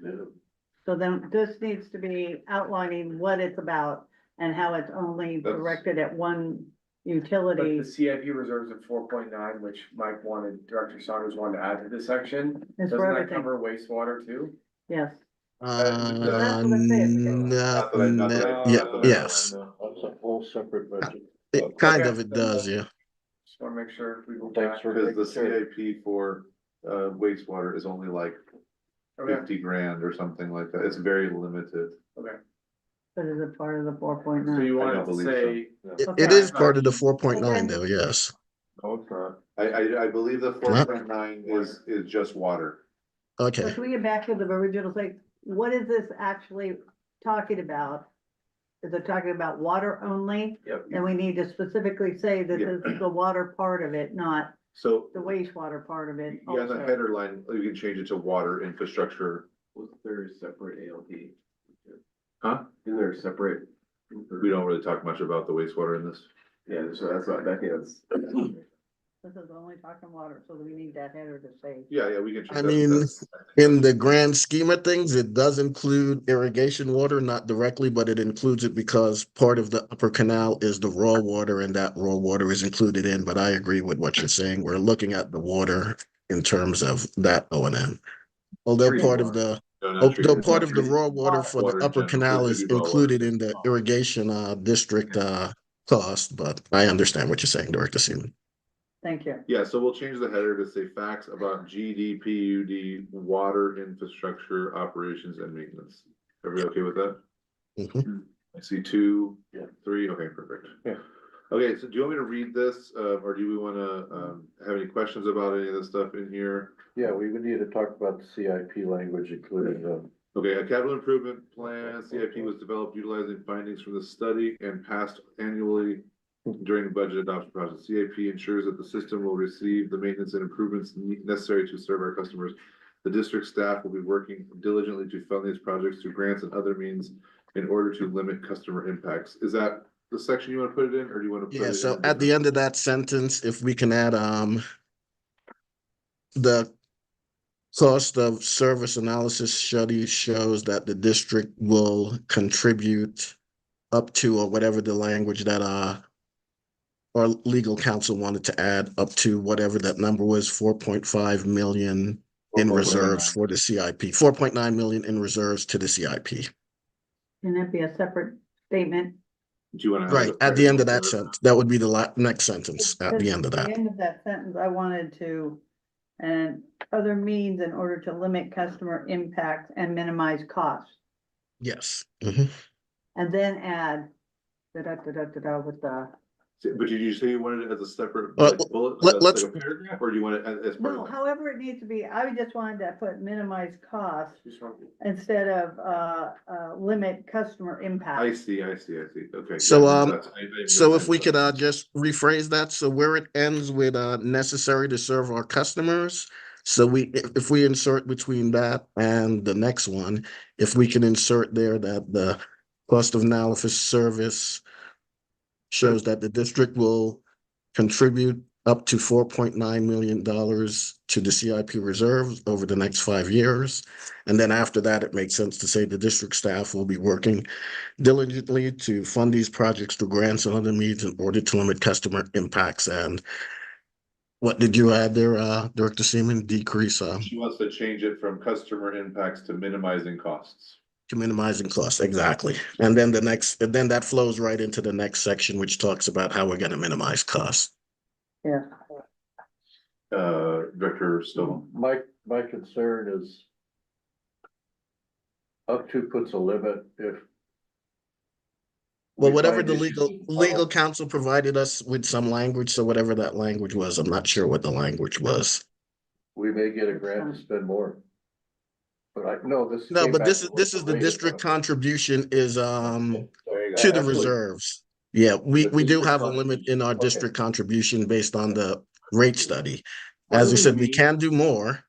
So then this needs to be outlining what it's about and how it's only That's- directed at one But utility. the CIP reserves at 4.9, which Mike wanted, Director Saunders wanted to add to this section, Is for doesn't that everything. cover wastewater too? Yes, Uh, That's what I'm saying. Not that I- not that I- yeah, not that I- yes, That's a whole separate budget. it kind Okay. of it does, yeah. Just wanna make sure we go Thanks back. for Cause the making sure. CIP for wastewater is only like Okay, 50 grand or something like that. It's very limited. okay. but is it part of the 4.9? So you I wanted don't to believe so. say, It Okay. is part of the 4.9 though, yes. No, it's not. I believe the Not- 4.9 is just water. So Okay, can we get back to the original, like, what is this actually talking about? Is it talking about water only? Yep. And we need to specifically say this Yeah. is the water part of it, not So, the wastewater part of it yeah, the also. header line, you can change it to water infrastructure. Was there a separate ALP? Huh? Is there a separate? We don't really talk much about the wastewater in this. Yeah, so that's what, I think that's. This is only talking water, so we need that header to say. Yeah, we can. change I that. mean, That's- in the grand scheme of things, it does include irrigation water, not directly, but it includes it because part of the upper canal is the raw water and that raw water is included in, but I agree with what you're saying. We're looking at the water in terms of that O&M. Although Treated part of water. the, No, not although treated, part not of the treated. raw water for Water the in upper general, canal could is be raw water. included in the irrigation district cost, but I understand what you're saying, Director Seaman. Thank you. Yeah, so we'll change the header to say facts about GDPUD, water infrastructure operations and maintenance. Everybody okay with that? Mhm. I see 2, Yeah. 3, okay, perfect. Yeah. Okay, so do you want me to read this, or do we wanna, have any questions about any of the stuff in here? Yeah, we would need to talk about the CIP language, including the. Okay, a capital improvement plan, CIP was developed utilizing findings from the study and passed annually during the budget adoption process. CIP ensures that the system will receive the maintenance and improvements necessary to serve our customers. The district staff will be working diligently to fund these projects through grants and other means in order to limit customer impacts. Is that the section you wanna put it in, or do you wanna? Put it Yeah, in so a at the different- end of that sentence, if we can add the cost of service analysis study shows that the district will contribute up to, or whatever the language that our legal counsel wanted to add, up to whatever that number was, 4.5 million in reserves for the CIP, 4.9 million in reserves to the CIP. Can that be a separate statement? Do you wanna? have Right, the at the end of that phrase- sentence, that would be the next sentence at the end of that. The end of that sentence, I wanted to, and other means in order to limit customer impact and minimize costs. Yes. Mhm. And then add da-da-da-da-da-da with the, But did you say you wanted it as a separate Well, like, bullet, let's- like a paragraph, or do you want it as part no, of that? however it needs to be, I just wanted to put minimize costs just want- instead of, limit customer impact. I see, okay. So, yeah, that's- I So if we misunderstood. could just rephrase that, so where it ends with necessary to serve our customers. So if we insert between that and the next one, if we can insert there that the cost of analysis service shows that the district will contribute up to $4.9 million to the CIP reserves over the next 5 years. And then after that, it makes sense to say the district staff will be working diligently to fund these projects through grants and other means in order to limit customer impacts. And what did you add there, Director Seaman? Decrease She wants to change it from customer impacts to minimizing costs. to minimizing costs, exactly. And then then that flows right into the next section, which talks about how we're gonna minimize costs. Yeah, Director Stoll. My concern is up to puts a limit if. Well, we whatever find the issues- legal counsel provided us with some language, so whatever that language was, I'm not sure what the language was. We may get a grant to spend more. But no, this. No, came but back this to is, what this is the Ray district talking. contribution is, There you go. to the Absolutely. reserves. Yeah, we The do district have a limit in our contribution, okay. district contribution based on the rate study. What As do we we said, we mean? can do more,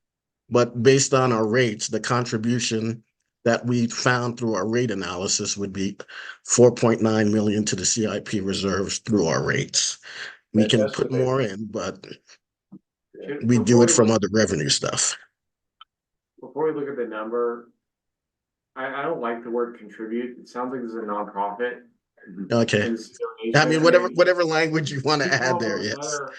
but based on our rates, the contribution that we found through our rate analysis would be 4.9 million to the CIP reserves through our rates. We And can put more estimated. in, but Can- we do before it we from look- other revenue stuff. Before we look at the number, I don't like the word contribute. It sounds like this is a nonprofit. Okay, And it's I mean, donation. whatever language you wanna We come add up there, with yes. better-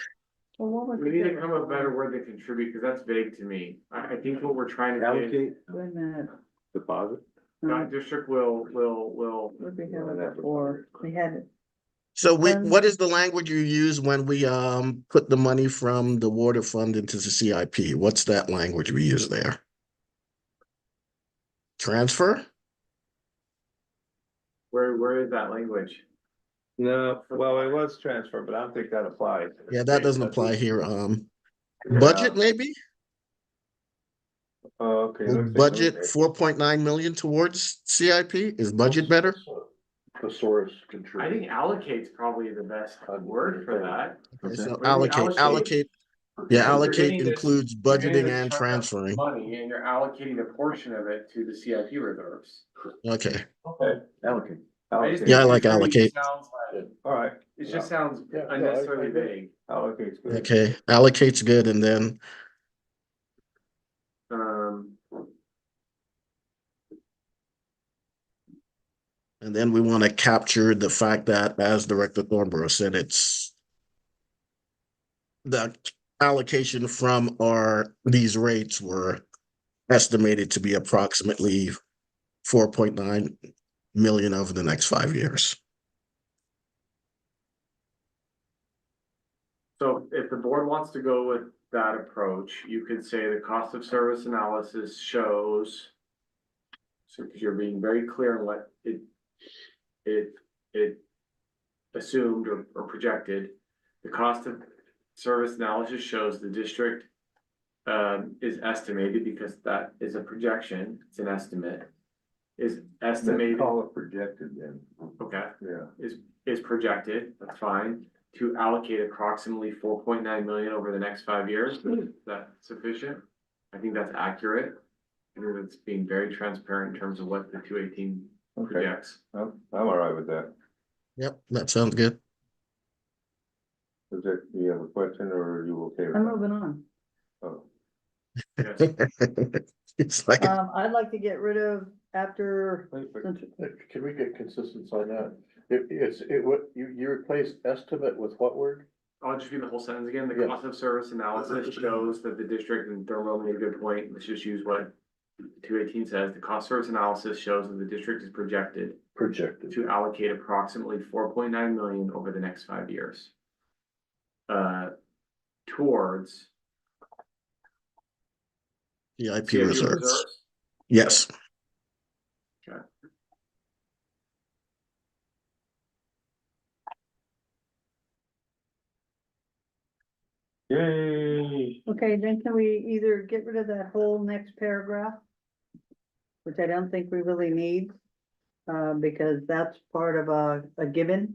Well, what was We the need to bigger come up with a better one? word than contribute, because that's vague to me. I think what we're trying to do, Allocate Wait a minute, deposit. that district will, what did we have it before? We had it. So what is the language you use when we put the money from the water fund into the CIP? What's that language we use there? Transfer? where is that language? No, well, it was transfer, but I don't think that applies. Yeah, that doesn't apply here. Yeah. Budget maybe? Okay. We'll looks like- budget okay. 4.9 million towards CIP? Is budget better? Thesaurus I contribute. think allocate's probably the best word for that. Okay, so What do you mean allocate. Yeah, You're allocate getting this- includes You're getting budgeting this and chunk of transferring. Money, and you're allocating a portion of it to the CIP reserves. Okay, Okay. Allocate. I just Yeah, I think like contribute allocate. Sounds like, All right, it just sounds Yeah, no, I unnecessarily agree. vague. allocate's good. okay, allocate's good, and then Um, we want to capture the fact that, as Director Thornborough said, it's the allocation from these rates were estimated to be approximately 4.9 million over the next 5 years. so if the board wants to go with that approach, you could say the cost of service analysis shows. So, because you're being very clear on what it assumed or projected. The cost of service analysis shows the district is estimated, because that is a projection, it's an estimate. Is estimated, Call it projected then, okay, yeah. is projected, that's fine, to allocate approximately 4.9 million over the next 5 years. Is that sufficient? I think that's accurate. I think it's being very transparent in terms of what the 218 Okay, projects. I'm all right with that. Yep, that sounds good. Is it, do you have a question or are you okay with I'm that? moving on. Oh, Yes. It's like, I'd like to get rid of after. Can we get consistency on that? You replace estimate with what word? I'll just read the whole sentence again. The Yeah. cost of service analysis shows that the district, and Thurlow made a good point, let's just use what 218 says. The cost service analysis shows that the district is projected Projected. to allocate approximately 4.9 million over the next 5 years. Towards the IP CIP reserves. Yes, Okay. yay. Okay, then can we either get rid of that whole next paragraph? Which I don't think we really need, because that's part of a given.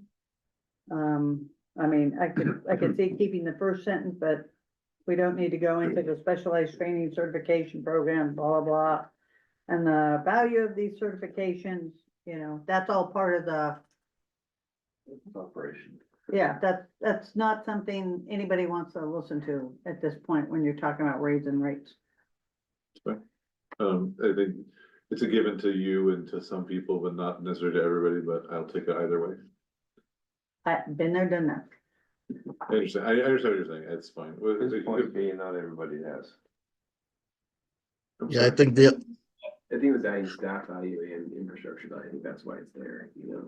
I mean, I could see keeping the first sentence, but we don't need to go into the specialized training certification program, blah, blah, blah. And the value of these certifications, you know, that's all part of the, Operation. yeah, that's not something anybody wants to listen to at this point when you're talking about raising rates. I think it's a given to you and to some people, but not necessarily to everybody, but I'll take it either way. I've been there, done that. I understand what you're saying, it's fine. This point being, not everybody has. I'm yeah, I sorry. think the, I think it was adding staff value and infrastructure value, I think that's why it's there, you know.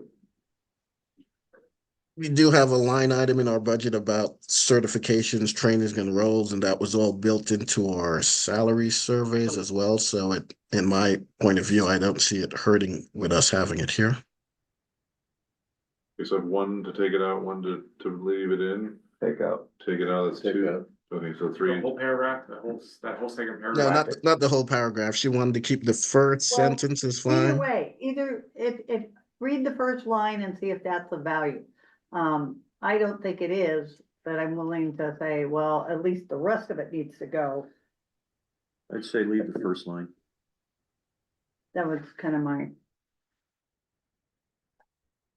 we do have a line item in our budget about certifications, trainings and roles, and that was all built into our salary surveys as well. So in my point of view, I don't see it hurting with us having it here. We said one to take it out, one to leave it in, Take out. take it out, that's Take two. out. Okay, so The 3, whole paragraph, that whole second No, paragraph. not the whole paragraph. She wanted to keep the first Well, sentence is Either fine. way, if read the first line and see if that's a value. I don't think it is, but I'm willing to say, well, at least the rest of it needs to go. I'd say leave the first line. That was kind of my,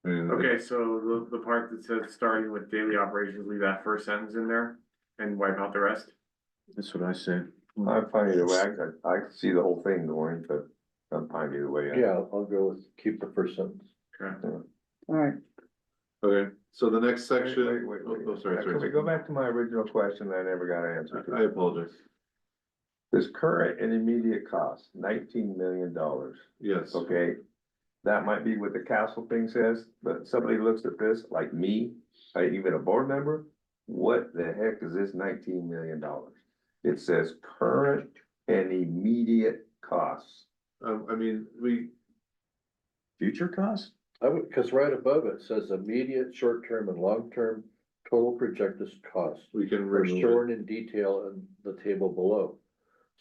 Okay, so the part that says starting with daily operations, leave that first sentence in there and wipe out the rest. That's what I said. I'm fine either way, I see the whole thing going, but I'm fine either way. Yeah, I'll go with keep the first sentence. Okay. all right, Okay, so the next section. Wait. Oh, sorry. Can we go back to my original question that I never got answered? I apologize. This current and immediate cost, $19 million, Yes. okay? That might be what the castle thing says, but somebody looks at this, like me, even a board member, what the heck is this $19 million? It says current and immediate costs. I mean, Future costs? I would, cause right above it says immediate, short-term and long-term total projected costs we can are remove it. shown in detail in the table below.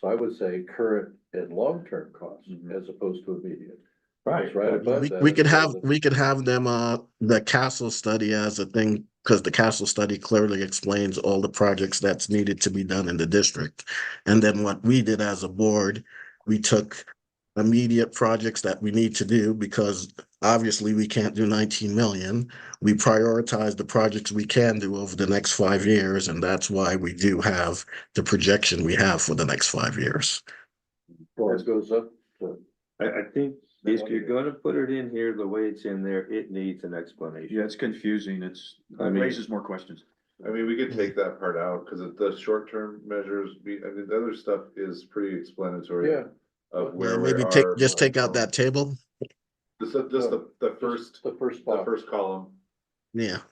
So I would say current and long-term costs Mhm. as opposed to immediate. Right. It's right above that. We it could says have, that- we could have them, the castle study as a thing, because the castle study clearly explains all the projects that's needed to be done in the district. And then what we did as a board, we took immediate projects that we need to do, because obviously we can't do 19 million. We prioritize the projects we can do over the next 5 years, and that's why we do have the projection we have for the next 5 years. Well, it goes up to, I think if you're gonna put it in here the way it's in there, it needs an explanation. Yeah, it's confusing. It I mean- raises more questions. I mean, we could take that part out, cause the short-term measures, I mean, the other stuff is pretty explanatory. yeah, Of Yeah, where we maybe are. just take out that table. Just the first, the first the spot. first column. Yeah.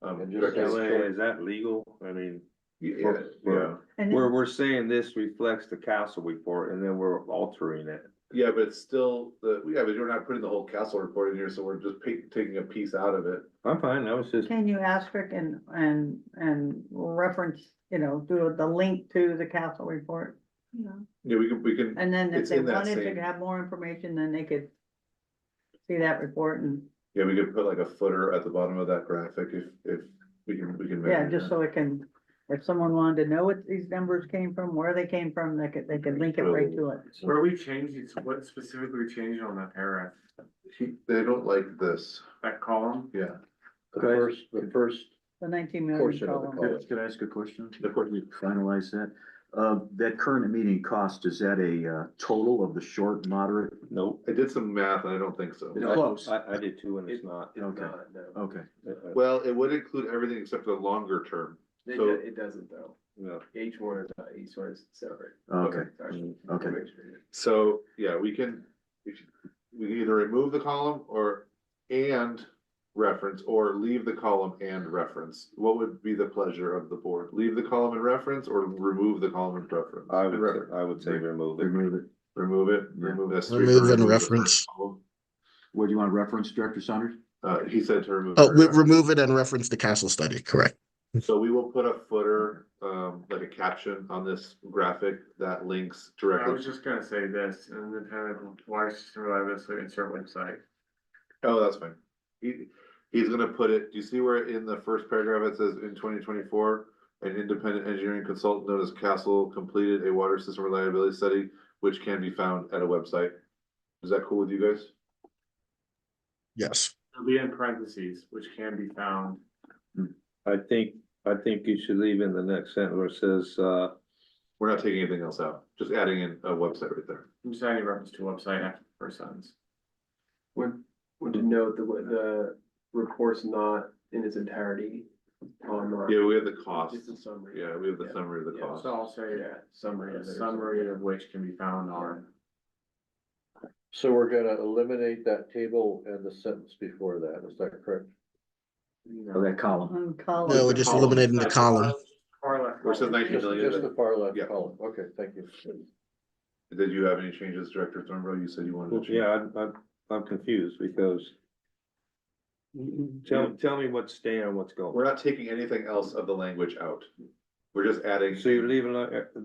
And just directors- say- Is that legal? I mean, Yeah, yeah, And we're, then, we're saying this reflects the castle report and then we're altering it. yeah, but it's still, but you're not putting the whole castle report in here, so we're just taking a piece out of it. I'm fine, that was just, can you asterisk and reference, do the link to the castle report? Yeah. Yeah, we can, And then if It's they in that wanted same- to have more information, then they could see that report and, yeah, we could put like a footer at the bottom of that graphic if we can. yeah, manage just that. so it can, if someone wanted to know what these numbers came from, where they came from, they could link it right to it. Where we changed it, what specifically changed on that paragraph, They don't like this, that column? yeah. The first The 19 million portion of the column. column. Could I ask a question before we finalize that? That current immediate cost, is that a total of the short, moderate? nope. I did some math and I don't think so. It's close. I did too, and it's not. Okay, okay. Well, it would include everything except for the longer term. So, It doesn't though. No. Each one is separate. Okay, Sorry. okay. so, yeah, we can either remove the column and reference, or leave the column and reference. What would be the pleasure of the board? Leave the column and reference, or remove the column and reference? I would say remove it. Remove it. Remove it, Yeah. remove S3. Remove and the reference. first column. What do you want to reference, Director Saunders? He said to remove. Oh, we paragraph. remove it and reference the castle study, correct? So we will put a footer, like a caption on this graphic that links I directly. was just gonna say this, and then kind of water system reliability insert website. Oh, that's fine. He's gonna put it, do you see where in the first paragraph it says in 2024, an independent engineering consultant known as Castle completed a water system reliability study, which can be found at a website. Is that cool with you guys? Yes. It'll be in parentheses, which can be found. I think you should leave in the next sentence where it says, We're not taking anything else out, just adding in a website right there. I'm just adding reference to website after the first sentence. Would you note the report's not in its entirety online? Yeah, we have the cost. Just a summary. Yeah, we have the Yeah. summary of the Yeah, cost. So I'll say Yeah, summary a of it or summary something. of which can be found on. So we're gonna eliminate that table and the sentence before that, is that correct? Oh, that column. On column. No, we're just column. eliminating the column. Far left. Where it says column. 19 Just million. the far left Yeah. column, okay, thank you. Did you have any changes, Director Thornborough? You said you wanted to change. yeah, I'm confused because tell me what's staying and what's going. We're not taking anything else of the language out. We're just adding. So you're leaving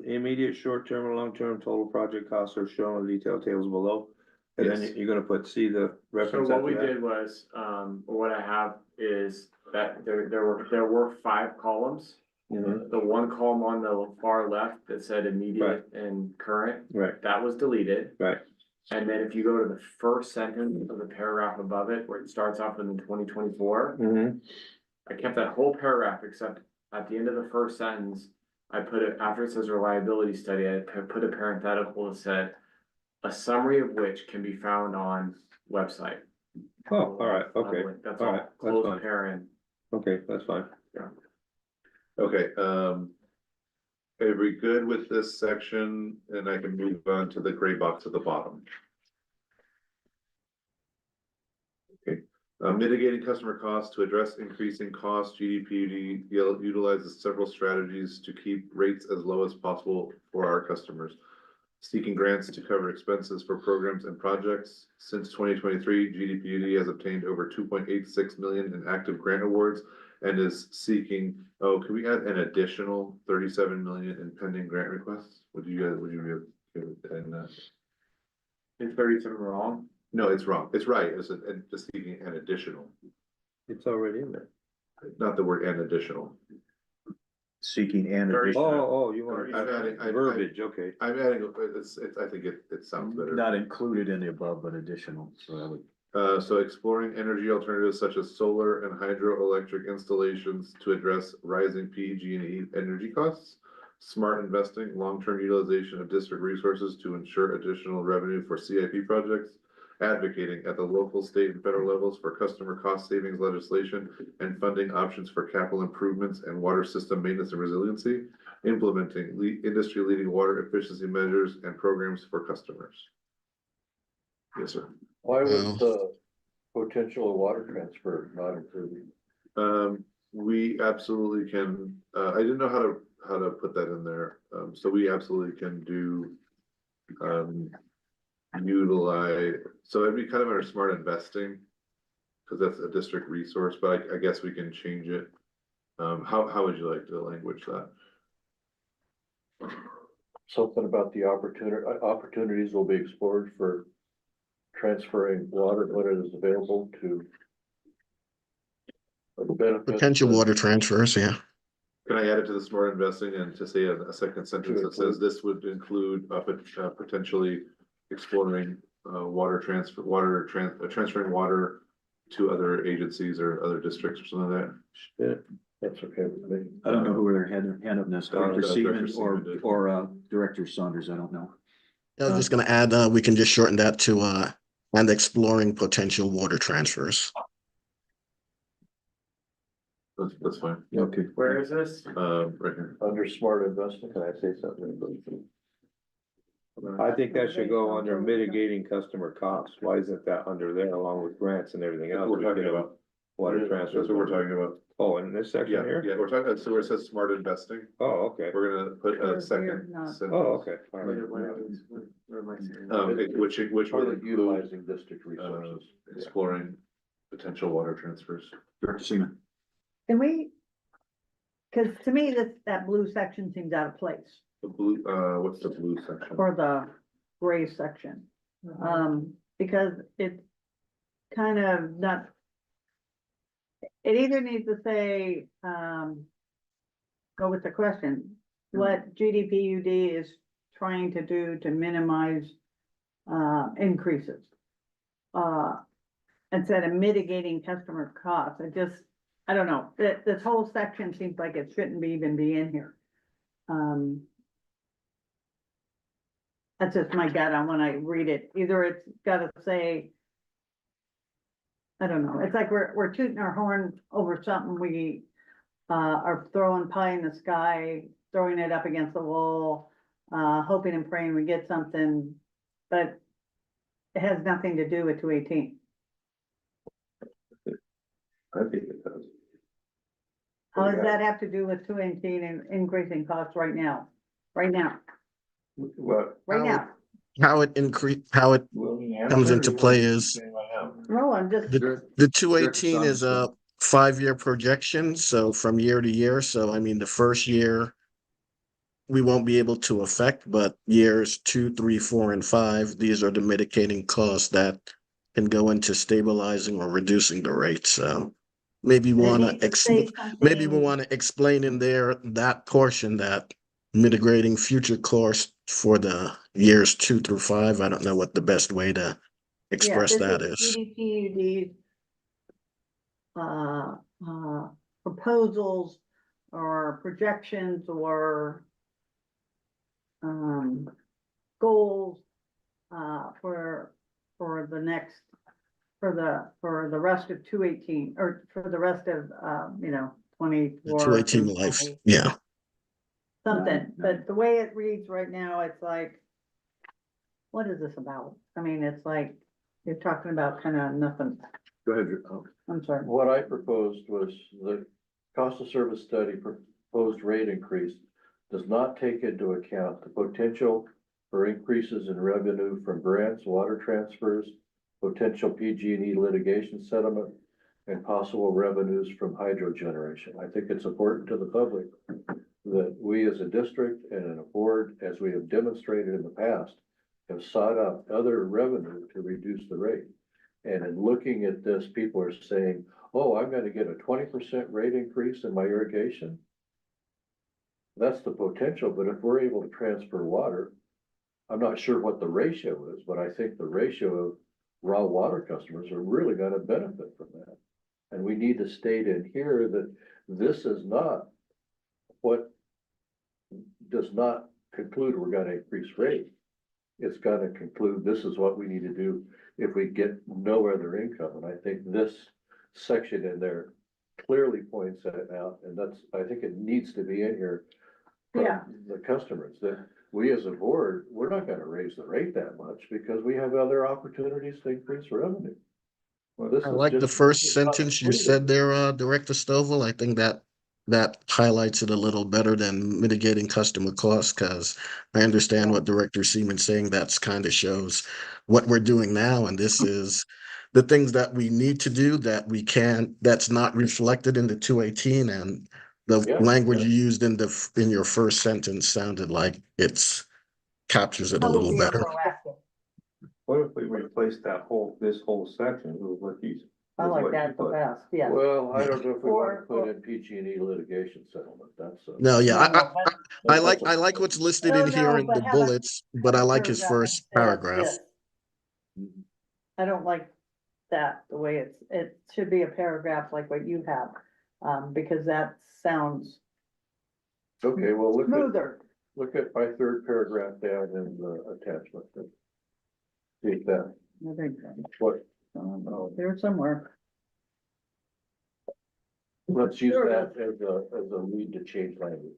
immediate, short-term and long-term total project costs are shown in detailed tables below? And then Yes. you're gonna put, see the So reference what after we that? did was, what I have is that there were 5 columns. Mhm. The one column on the far left that said immediate and current, Right, that was deleted. right. And then if you go to the first sentence of the paragraph above it, where it starts off in 2024, Mm-hmm. I kept that whole paragraph, except at the end of the first sentence, I put it, after it says reliability study, I put a parenthetical that said, a summary of which can be found on website. Oh, all right, okay, That's all all, right, that's close fine. parent. Okay, that's fine. Okay, are we good with this section? And I can move on to the gray box at the bottom. Okay, mitigating customer costs to address increasing costs, GDPD utilizes several strategies to keep rates as low as possible for our customers. Seeking grants to cover expenses for programs and projects. Since 2023, GDPD has obtained over 2.86 million in active grant awards and is seeking, oh, can we add an additional 37 million in pending grant requests? Would you be okay with adding that? Is 37 wrong? No, it's wrong. It's right. It's just seeking an additional, It's already in there. not the word an additional. Seeking and Very- additional, Oh, you want I'm adding, verbiage, okay. I'm adding, I think it sounds better. not included in the above, but additional, so that would. So exploring energy alternatives such as solar and hydroelectric installations to address rising PG&E energy costs. Smart investing, long-term utilization of district resources to ensure additional revenue for CIP projects. Advocating at the local, state, and federal levels for customer cost savings legislation and funding options for capital improvements and water system maintenance and resiliency. Implementing industry-leading water efficiency measures and programs for customers. Yes, sir. Why was the potential water transfer not included? We absolutely can, I didn't know how to put that in there, so we absolutely can do. Utilize, so it'd be kind of our smart investing. Cause that's a district resource, but I guess we can change it. How would you like to language that? Something about the opportunities will be explored for transferring water when it is available to. benefit Potential the- water transfers, yeah. Can I add it to the smart investing and to say a second sentence that says this would include potentially exploring transferring water to other agencies or other districts or something like that? Yeah, that's okay with me. I don't know who their hand up next, Director Director Seaman Seaman did. or Director Saunders, I don't know. I was just gonna add, we can just shorten that to, and exploring potential water transfers. That's fine, Okay. Where is this? right here. Under smart investing, can I say something? I think that should go under mitigating customer costs. Why isn't that under there along with grants and everything That's else? what we're talking about. Water That's transfer. what we're talking about. Oh, in this section Yeah, here? yeah, we're talking, so where it says smart investing, Oh, okay. we're gonna put a We're second not. sentence. Oh, okay. All Where right. am I seeing? Which would Further include, utilizing district resources. exploring potential water transfers. Director Seaman. Can we? Cause to me, that blue section seems out of place The blue, what's the blue section? for the gray section. Because it's kind of not. It either needs to say, go with the question, what GDPUD is trying to do to minimize, increases. Instead of mitigating customer costs, I don't know, this whole section seems like it shouldn't even be in here. That's just my gut on when I read it, either it's gotta say. I don't know, it's like we're tooting our horn over something we, are throwing pie in the sky, throwing it up against the wall. Hoping and praying we get something, but it has nothing to do with 218. I think it does. How does that have to do with 218 and increasing costs right now? Right now, What? right now. How it comes into play is No, I'm just, the 218 is a 5-year projection, so from year to year, so I mean, the first year. We won't be able to affect, but years 2, 3, 4, and 5, these are the mitigating costs that can go into stabilizing or reducing the rate, so. Maybe they wanna need to say maybe we something- wanna explain in there that portion that mitigating future costs for the years 2 through 5. I don't know what the best way to express Yeah, that this is. GDPUD. Proposals or projections or. Goals, for the next for the rest of 218, or for the rest of, you know, The 24. 218 through life, 20, yeah. Something, but the way it reads right now, it's like, what is this about? I mean, it's like, you're talking about kind of nothing. Go ahead. Oh, I'm sorry. What I proposed was the cost of service study proposed rate increase does not take into account the potential for increases in revenue from grants, water transfers, potential PG&E litigation settlement, and possible revenues from hydro generation. I think it's important to the public that we as a district and in a board, as we have demonstrated in the past, have sought out other revenue to reduce the rate. And in looking at this, people are saying, oh, I'm gonna get a 20% rate increase in my irrigation. That's the potential, but if we're able to transfer water, I'm not sure what the ratio is, but I think the ratio of raw water customers are really gonna benefit from that. And we need to state in here that this is not what does not conclude we're gonna increase rate. It's gonna conclude this is what we need to do if we get no other income. And I think this section in there clearly points that out, and that's, I think it needs to be in here. From Yeah. the customers, that we as a board, we're not gonna raise the rate that much because we have other opportunities to increase revenue. Well, this I is like the just- first sentence you said there, Director Stovall. I think that highlights it a little better than mitigating customer costs, because I understand what Director Seaman's saying. That's kind of shows what we're doing now, and this is the things that we need to do that we can't, that's not reflected in the 218, and the Yeah, language yeah. you used in your first sentence sounded like it's captures it a little Probably better. proactive. What if we replace this whole section with what he's? I with like what that you the put? best, yeah. Well, I don't know if we wanna Or- put in PG&E litigation settlement, that's. No, yeah, I that's I like what's listed in No, here no, in but the have a- bullets, but I like his paragraph first instead of paragraph. this. I don't like that, the way it should be a paragraph like what you have, because that sounds Okay, well, smoother. look at my third paragraph down in the attachment. See if that, I think, what, there somewhere. let's use Sure. that as a lead to change language.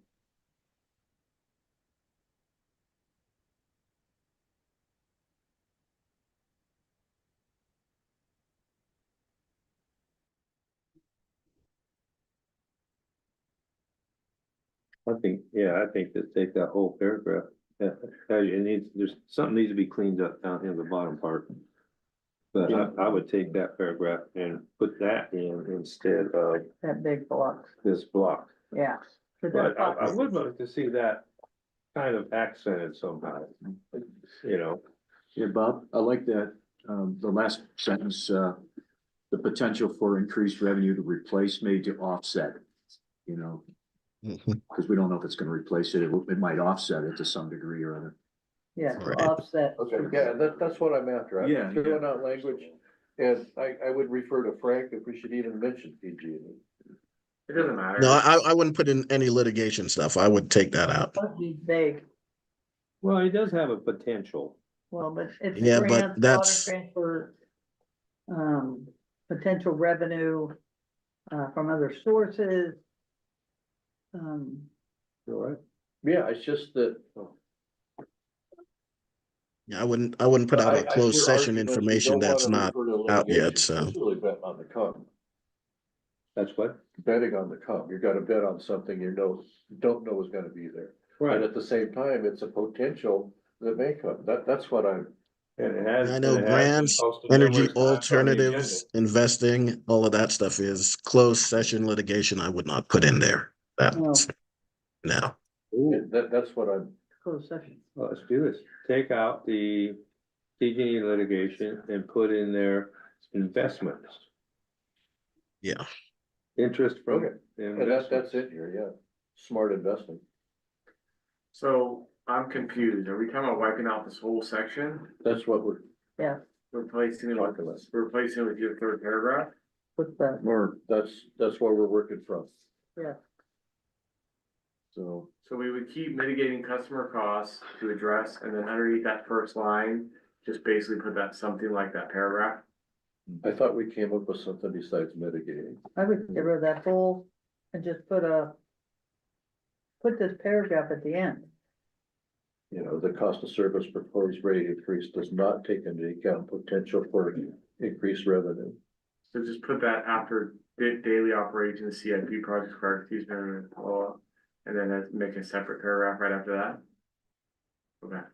I think, yeah, I think that take that whole paragraph, it needs, something needs to be cleaned up down here in the bottom part. But I would take that paragraph and put that in instead of That big block, this block. yeah. 'Cause that But I block- would like to see that kind of accented somehow, you know? Yeah, Bob, I like that, the last sentence, the potential for increased revenue to replace made to offset, you know, Mhm. because we don't know if it's gonna replace it. It might offset it to some degree or other. Yeah, to Right. offset. Okay, yeah, that's what I'm after. Yeah, I'm throwing out language, and I would refer to Frank if we should even mention PG&E. It doesn't matter. No, I wouldn't put in any litigation stuff. I would take that out. That'd be vague, Well, it does have a potential. well, but it's Yeah, but grants, water that's- transfer, potential revenue, from other sources. All right. Yeah, it's just that. Yeah, I wouldn't put out a closed session information that's not out yet, so. It's really betting on the come, That's what? betting on the come. You gotta bet on something you don't know is gonna be there. But at the same time, it's a potential that may come. That's what I'm. And it has. I know and it has been grants, posted energy numerous times on the alternatives, investing, all of that stuff is closed session litigation. I would not put in there. That's, no. That's what I'm. Closed session. Well, let's do this. Take out the PG&E litigation and put in there investments, Yeah. interest from. Okay. And that's it here, yeah. Smart investing. So I'm confused. Are we talking about wiping out this whole section? That's what we're. Yeah, Replacing it with your third paragraph? with the, That's where we're working from. yeah, So, So we would keep mitigating customer costs to address, and then underneath that first line, just basically put that something like that paragraph. I thought we came up with something besides mitigating. I would get rid of that whole and just put this paragraph at the end. You know, the cost of service proposed rate increase does not take into account potential for increased revenue. So just put that after daily operations, CIP projects, correct, fees, and then make a separate paragraph right after that. Okay.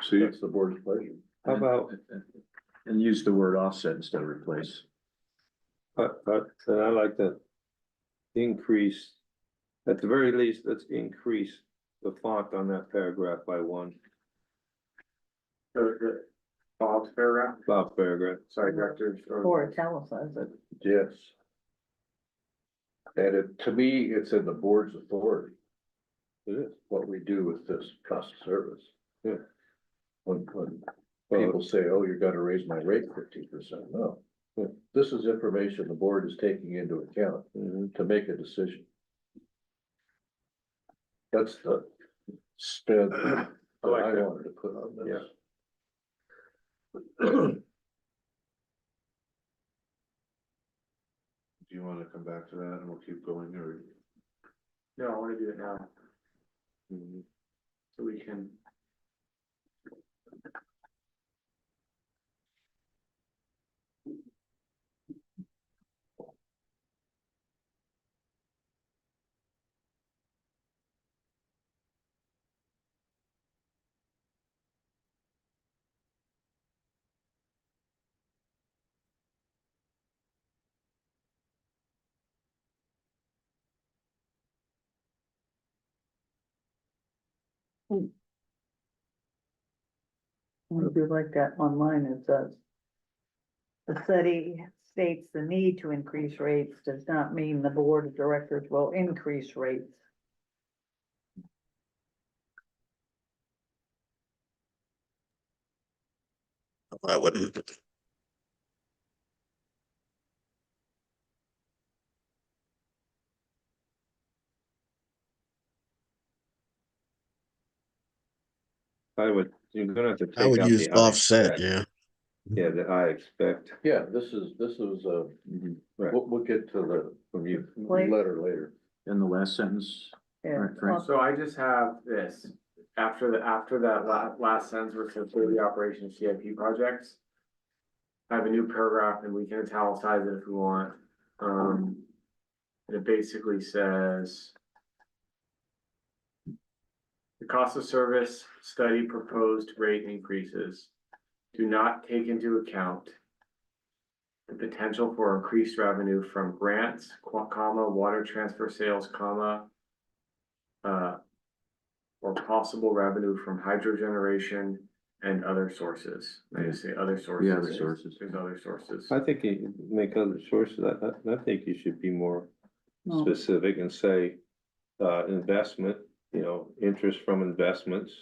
So you, That's the board's pleasure. How about, And use the word offset instead of replace. then I like to increase, at the very least, let's increase the font on that paragraph by 1, The Bob's paragraph, Bob paragraph. sorry, director. Or italicize it. Yes. And to me, it's in the board's authority. It is what we do with this cost of service. Yeah. When people say, oh, you're gonna raise my rate 15%, no. This is information the board is taking into account to make a decision. That's the spin that I like that. wanted to put on this. Yeah. do you wanna come back to that and we'll keep going, or? No, I wanna do it now. So we can. I do like that online, it says. The study states the need to increase rates does not mean the board of directors will increase rates. I wouldn't. You're gonna have to I take would out use the I offset, expect. yeah. Yeah, the I expect. Yeah, this is, Right. we'll get to the, from you, Wait. letter later. In the last sentence, Yeah, Right, Frank. So I just have this, after that last sentence where it says daily operation CIP projects. I have a new paragraph and we can italicize it if we want. And it basically says. The cost of service study proposed rate increases do not take into account. The potential for increased revenue from grants, comma, water transfer sales, comma. Or possible revenue from hydro generation and other sources. I just say other sources. Yeah, other sources. There's other sources. I think you make other sources, I think you should be more No. specific and say, investment, you know, interest from investments.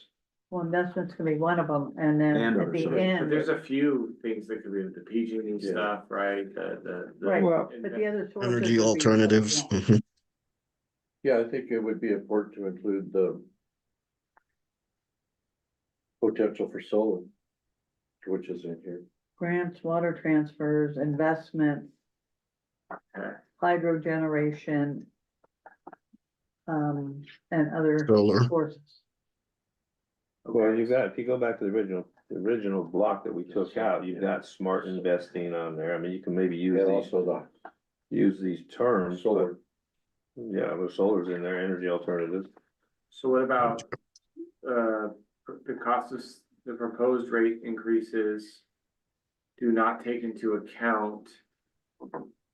Well, investments can be one of them, and then And at other the sources. end. But there's a few things that could be the PG&E Yeah. stuff, right? The. Right, Well, but the other sources. would Energy be- alternatives. Yeah. Mhm. Yeah, I think it would be important to include the potential for solar, which is in here. Grants, water transfers, investments. Okay. Hydro generation. And other Solar. sources. Well, you got, if you go back to the original block that we took out, you've got smart investing on there. I mean, you can maybe use And these, also use these terms, but solar. yeah, the solar's in there, energy alternatives. So what about, the cost of, the proposed rate increases do not take into account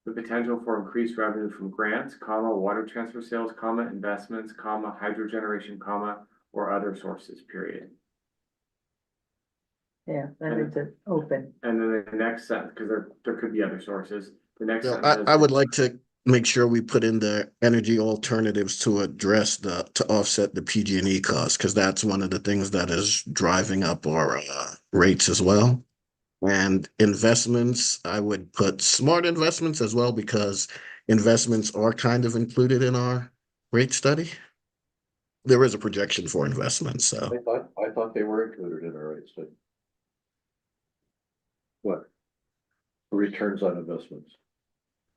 the potential for increased revenue from grants, comma, water transfer sales, comma, investments, comma, hydro generation, comma, or other sources, period. Yeah, that is it, open. And then the next sentence, because there could be other sources, the next Yeah, sentence. I would like to make sure we put in the energy alternatives to address to offset the PG&E costs, because that's one of the things that is driving up our rates as well. And investments, I would put smart investments as well, because investments are kind of included in our rate study. There is a projection for investments, so. I thought they were included in our rates, but What? returns on investments.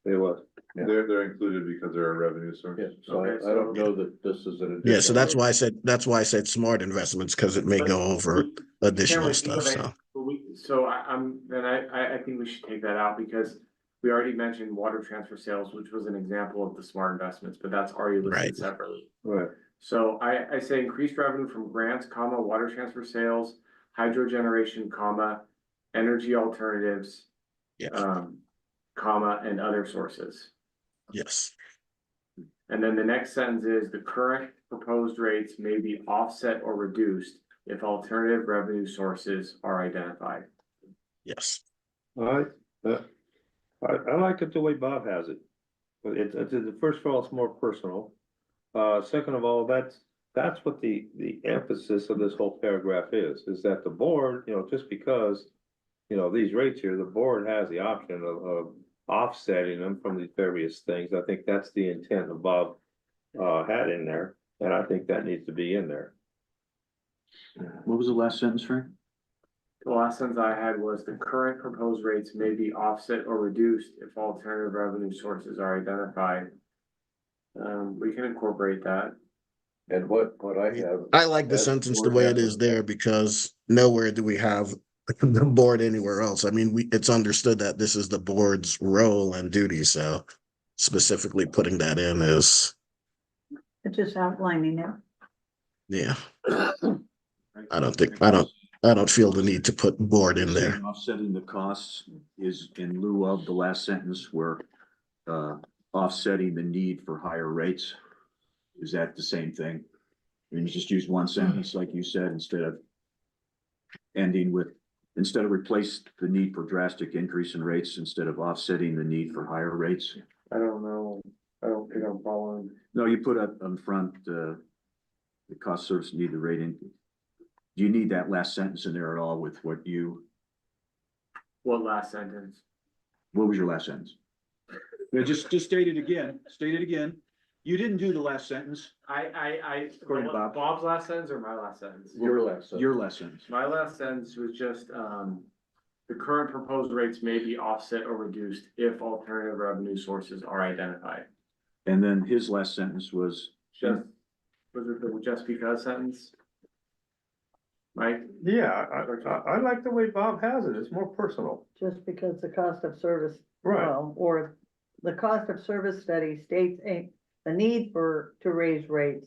It was. Yeah. They're included because they're a revenue source. Yeah, so Okay, I don't know that this is an. Yeah, so that's additional- why I said smart investments, because it may go over additional Can't we stuff, think of so. it- but so I think we should take that out because we already mentioned water transfer sales, which was an example of the smart investments, but that's already listed Right. separately. Right. So I say increased revenue from grants, comma, water transfer sales, hydro generation, comma, energy alternatives. Yeah. Comma, and other sources. Yes, And then the next sentence is the current proposed rates may be offset or reduced if alternative revenue sources are identified. yes. All right, I like it the way Bob has it. But first of all, it's more personal. Second of all, that's what the emphasis of this whole paragraph is that the board, just because. These rates here, the board has the option of offsetting them from these various things. I think that's the intent that Bob had in there, and I think that needs to be in there. What was the last sentence, Frank? The last sentence I had was the current proposed rates may be offset or reduced if alternative revenue sources are identified. We can incorporate that. And what I have. I like the as sentence the board way it member- is there, because nowhere do we have the board anywhere else. I mean, it's understood that this is the board's role and duty, so specifically putting that in is, It's just outlining it. yeah. I don't feel the need to put board in there. Offsetting the costs is in lieu of the last sentence where, offsetting the need for higher rates. Is that the same thing? And you just use one sentence, like you said, instead of replace the need for drastic increase in rates instead of offsetting the need for higher rates. I don't know. I don't think I'm following. No, you put up in front, the cost service need the rate in. Do you need that last sentence in there at all with what What last sentence? was your last sentence? Yeah, just state it again. You didn't do the last sentence, According to Bob. Bob's last sentence or my last sentence? Your last. your last sentence. My last sentence was just, the current proposed rates may be offset or reduced if alternative revenue sources are identified. And then his last sentence was, Was it the just because sentence? Mike? Yeah, I like the way Bob has it. It's more personal. Just because the cost of service, Right. well, or the cost of service study states a need to raise rates.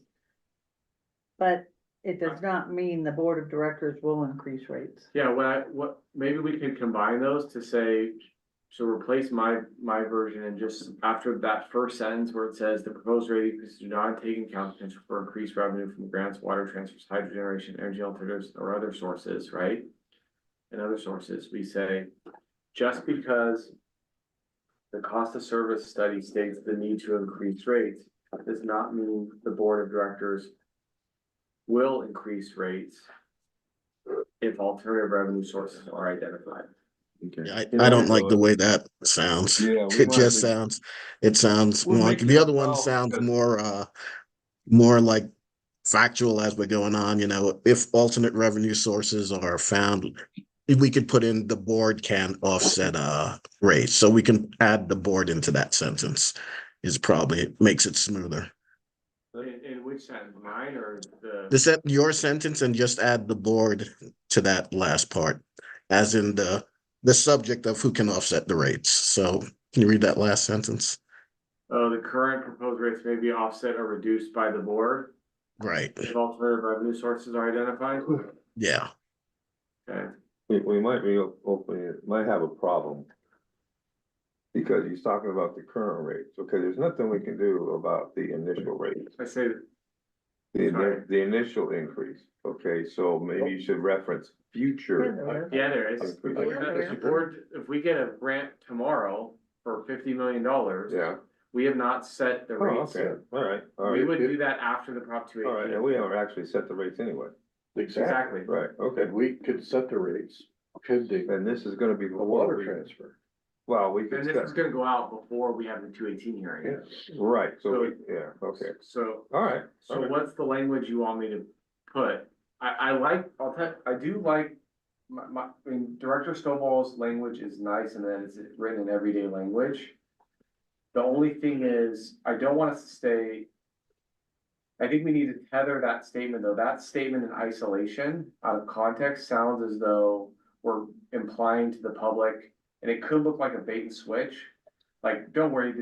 But it does not mean the board of directors will increase rates. Yeah, maybe we could combine those to say, so replace my version and just after that first sentence where it says the proposed rate increases do not take into account potential for increased revenue from grants, water transfers, hydro generation, energy alternatives, or other sources, right? And other sources, we say, just because the cost of service study states the need to increase rates, does not mean the board of directors will increase rates if alternative revenue sources are identified. okay, I don't like the way that sounds. Yeah, we It might just be- sounds We're wonky. making The it other one solid sounds because- more like factual as we're going on, if alternate revenue sources are found. If we could put in the board can offset rates, so we can add the board into that sentence is probably makes it smoother. In which sentence, mine or Your sentence and just add the board to that last part, as in the subject of who can offset the rates. So can you read that last sentence? Oh, the current proposed rates may be offset or reduced by the board Right, if alternative revenue sources are identified. yeah, Okay, We might might have a problem. Because he's talking about the current rates, okay, there's nothing we can do about the initial rates, I say, the initial increase, okay, so maybe you should reference future. yeah, there is. Yeah, If the board, if we get a grant tomorrow for $50 million. Yeah, We have not set the oh, rates. okay, all right, We would do that after the Prop two all right, and eighteen. we haven't actually set the rates anyway, Exactly. right, okay, And we could set the rates pending and this is gonna be a before water we, transfer. well, we could And this is set, gonna go out before we have the 218 hearing. right, yeah, okay, So, all right. so what's the language you want me to put? I do like I mean, Director Stovall's language is nice and then it's written in everyday language. The only thing is, I don't want us to stay. I think we need to tether that statement, though. That statement in isolation, out of context, sounds as though we're implying to the public, and it could look like a bait and switch. Like, don't worry,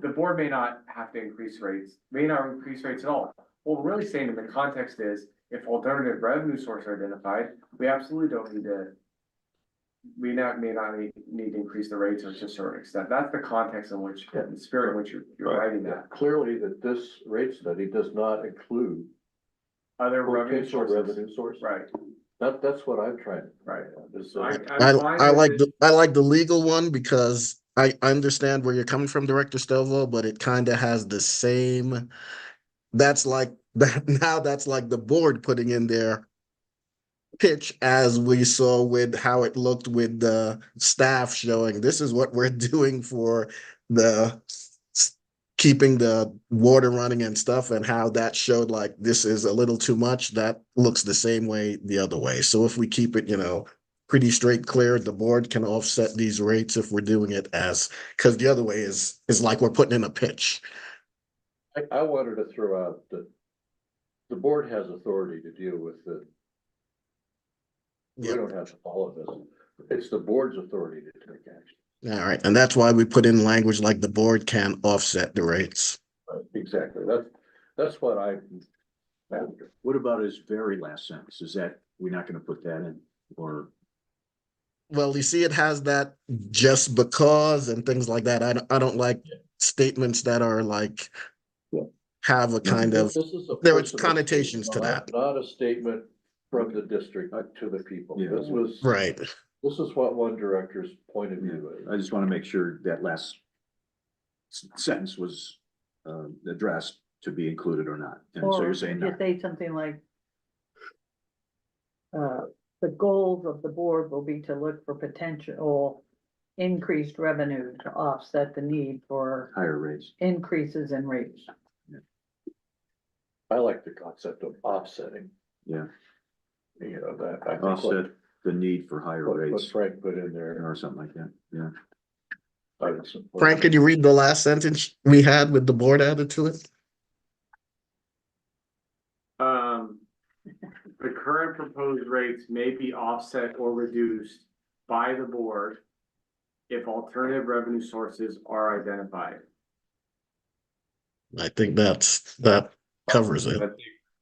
the board may not have to increase rates, may not increase rates at all. What we're really saying in the context is, if alternative revenue source are identified, we absolutely don't need to. We may not need to increase the rates to a certain extent. That's the context in which, the spirit in which you're writing that. Clearly that this rate study does not include Other revenue potential sources, revenue source. right, that's what I'm trying to. right. Is, I I like the legal one because I understand where you're coming from, Director Stovall, but it kind of has the same. That's like that now. That's like the board putting in their pitch, as we saw with how it looked with the staff showing this is what we're doing for the keeping the water running and stuff, and how that showed like this is a little too much. That looks the same way the other way. So if we keep it, pretty straight, clear, the board can offset these rates if we're doing it as, because the other way is like we're putting in a pitch. I wanted to throw out that the board has authority to deal with the. We Yeah. don't have to follow this. It's the board's authority to take action. All right, and that's why we put in language like the board can offset the rates. Right, exactly. That's what I. What about his very last sentence? Is that, we're not gonna put that in, or? Well, you see, it has that just because and things like that. I don't like statements that are like Yeah. have a kind of, This is a there is personal connotations to statement, that. Not a statement from the district to the people. Yeah. This was. Right. This is what one director's point of view is. I just wanna make sure that last sentence was addressed to be included or not. And so Or you're saying you not. say something like, the goals of the board will be to look for potential increased revenue to offset the need for Higher rates. increases in rates. I like the concept of offsetting. Yeah. That I think Offset the need for higher what rates Frank put in there. or something like that. Yeah. I would support. Frank, could you read the last sentence we had with the board added to it? The current proposed rates may be offset or reduced by the board if alternative revenue sources are identified. I think that covers I it. think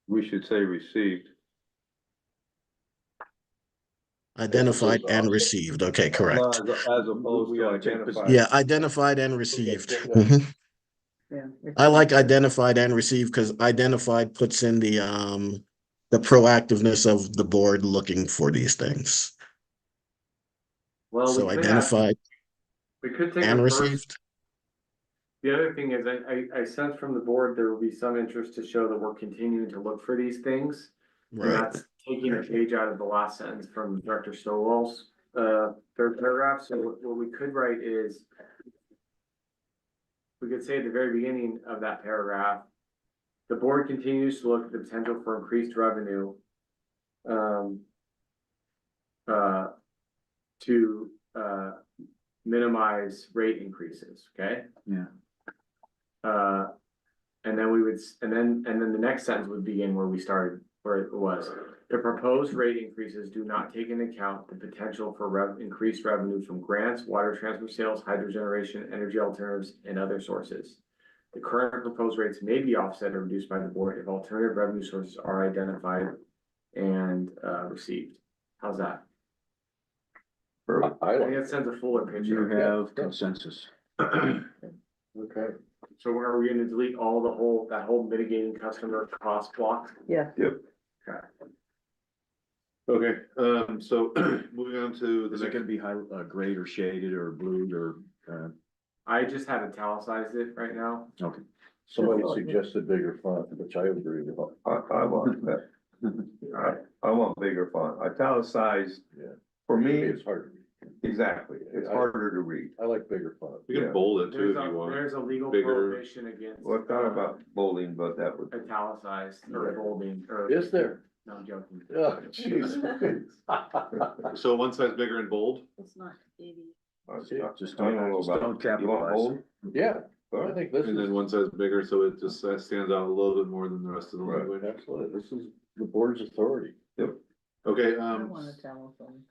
we should say received. Identified and received. Okay, correct. As opposed We to ought to take identified. Yeah, identified and received. yeah. Mhm. Yeah. I like identified and received because identified puts in the proactiveness of the board looking for these things. Well, So we could identified take and a first. received. The other thing is, I sense from the board, there will be some interest to show that we're continuing to look for these things. And Right. that's taking a page out of the last sentence from Director Stovall's, third paragraph. So what we could write is, we could say at the very beginning of that paragraph, the board continues to look at the potential for increased revenue, to minimize rate increases, okay? Yeah. And then we would, and then the next sentence would begin where we started, where it was. The proposed rate increases do not take into account the potential for increased revenue from grants, water transfer sales, hydro generation, energy alternatives, and other sources. The current proposed rates may be offset or reduced by the board if alternative revenue sources are identified and received. How's that? I I think like. that sends a fuller You picture. have consensus. Okay. So are we gonna delete that whole mitigating customer cost block? Yeah, Okay. Okay, so moving on to the Is it next. gonna be gray or shaded or blue or, I just have italicized it right now. okay. Somebody suggested bigger font, which I agree with. I want that. I want bigger font, italicized, Yeah. for Maybe me, it's hard to read. exactly, it's harder to read. I like bigger font. You can bold it too if you want. There's a legal Bigger. prohibition against. Well, I thought about bolding, but that would, Italicized or bolding or. Is there? No, I'm joking. Oh, jeez. So one size bigger and bold? It's not 80. Just I don't know just about- don't You want capitalize. bold? Yeah, I think this And then is, one size bigger, so it just stands out a little bit more than the rest of the language. absolutely, this is the board's authority. Okay, I want a telephone.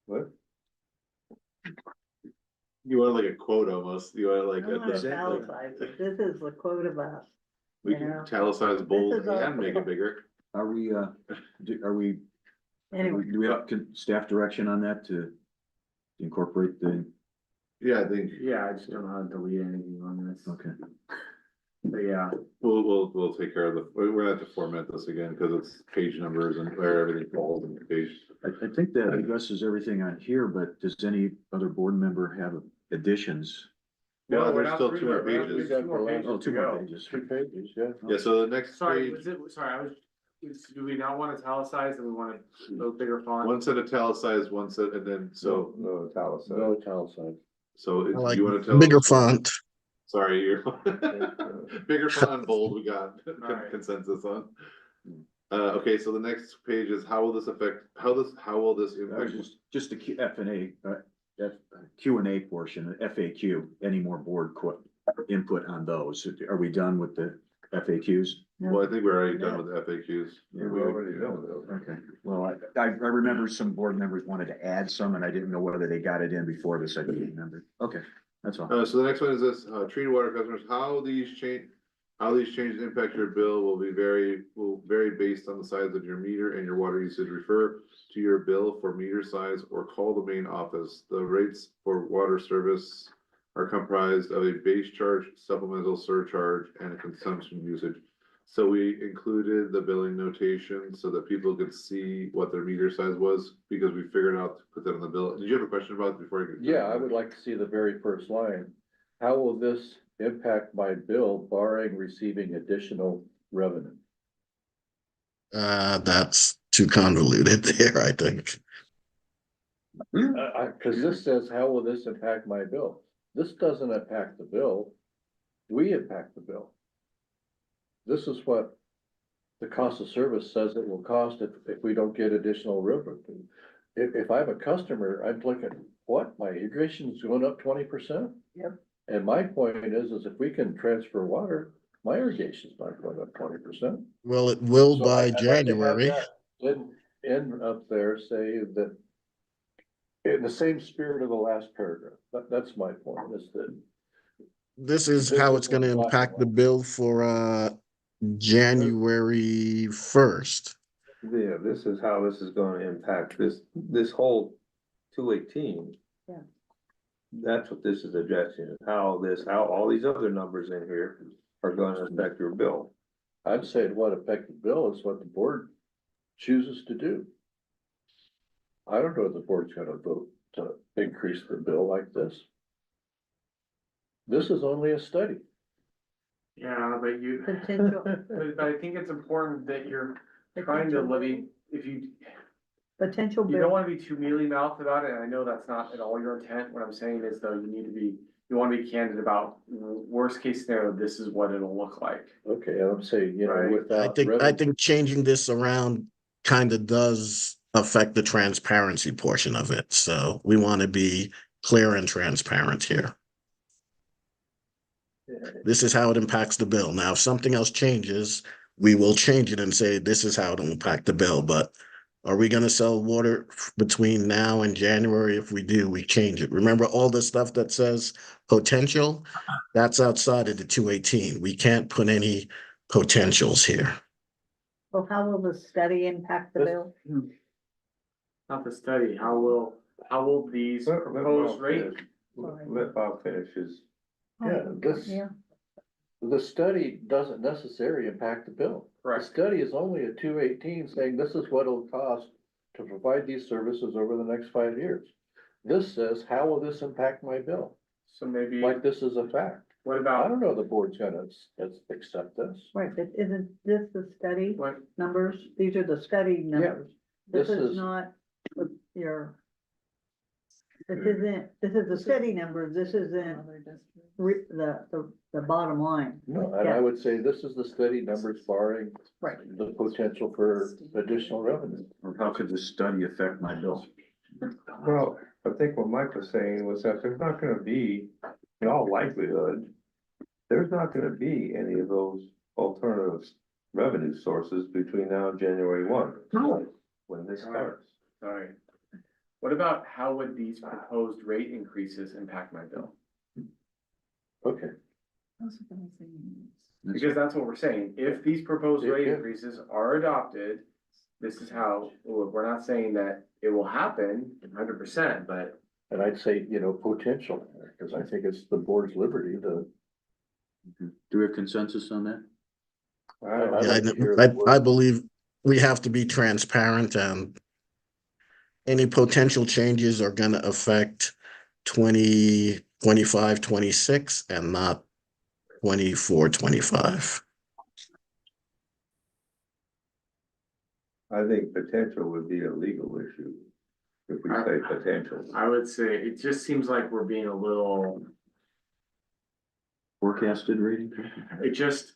What? you want like a quote almost, you want like, I want to Exactly. italicize it. This is the quote about. we Yeah. can italicize bold This is all- and make it bigger. Are we, Anyway, do we have staff direction on that to incorporate the, Yeah, I think Yeah, I just don't know how to delete anything on this, okay. but yeah. we'll take care of we're gonna have to format this again, cause it's page numbers and where everything falls in the page. I think that addresses everything on here, but does any other board member have additions? Yeah, Well, we're there's not still through two more yet. We have pages. 2 more Oh, pages Oh, to two more go. pages. 2 pages, yeah. Yeah, so the next Sorry, page, sorry, do we not want italicized and we want a little bigger font? one set italicized, one set, and then, so, No italicized. No italicized. so I it's, like you wanna tell? bigger us- font. Sorry, you're, bigger font and bold, we got Alright. consensus on. Okay, so the next page is how will this affect, how will this impact? Just the F and A, Q and A portion, FAQ, any more board input on those? Are we done with the FAQs? Well, I think we're already done with FAQs. We already know those. Okay, well, I remember some board members wanted to add some, and I didn't know whether they got it in before this, I didn't remember. Okay, that's all. So the next one is this, treated water customers, how these changes impact your bill will vary based on the size of your meter and your water usage. Refer to your bill for meter size or call the main office. The rates for water service are comprised of a base charge, supplemental surcharge, and a consumption usage. So we included the billing notation so that people could see what their meter size was, because we figured out to put that on the bill. Did you have a question about it before I get? Yeah, I would like to see the very first line. How will this impact my bill barring receiving additional revenue? That's too convoluted there, I think. Cause this says, how will this impact my bill? This doesn't impact the bill. We impact the bill. This is what the cost of service says it will cost if we don't get additional revenue. If I'm a customer, I'm looking, what, my irrigation is going up 20%? Yep. And my point is if we can transfer water, my irrigation's not going up 20%. Well, it will So by I'd like to have January. that in up there, say that in the same spirit of the last paragraph, that's my point, is that. This is This how is it's gonna what we're impact the bill for January 1st. Yeah, this is how this is gonna impact this whole 218. Yeah. That's what this is addressing, how all these other numbers in here are gonna affect your bill. I'd say what affect the bill is what the board chooses to do. I don't know if the board's gonna vote to increase the bill like this. This is only a study. Yeah, but Potential, but I think it's important that you're trying to levy, if you potential don't bill. wanna be too mealy mouthed about it, and I know that's not at all your intent. What I'm saying is though, you wanna be candid about worst case scenario, this is what it'll look like. Okay, I'm saying, you know, Right. without. I think changing this around kind of does affect the transparency portion of it. So we want to be clear and transparent here. This is how it impacts the bill. Now, if something else changes, we will change it and say, this is how it'll impact the bill. But are we gonna sell water between now and January? If we do, we change it. Remember all the stuff that says potential? That's outside of the 218. We can't put any potentials here. Well, how will the study impact the This- bill? Not the study, how will these proposed rate? Let Bob finish his. Yeah, this, Yeah, the study doesn't necessarily impact the bill. The Correct. study is only a 218 saying this is what it'll cost to provide these services over the next 5 years. This says, how will this impact my bill? So maybe, Like this is a fact. what I about, don't know the board's gonna accept this. right, but isn't this the study what, numbers? These are the study numbers. This this is is- not what your, this is the steady number, this isn't the bottom line. No, and I would say this is the steady numbers barring Right. the potential for additional revenue. Or how could this study affect my bill? Well, I think what Mike was saying was that there's not gonna be, in all likelihood, there's not gonna be any of those alternative revenue sources between now and January 1. When this starts. Sorry. What about how would these proposed rate increases impact my bill? Okay, Because that's what we're saying. If these proposed Yeah, rate yeah. increases are adopted, this is how, well, we're not saying that it will happen 100%, but and I'd say, you know, potential, because I think it's the board's liberty to. Do we have consensus on that? I'd Yeah, like to hear the I word. believe we have to be transparent and any potential changes are gonna affect 2025, 26, and not 24, 25. I think potential would be a legal issue. If we say potential. I would say it just seems like we're being a little, Forecasted rating? it just,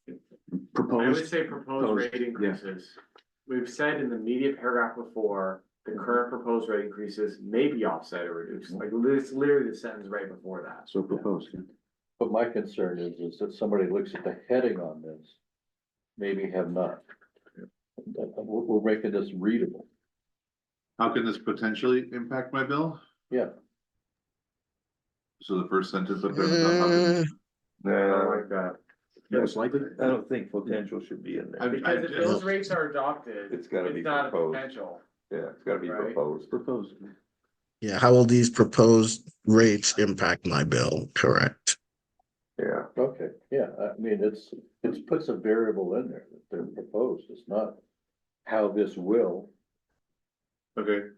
I would Proposed? say proposed Proposed, rate yeah. increases. We've said in the immediate paragraph before, the current proposed rate increases may be offset or reduced, like it's literally the sentence right before that. So proposed, yeah. But my concern is that somebody looks at the heading on this, maybe have not. We're making this readable, How can this potentially impact my bill? yeah. So the first sentence up there. how can- Mm, I don't Nah, like that. Most likely? I don't think potential should be in there. Because if those rates are adopted, It's gotta be it's not a proposed. potential. Yeah, it's gotta be Right. proposed. Proposed. yeah, how will these proposed rates impact my bill? Correct. Yeah, Okay, yeah, I mean, it puts a variable in there that they're proposed, it's not how this will. Okay,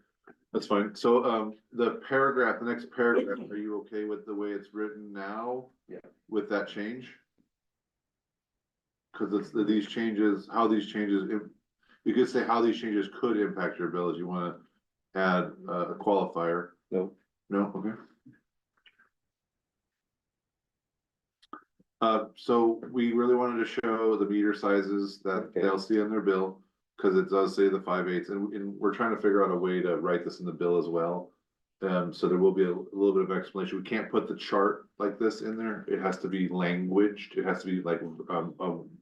that's fine. So, the paragraph, the next paragraph, are you okay with the way it's written now? Yeah. With that change? Cause it's these changes, how these changes, you could say how these changes could impact your bill, if you wanna add a qualifier. no, No, okay. So we really wanted to show the meter sizes that Okay. they'll see on their bill, cause it does say the 5/8, and we're trying to figure out a way to write this in the bill as well. So there will be a little bit of explanation. We can't put the chart like this in there. It has to be languaged. It has to be like,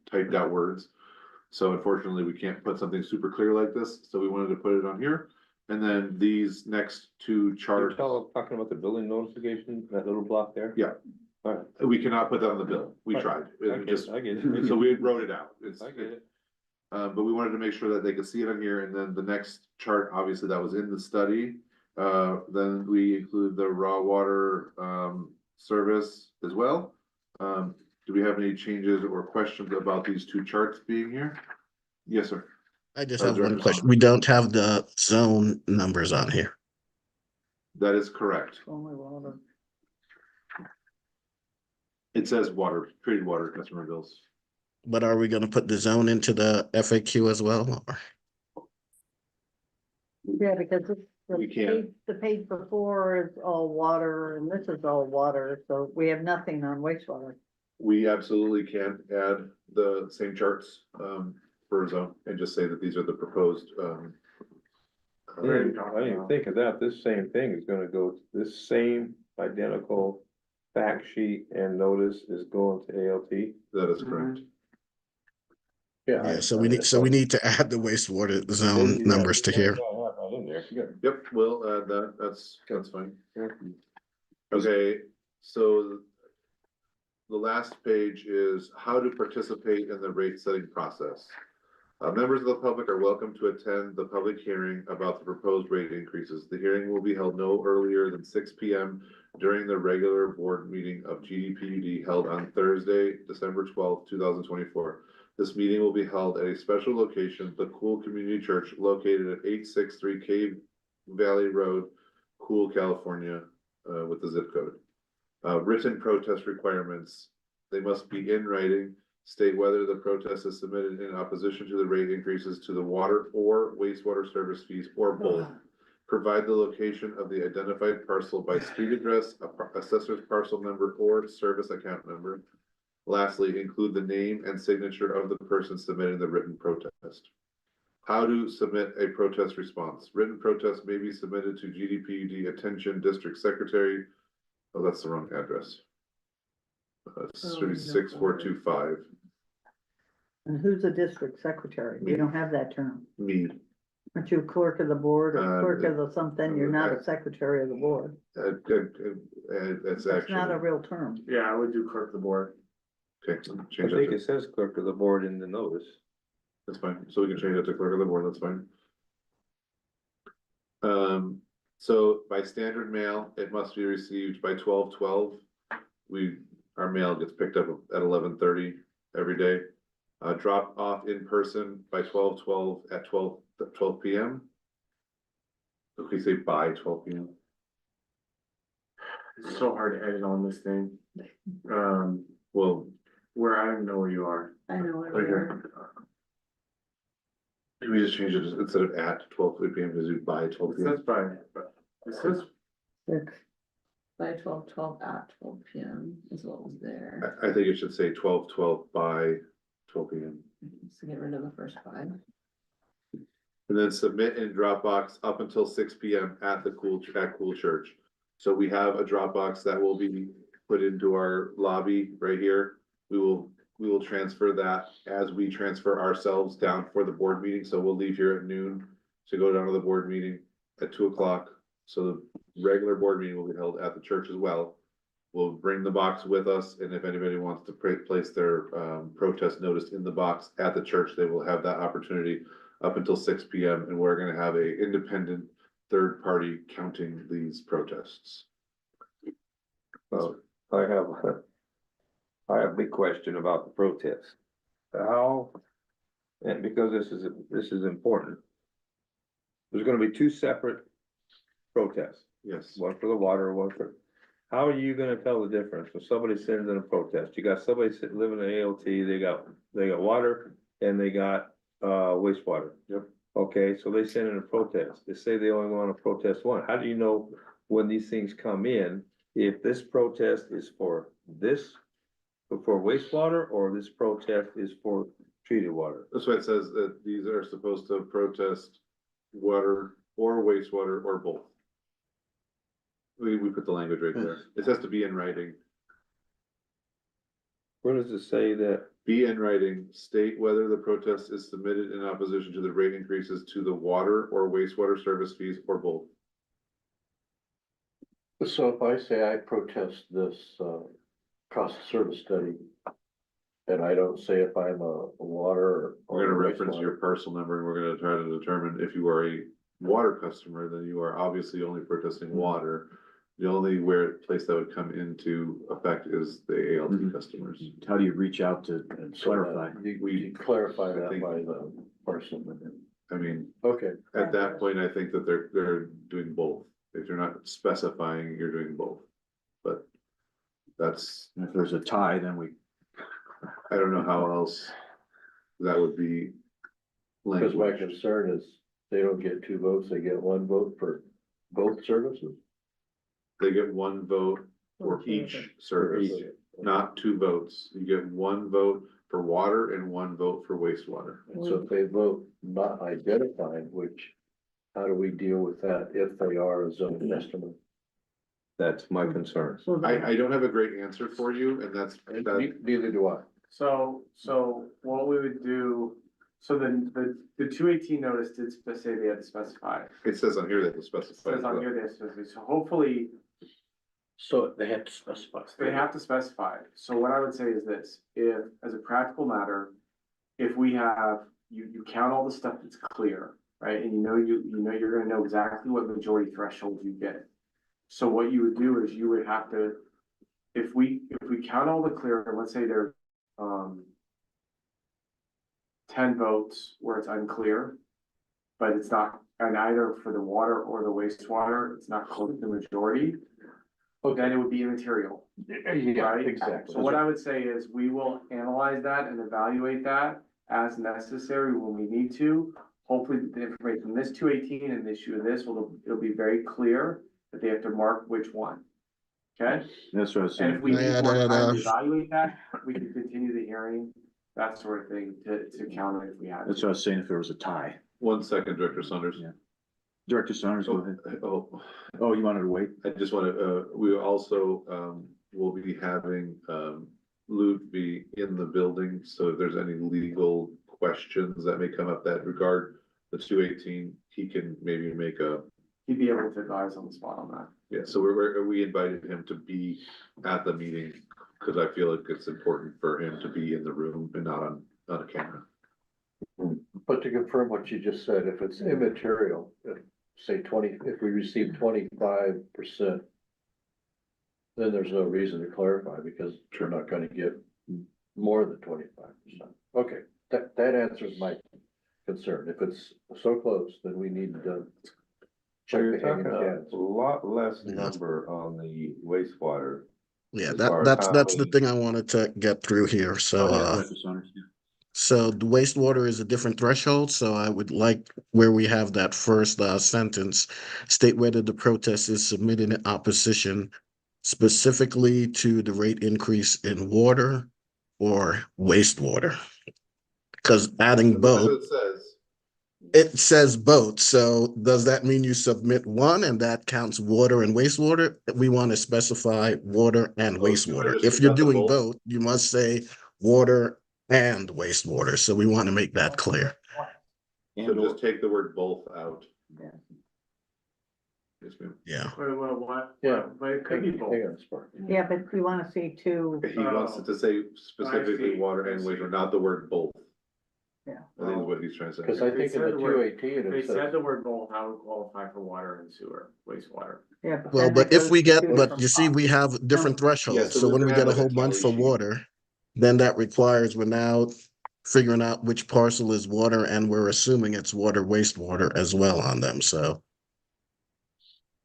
typed out words. So unfortunately, we can't put something super clear like this, so we wanted to put it on here. And then these next two you're charts, talking about the building notification, that little block there? Yeah. Alright, we cannot put that on the bill. We Right. tried. I It get just, it, I get it. so we wrote it out. It's, I get it. but we wanted to make sure that they could see it on here, and then the next chart, obviously, that was in the study. Then we include the raw water, service as well. Do we have any changes or questions about these two charts being here? Yes, sir. I just Oh, have one Director question. Saunders. We don't have the zone numbers on here. That is correct. It says water, treated water customer bills. But are we gonna put the zone into the FAQ as well? Or- Yeah, because We can't. the page before is all water and this is all water, so we have nothing on wastewater. We absolutely can add the same charts, for zone, and just say that these are the proposed, I didn't think of that, this same thing is gonna go, this same identical fact sheet and notice is going to ALT. that is correct. Yeah, so we need to add the wastewater zone numbers to here. Yep, we'll add that, that's fine. Okay, so the last page is how to participate in the rate setting process. Members of the public are welcome to attend the public hearing about the proposed rate increases. The hearing will be held no earlier than 6 p.m. during the regular board meeting of GDPUD held on Thursday, December 12th, 2024. This meeting will be held at a special location, the Cool Community Church, located at 863 Cave Valley Road, Cool, California, with the zip code. Written protest requirements, they must be in writing, state whether the protest is submitted in opposition to the rate increases to the water or wastewater service fees or both. Provide the location of the identified parcel by street address, assessor's parcel number, or service account number. Lastly, include the name and signature of the person submitting the written protest. How to submit a protest response. Written protest may be submitted to GDPUD Attention District Secretary. Oh, that's the wrong address. 36425, And who's the district secretary? You don't have that term. me, Aren't you clerk of the board or clerk Uh, of the something? You're not a secretary of the board. that's It's not a actually, real term. Yeah, I would do clerk of the board. okay, I change think that, it says clerk of the board in the notice. that's fine, so we can change that to clerk of the board, that's fine. So by standard mail, it must be received by 12/12. Our mail gets picked up at 11:30 every day. Drop off in person by 12/12 at 12 PM. If we say by 12 PM, It's so hard to edit on this thing. well, Where I don't know where you are. I know. right here. Can we just change it, instead of at 12 PM, to do by 12 It PM? says by, it says, By 12:12 at 12 PM is what was there. I think it should say 12/12 by 12 PM. So get rid of the first 5. And then submit in Dropbox up until 6 PM at Cool Church. So we have a Dropbox that will be put into our lobby right here. We will transfer that as we transfer ourselves down for the board meeting, so we'll leave here at noon to go down to the board meeting at 2 o'clock. So the regular board meeting will be held at the church as well. We'll bring the box with us, and if anybody wants to place their protest notice in the box at the church, they will have that opportunity up until 6 PM, and we're gonna have a independent third party counting these protests. Well, I have a big question about the protest. How, and because this is important. There's gonna be 2 separate protests, Yes, one for the water, one for. How are you gonna tell the difference when somebody sends in a protest? You got somebody living in ALT, they got water and they got wastewater. Yep. Okay, so they send in a protest. They say they only wanna protest one. How do you know when these things come in? If this protest is for this, for wastewater, or this protest is for treated water? that's why it says that these are supposed to protest water or wastewater or both. We put the language right there. It has to be in writing. Where does it say that? Be in writing, state whether the protest is submitted in opposition to the rate increases to the water or wastewater service fees or both. So if I say I protest this, cost of service study, and I don't say if I'm a water. or We're gonna reference wastewater, your parcel number and we're gonna try to determine if you are a water customer, then you are obviously only protesting water. The only place that would come into effect is the ALT Mhm. customers. How do you reach out to so clarify? You clarify I that think- by the person. I mean, Okay, at that point, I think that they're doing both. If you're not specifying, you're doing both. But that's, If there's a tie, then we, I don't know how else that would be. because my languaged. concern is they don't get 2 votes, they get 1 vote for both services. They get 1 vote for each service, not 2 votes. You get 1 vote for water and 1 vote for wastewater. So if they vote not identifying, which, how do we deal with that if they are a zone customer? That's my concern. So I don't have a great answer for you, and that's, Neither do I. so what we would do, so the 218 notice did say they had to specify. it says on here that it's It specified. says on here they have to specify, so hopefully So they have to specify. they have to specify. So what I would say is this, if, as a practical matter, if we have, you count all the stuff that's clear, right? And you know you're gonna know exactly what majority threshold you get. So what you would do is you would have to, if we count all the clear, let's say there, 10 votes where it's unclear, but it's not, and either for the water or the wastewater, it's not close to the majority, then it would be immaterial. Yeah, Right? exactly. So what I would say is we will analyze that and evaluate that as necessary when we need to. hopefully the information from this 218 and the issue of this it'll be very clear that they have to mark which one. Okay, That's what I was and saying. if we need more Yeah, time to evaluate that, we can continue the hearing, that sort of thing to count it if we have That's to. what I was saying, if there was a tie. 1 second, Director Saunders. Yeah. Director Saunders, go ahead. Oh, Oh, you wanted to wait? I just wanna, we also, will be having, Luke be in the building, so if there's any legal questions that may come up that regard the 218, he can maybe make a, He'd be able to advise on the spot on that. yeah, so we invited him to be at the meeting, cause I feel like it's important for him to be in the room and not on a camera. But to confirm what you just said, if it's immaterial, if, say 20, if we receive 25%, then there's no reason to clarify because we're not gonna get more than 25%. Okay, that answers my concern. If it's so close, then we need to So check you're the hanging talking cans. a lot less Yeah. number on the wastewater. Yeah, As far as that's how the many- thing I wanted to get through here, so, Director Saunders, yeah. so the wastewater is a different threshold, so I would like where we have that first, sentence, state whether the protest is submitted in opposition specifically to the rate increase in water or wastewater. Cause adding That's what both, it says. it says both, so does that mean you submit one and that counts water and wastewater? We want to specify water and Oh, you wanna wastewater. just If take you're out the doing both? both, you must say water and wastewater, so we want to make that clear. So And or, just take the word both out. Yeah. Yes, ma'am. Yeah, Well, what? Yeah. But it could be both. Hang on, Spark. Yeah, but you wanna see two, He wants it to say specifically see, water I and see. wastewater, not the word both. Yeah. I think is what he's trying to Cause say. I They think in said the the word- 218, They it said says, the word both, how would qualify for water and sewer, wastewater. yeah. well, then but it if goes we to get, two but different you see, pots. we have different thresholds, so so we're when we gonna get a have like whole a bunch for tally sheet. water, then that requires we're now figuring out which parcel is water, and we're assuming it's water, wastewater as well on them, so.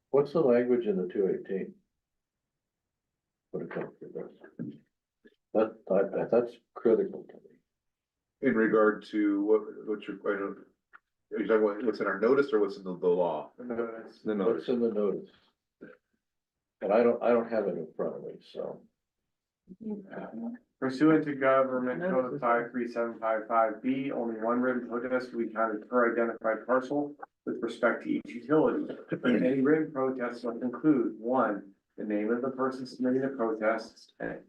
what's the language in the 218? What it comes to this. That's critical to me. In regard to what you're, I don't, are you talking about what's in our notice or what's in the law? The What's notice. in the notice? And I don't have it in front of me, so. Pursuant to government code 53755B, only one written protest will be counted per identified parcel with respect to each utility. Any written protest must include, one, the name of the person submitting the protest and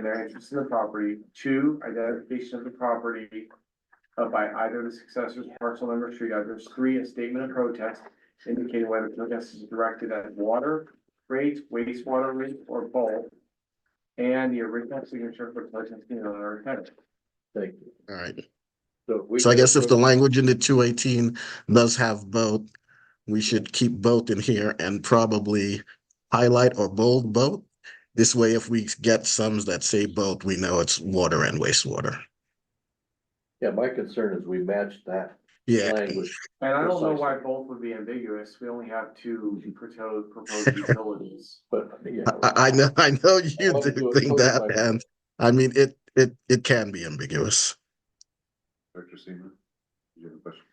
their interest in the property. Two, identification of the property by either the successor's parcel number, street address. Three, a statement of protest indicating whether protest is directed at water rates, wastewater rates, or both. And the original signature for protesting on our head. Thank you. All right, we so I can guess if the approve- language in the 218 does have both, we should keep both in here and probably highlight or bold both. This way, if we get sums that say both, we know it's water and wastewater. Yeah, my concern is we match that Yeah, language. And I don't know why Precisely. both would be ambiguous. We only have two proposed utilities. But, yeah. I know you wanna do do it think that, codified. and I mean, it can be ambiguous. Director Seaman, do you have a question?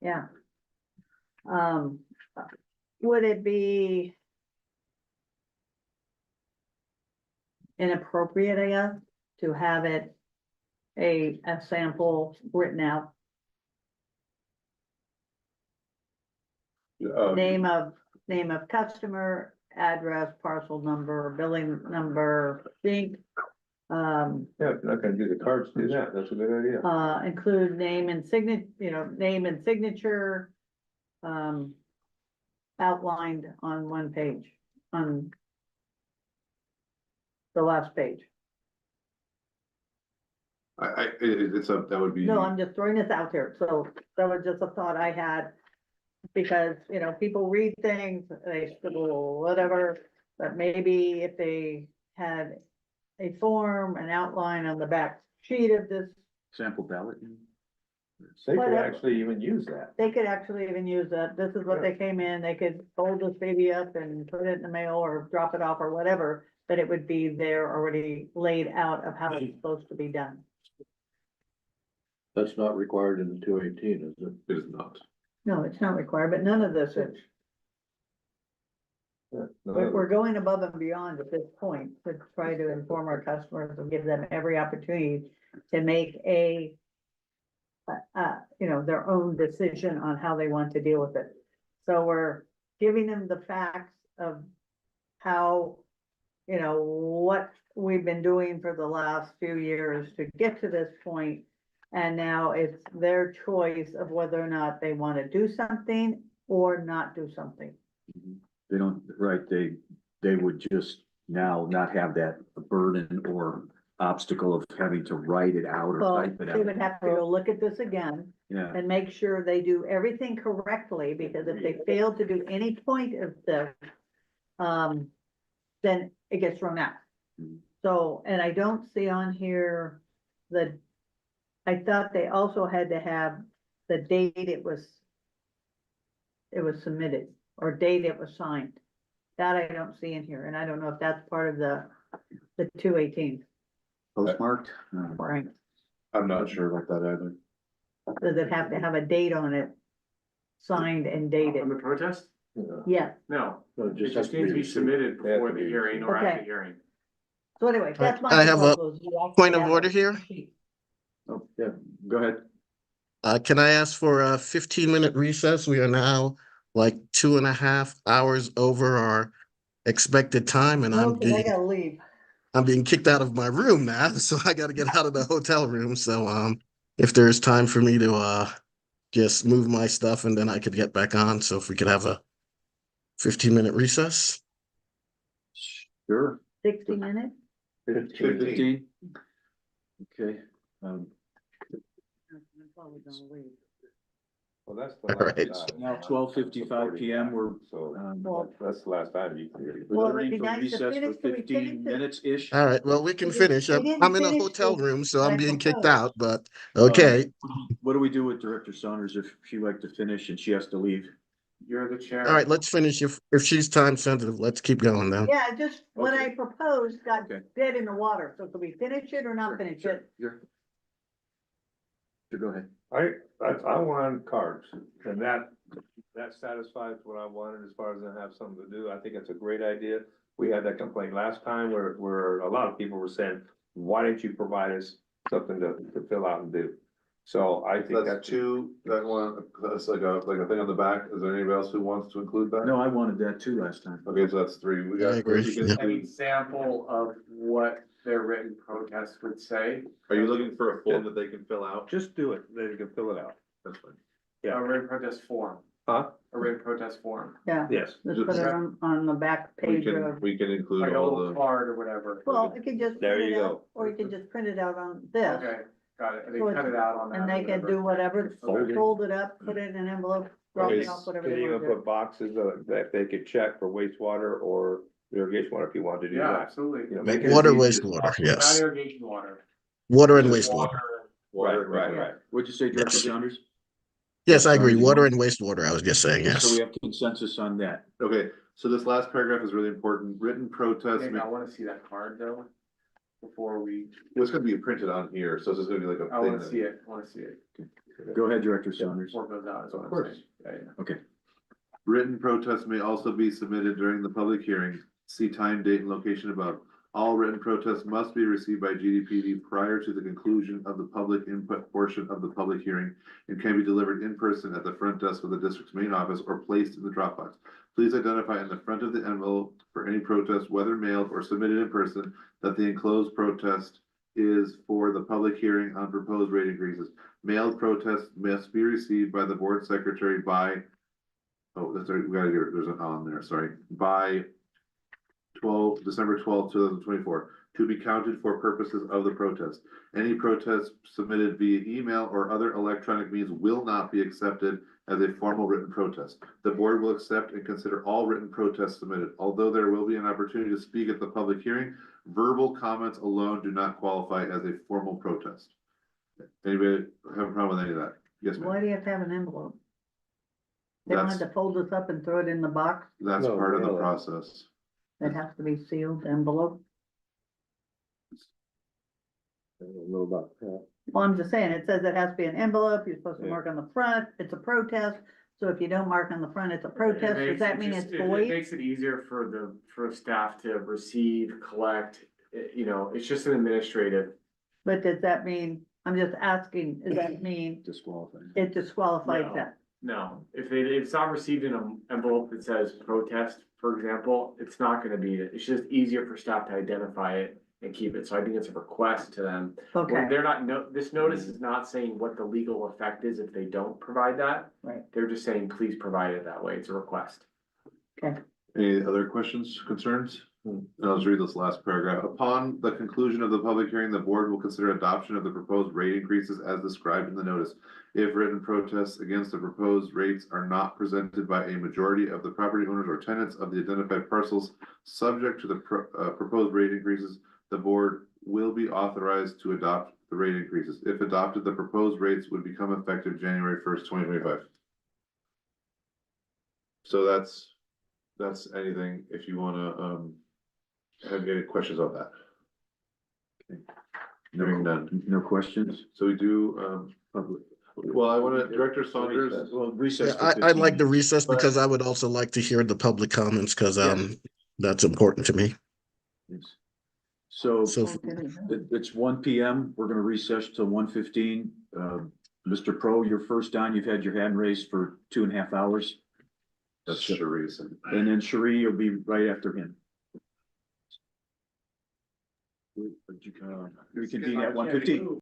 Yeah. Would it be inappropriate, I guess, to have it a sample written out, name of customer, address, parcel number, billing number, think. Yeah, if you're not gonna do the cards, do that. That's a good idea. Include name and name and signature. Outlined on one page, on the last page. That would be. No, I'm just throwing this out there, so that was just a thought I had. Because, people read things, they scribble whatever, but maybe if they had a form, an outline on the back sheet of this, sample ballot. They could whatever. actually even use that. they could actually even use that, this is what they came in, they could fold this baby up and put it in the mail or drop it off or whatever, but it would be there already laid out of how it's supposed to be done. That's not required in the 218, is it? It is not. No, it's not required, but none of this is. We're going above and beyond at this point to try to inform our customers and give them every opportunity to make their own decision on how they want to deal with it. So we're giving them the facts of how, what we've been doing for the last few years to get to this point. And now it's their choice of whether or not they want to do something or not do something. They don't, right, they would just now not have that burden or obstacle of having to write it out or Well, type it they out. would have to go look at this again Yeah, and make sure they do everything correctly, because if they fail to do any point of this, then it gets thrown out. So, and I don't see on here I thought they also had to have the date it was submitted, or date it was signed. That I don't see in here, and I don't know if that's part of the 218, postmarked. right? I'm not sure about that either. Does it have to have a date on it, signed and dated? On the protest? Yeah, No, No, it just needs to be submitted before the hearing or at Okay. the hearing. so anyway, that's my. I have a proposal, is you actually point of have order a here. sheet. Oh, yeah, go ahead. Can I ask for a 15-minute recess? We are now like 2.5 hours over our expected time, and No, 'cause I gotta leave. I'm being kicked out of my room now, so I gotta get out of the hotel room. So if there's time for me to just move my stuff and then I could get back on. So if we could have a 15-minute recess. Sure. 60 minutes? 15. Okay, I'm probably gonna leave. Well, that's All right. it's now 12:55 PM. We're, So, Well, that's the last time you can. Well, it'd ready be for nice to recess finish. for Can we finish 15 it? minutes-ish. All right, well, we can We finish. didn't I'm in a finish hotel the- room, so what I'm I being kicked proposed. out, but okay. What do we do with Director Saunders if she like to finish and she has to leave? You're the chair. All right, let's finish. If she's time sensitive, let's keep going then. Yeah, just what I Okay. proposed got Okay. dead in the water, so can we finish it or not Sure, finish sure, it? sure. Sure, go ahead. I wanted cards, and that satisfies what I wanted as far as I have something to do. I think it's a great idea. We had that complaint last time where a lot of people were saying, why didn't you provide us something to fill out and do? So I think That's that's two, that one, that's like a thing on the back. Is there anybody else who wants to include that? No, I wanted that too last time. Okay, so that's three. We got. I agree, we can yeah. An include- example of what their written protest would say. Are you looking for a form that they can fill out? just do it, they can fill it out. That's fine. Yeah. A written protest form, Huh? a written protest form, Yeah, Yes. just put it on the back page of, We can include like a all little the, card or whatever. well, you can just There print you it go. out, or you can just print it out on this. Okay, got it. They So cut it's- it out on that. And or they can whatever. do whatever, Okay. fold it up, put it in an envelope, drop it Okay, off, whatever Could they you want even to do. put boxes that they could check for wastewater or irrigation water if you wanted to do Yeah, that? absolutely. You know, make it Water, as easy as wastewater, possible. Not yes. irrigation water. Water and Just wastewater. Right. What'd you say, Director Yes. Saunders? Yes, I agree. Sorry, Water Lord. and wastewater, I was just saying, So we yes. have consensus on that. okay, so this last paragraph is really important. Written protest. Maybe I wanna see that card though, before we, Well, it's gonna be printed on here, so it's just gonna be like a I wanna thing. see it, I wanna see it. Go ahead, Director Saunders. Before it goes out, is what Of I'm course. saying. Yeah, yeah. Okay. Written protests may also be submitted during the public hearing. See time, date, and location above. All written protests must be received by GDPD prior to the conclusion of the public input portion of the public hearing and can be delivered in person at the front desk of the district's main office or placed in the drop box. Please identify in the front of the envelope for any protest, whether mailed or submitted in person, that the enclosed protest is for the public hearing on proposed rate increases. Mailed protests must be received by the board secretary by, oh, that's right, we gotta get, there's an on there, sorry, by December 12th, 2024, to be counted for purposes of the protest. Any protest submitted via email or other electronic means will not be accepted as a formal written protest. The board will accept and consider all written protests submitted. Although there will be an opportunity to speak at the public hearing, verbal comments alone do not qualify as a formal protest. Anybody have a problem with any of that? Yes, Why ma'am. do you have to have an envelope? They wanted That's, to fold this up and throw it in the box, that's No, part of the really. process. it has to be sealed envelope. I don't know about that. Well, I'm just saying, it says it has to be an envelope, you're supposed to Yeah. mark on the front, it's a protest. So if you don't mark on the front, it's a protest, does that mean it's It void? makes it easier for staff to receive, collect, you know, it's just an administrative. But does that mean, I'm just asking, does that mean Disqualified. it disqualifies No. that? No, if it's not received in an envelope that says protest, for example, it's not gonna be, it's just easier for staff to identify it and keep it, so I think it's a request to them. Well, Okay, they're not, this notice is not saying what the legal effect is if they don't provide that. Right. They're just saying, please provide it that way, it's a request. Any other questions, concerns? I'll just read this last paragraph. Upon the conclusion of the public hearing, the board will consider adoption of the proposed rate increases as described in the notice. If written protests against the proposed rates are not presented by a majority of the property owners or tenants of the identified parcels subject to the proposed rate increases, the board will be authorized to adopt the rate increases. If adopted, the proposed rates would become effective January 1st, 2025. So that's anything, if you wanna, have any questions on that? Hearing none. No questions? So we do, Public. well, I wanna, Director Saunders, Well, recess. Yeah, for I'd like to 15 minutes. recess because I would also like to hear the public comments because that's important to me. Yes. So So it's 1 p.m. We're gonna recess till 1:15. Mr. Pro, you're first on. You've had your hand raised for 2.5 hours. that's Sharice. And then Sheree, you'll be right after him. We convene at 1:15.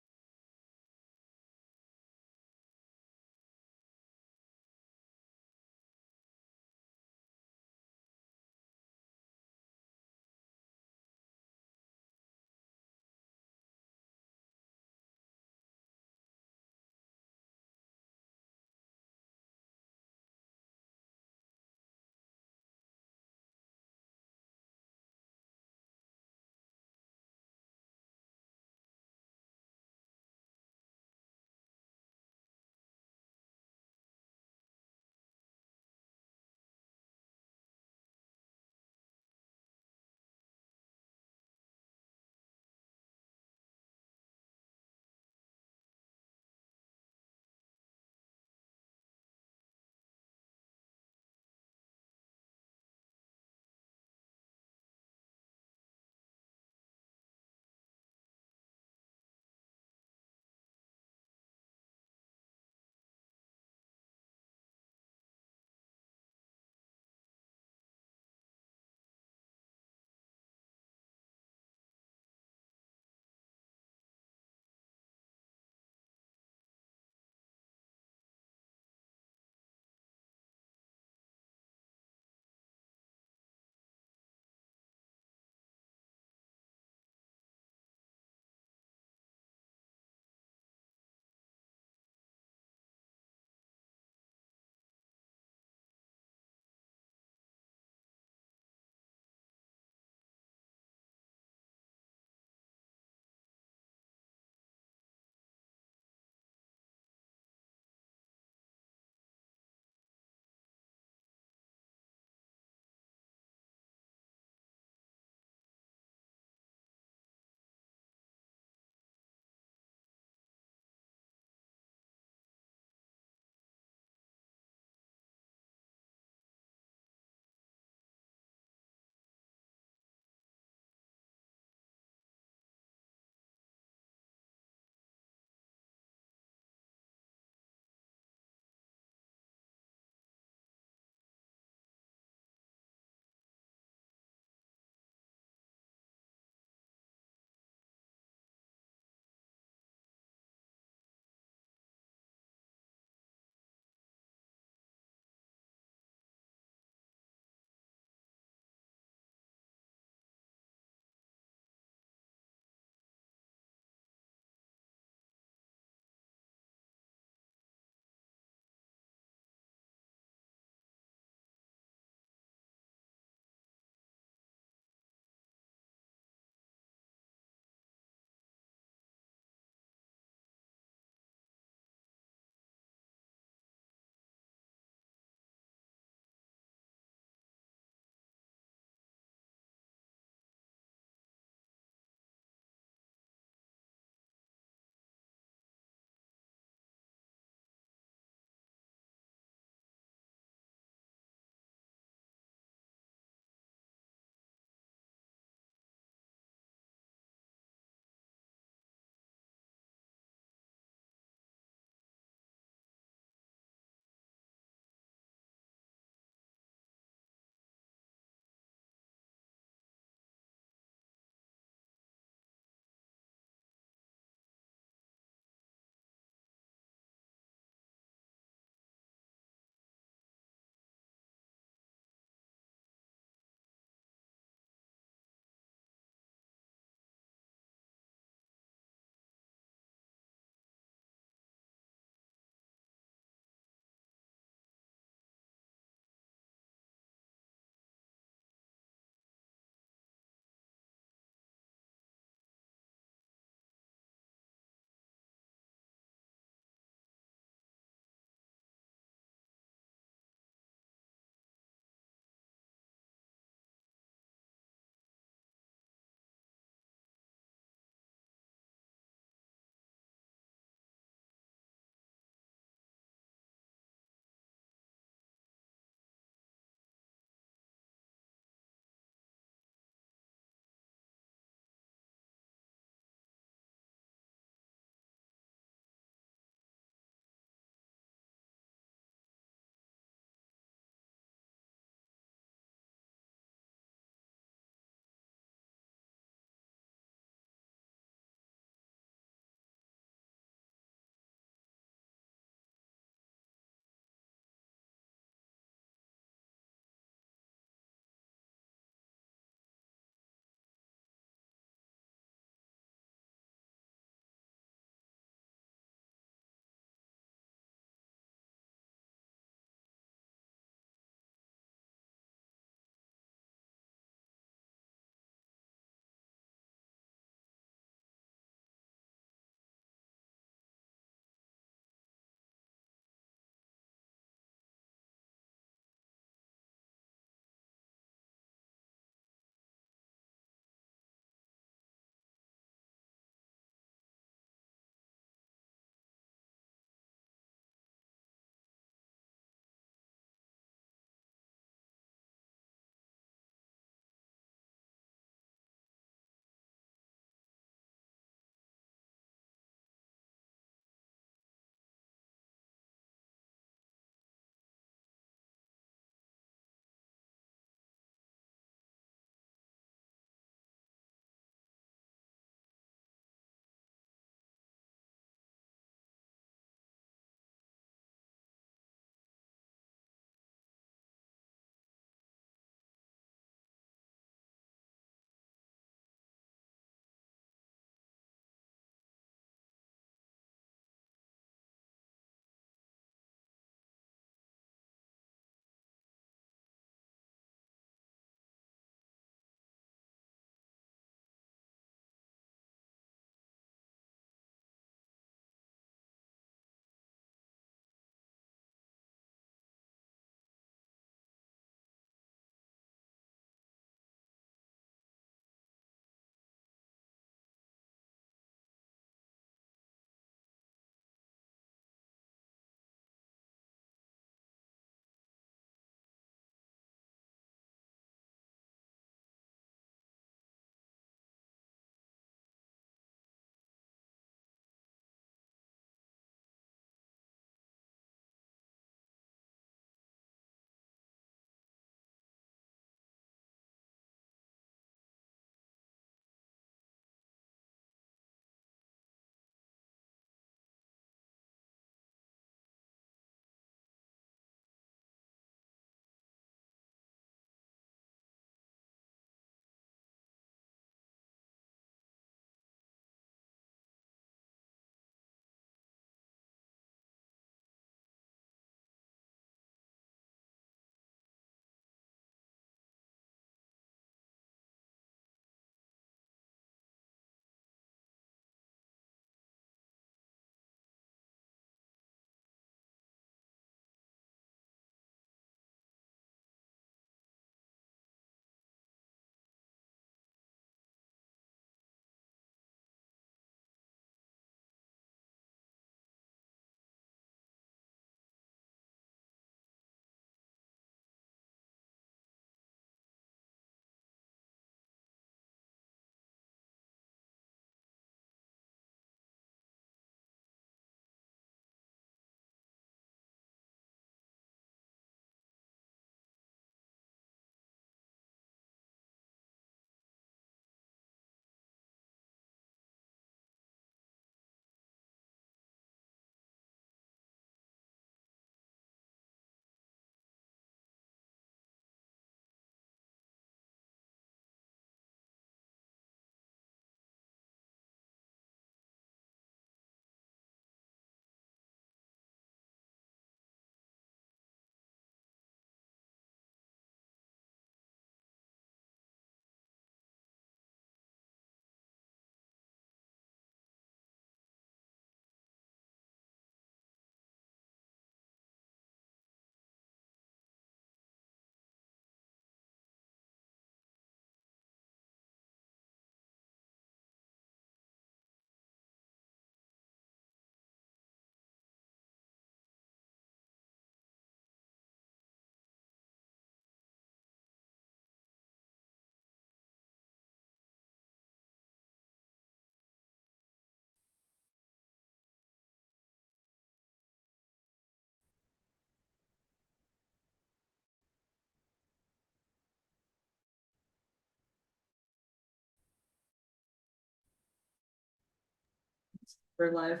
We're live.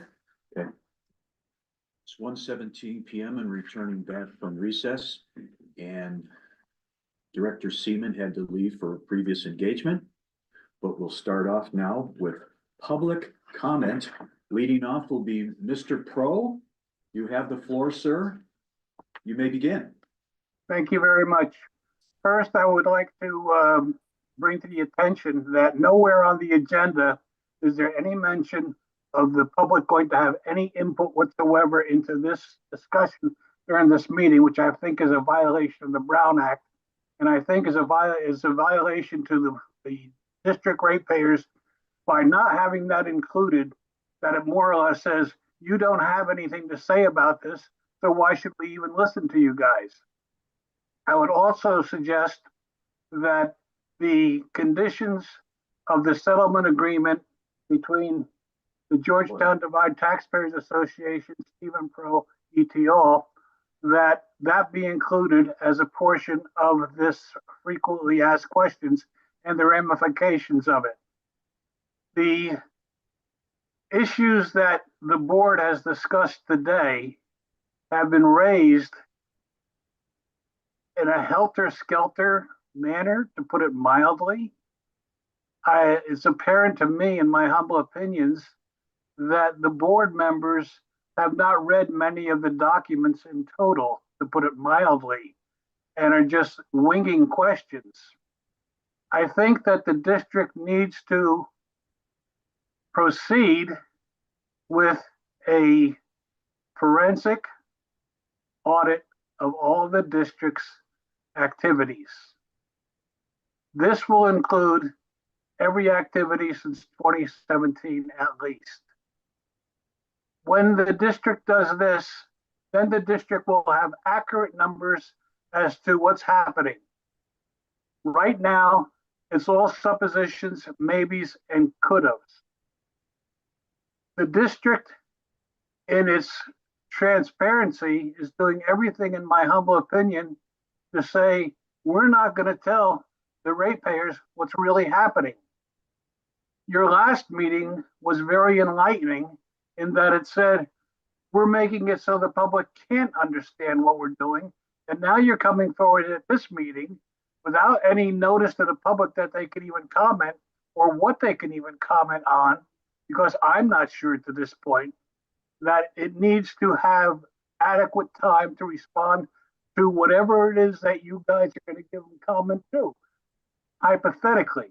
It's 1:17 PM and returning back from recess, and Director Seaman had to leave for a previous engagement. But we'll start off now with public comment. Leading off will be Mr. Pro. You have the floor, sir. You may begin. Thank you very much. First, I would like to bring to the attention that nowhere on the agenda is there any mention of the public going to have any input whatsoever into this discussion during this meeting, which I think is a violation of the Brown Act. And I think is a violation to the district ratepayers by not having that included, that it more or less says, you don't have anything to say about this, so why should we even listen to you guys? I would also suggest that the conditions of the settlement agreement between the Georgetown Divide Taxpayers Association, Stephen Pro, et al., that be included as a portion of this frequently asked questions and the ramifications of it. The issues that the board has discussed today have been raised in a helter-skelter manner, to put it mildly. It's apparent to me, in my humble opinions, that the board members have not read many of the documents in total, to put it mildly, and are just winging questions. I think that the district needs to proceed with a forensic audit of all the district's activities. This will include every activity since 2017 at least. When the district does this, then the district will have accurate numbers as to what's happening. Right now, it's all suppositions, maybes, and could-haves. The district, in its transparency, is doing everything, in my humble opinion, to say, we're not going to tell the ratepayers what's really happening. Your last meeting was very enlightening in that it said, we're making it so the public can't understand what we're doing. And now you're coming forward at this meeting without any notice to the public that they can even comment or what they can even comment on, because I'm not sure to this point that it needs to have adequate time to respond to whatever it is that you guys are going to give them comment to, hypothetically.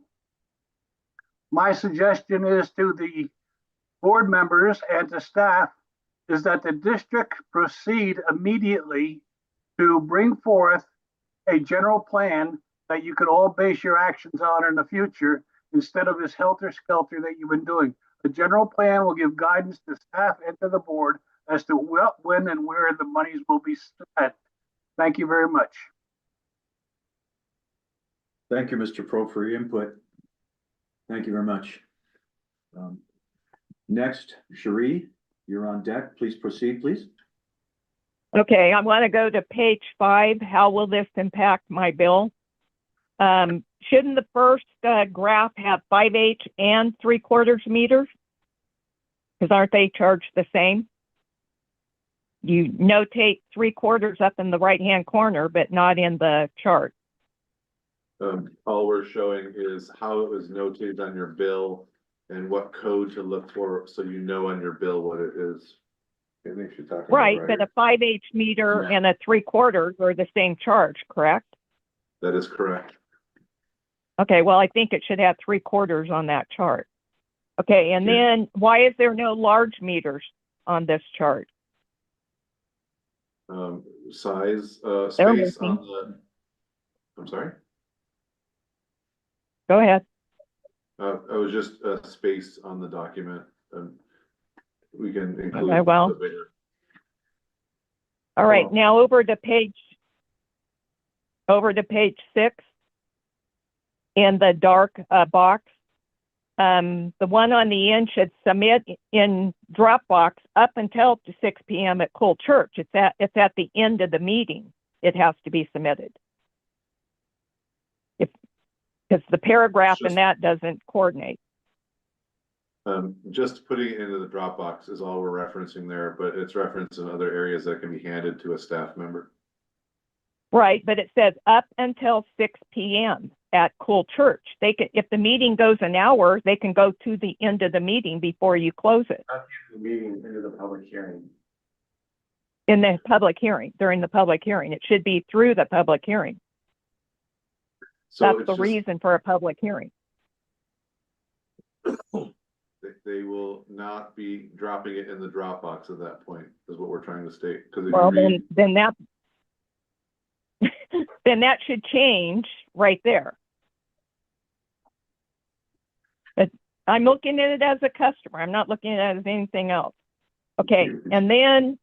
My suggestion is to the board members and to staff is that the district proceed immediately to bring forth a general plan that you could all base your actions on in the future instead of this helter-skelter that you've been doing. The general plan will give guidance to staff and to the board as to what, when, and where the monies will be spent. Thank you very much. Thank you, Mr. Pro, for your input. Thank you very much. Next, Cherie, you're on deck. Please proceed, please. Okay, I want to go to page 5. How will this impact my bill? Shouldn't the first graph have 5/8 and 3/4 meters? Because aren't they charged the same? You notate 3/4 up in the right-hand corner, but not in the chart. All we're showing is how it was notated on your bill and what code to look for, so you know on your bill what it is. I think she's talking about Right, but a 5/8 meter and a 3/4 are the same charge, correct? That is correct. Okay, well, I think it should have 3/4 on that chart. Okay, and then why is there no large meters on this chart? Size, They're space missing. on the, I'm sorry? Go ahead. It was just a space on the document. We can include. Okay, well. the bigger. All right, now over to page 6. In the dark box, the one on the end should submit in Dropbox up until 6 p.m. at Cole Church. It's at the end of the meeting. It has to be submitted. Because the paragraph in that doesn't coordinate. Just putting it into the Dropbox is all we're referencing there, but it's referenced in other areas that can be handed to a staff member. Right, but it says up until 6 p.m. at Cool Church. They can, if the meeting goes an hour, they can go to the end of the meeting before you close it. Not the meeting, into the public hearing. In the public hearing, during the public hearing. It should be through the public hearing. So That's it's the just, reason for a public hearing. they will not be dropping it in the Dropbox at that point, is what we're trying to state. Because if Well, you read, then that then that should change right there. But I'm looking at it as a customer. I'm not looking at it as anything else. Okay, and then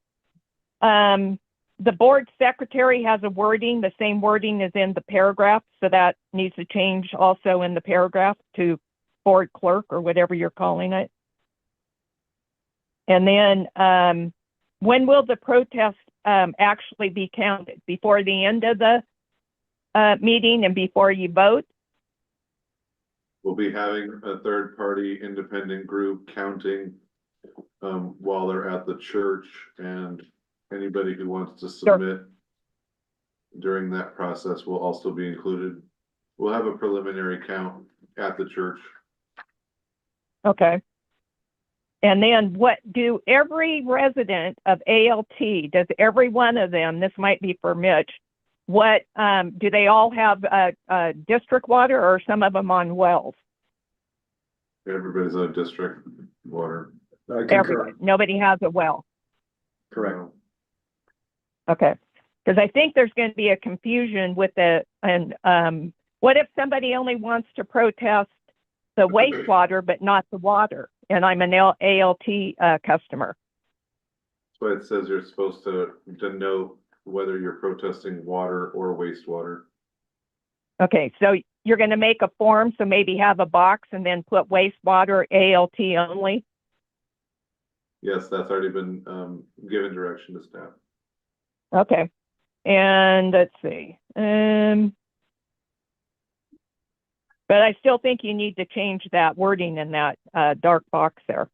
the board secretary has a wording, the same wording is in the paragraph, so that needs to change also in the paragraph to board clerk or whatever you're calling it. And then when will the protest actually be counted? Before the end of the meeting and before you vote? we'll be having a third-party independent group counting while they're at the church, and anybody who wants to submit during that process will also be included. We'll have a preliminary count at the church. Okay. And then what do every resident of ALT, does every one of them, this might be for Mitch, what, do they all have district water or some of them on wells? Everybody's on district water. Everybody, nobody has a well. Correct. Okay. Because I think there's going to be a confusion with the, and what if somebody only wants to protest the wastewater but not the water? And I'm an ALT customer. That's why it says you're supposed to denote whether you're protesting water or wastewater. Okay, so you're going to make a form, so maybe have a box and then put wastewater ALT only? Yes, that's already been given direction to staff. Okay, and let's see. But I still think you need to change that wording in that dark box there.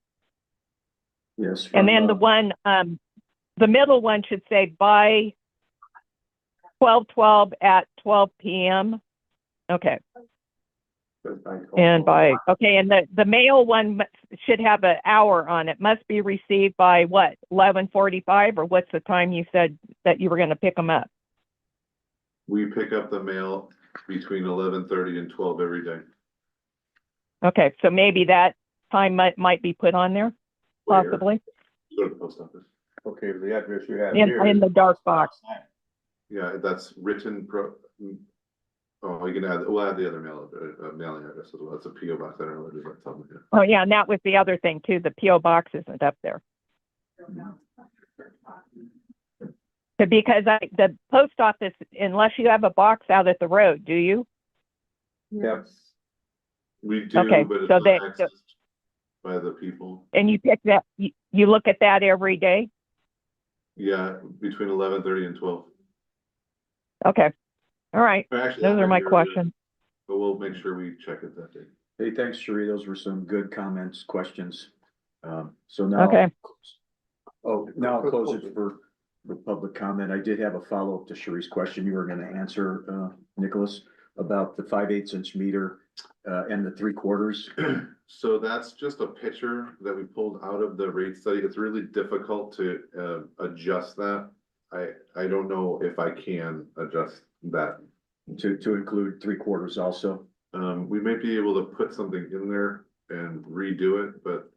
Yes. And then the one, the middle one should say by 12/12 at 12 p.m. Okay. And by, okay, and the mail one should have an hour on it. Must be received by what, 11:45, or what's the time you said that you were going to pick them up? We pick up the mail between 11:30 and 12 every day. Okay, so maybe that time might be put on there, possibly, Go to the post office. Okay, the address you have here. in the dark box. Yeah, that's written oh, we can add, we'll add the other mailing address as well. It's a PO box. I don't know what it is. That's something. Oh yeah, and that was the other thing too. The PO box isn't up there. Because the post office, unless you have a box out at the road, do you? Yep. We do, Okay, but it's so not they- accessed by the people. And you pick that, you look at that every day? Yeah, between 11:30 and 12. Okay, all right, I actually those have are it my here, questions. But we'll make sure we check it that day. Hey, thanks, Sheree. Those were some good comments, questions. So now. Okay. Oh, now I'll close it for the public comment. I did have a follow-up to Sheree's question you were gonna answer, Nicholas, about the 5/8 inch meter, and the 3/4. So that's just a picture that we pulled out of the rate study. It's really difficult to adjust that. I don't know if I can adjust that. To include 3/4 also. We may be able to put something in there and redo it, but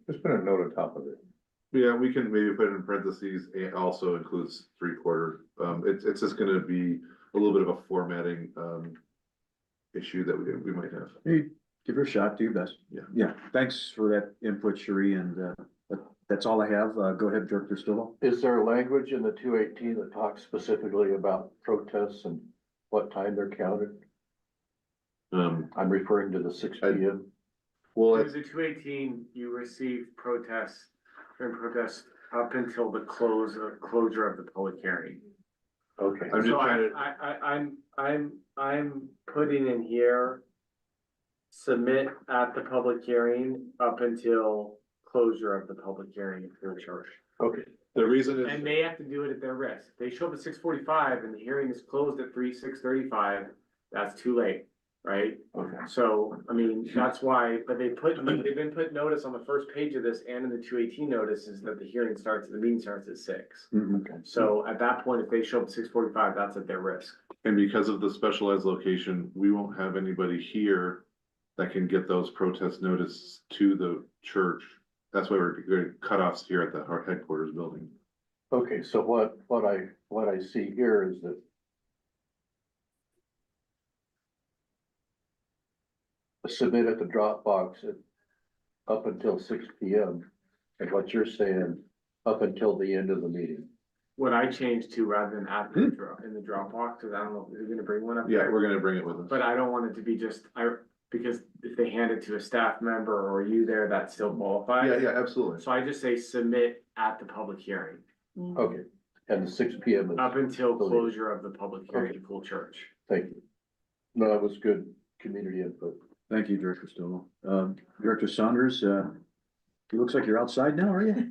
Just put a note on top of it. yeah, we can maybe put it in parentheses. It also includes 3/4. It's just gonna be a little bit of a formatting issue that we might have. Hey, give her a shot, do your best. Yeah. Yeah, thanks for that input, Sheree, and that's all I have. Go ahead, Director Stilwell. Is there language in the 218 that talks specifically about protests and what time they're counted? I'm referring to the 6 p.m. Well, There's a 218, you receive protests up until the closure of the public hearing. Okay. I'm just So trying to, I'm putting in here submit at the public hearing up until closure of the public hearing for the church. Okay, The reason And is, they have to do it at their risk. If they show up at 6:45 and the hearing is closed at 6:35, that's too late, right? okay. So, I mean, that's why, but they've been put notice on the first page of this and in the 218 notices that the hearing starts, the meeting starts at 6. So at that point, if they show up at 6:45, that's at their risk. and because of the specialized location, we won't have anybody here that can get those protest notices to the church. That's why we're doing cutoffs here at the headquarters building. Okay, so what I see here is that submit at the Dropbox up until 6 p.m. And what you're saying, up until the end of the meeting. What I changed to rather than at the in the Dropbox, because I don't know, if you're gonna bring one up Yeah, there. we're gonna bring it with us. But I don't want it to be just, because if they hand it to a staff member or you there, that still qualifies. Yeah, absolutely. So I just say submit at the public hearing, Okay, and the 6 p.m. is, up until closure of the public hearing to full church. thank you. No, that was good community input. Thank you, Director Stovall. Director Saunders, it looks like you're outside now, are you?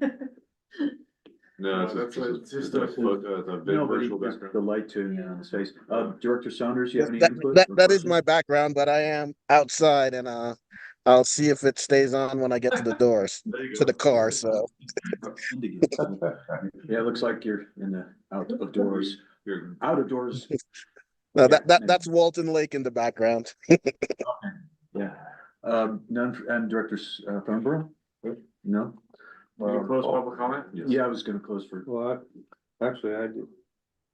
No, No, that's what- it's just a photo, a big No, but virtual just background. the light to on his face. Director Saunders, you have any That, input? that, or that is questions? my background, but I am outside and, I'll see if it stays on when I get to the doors, There you to go. the car, so. Yeah, it looks like you're in the outdoors, You're- out of doors. No, that's Walton Lake in the background. Yeah. None, and Director Thornborough? No? Can you close public comment? Yeah, I was gonna close for, Well, actually, I do.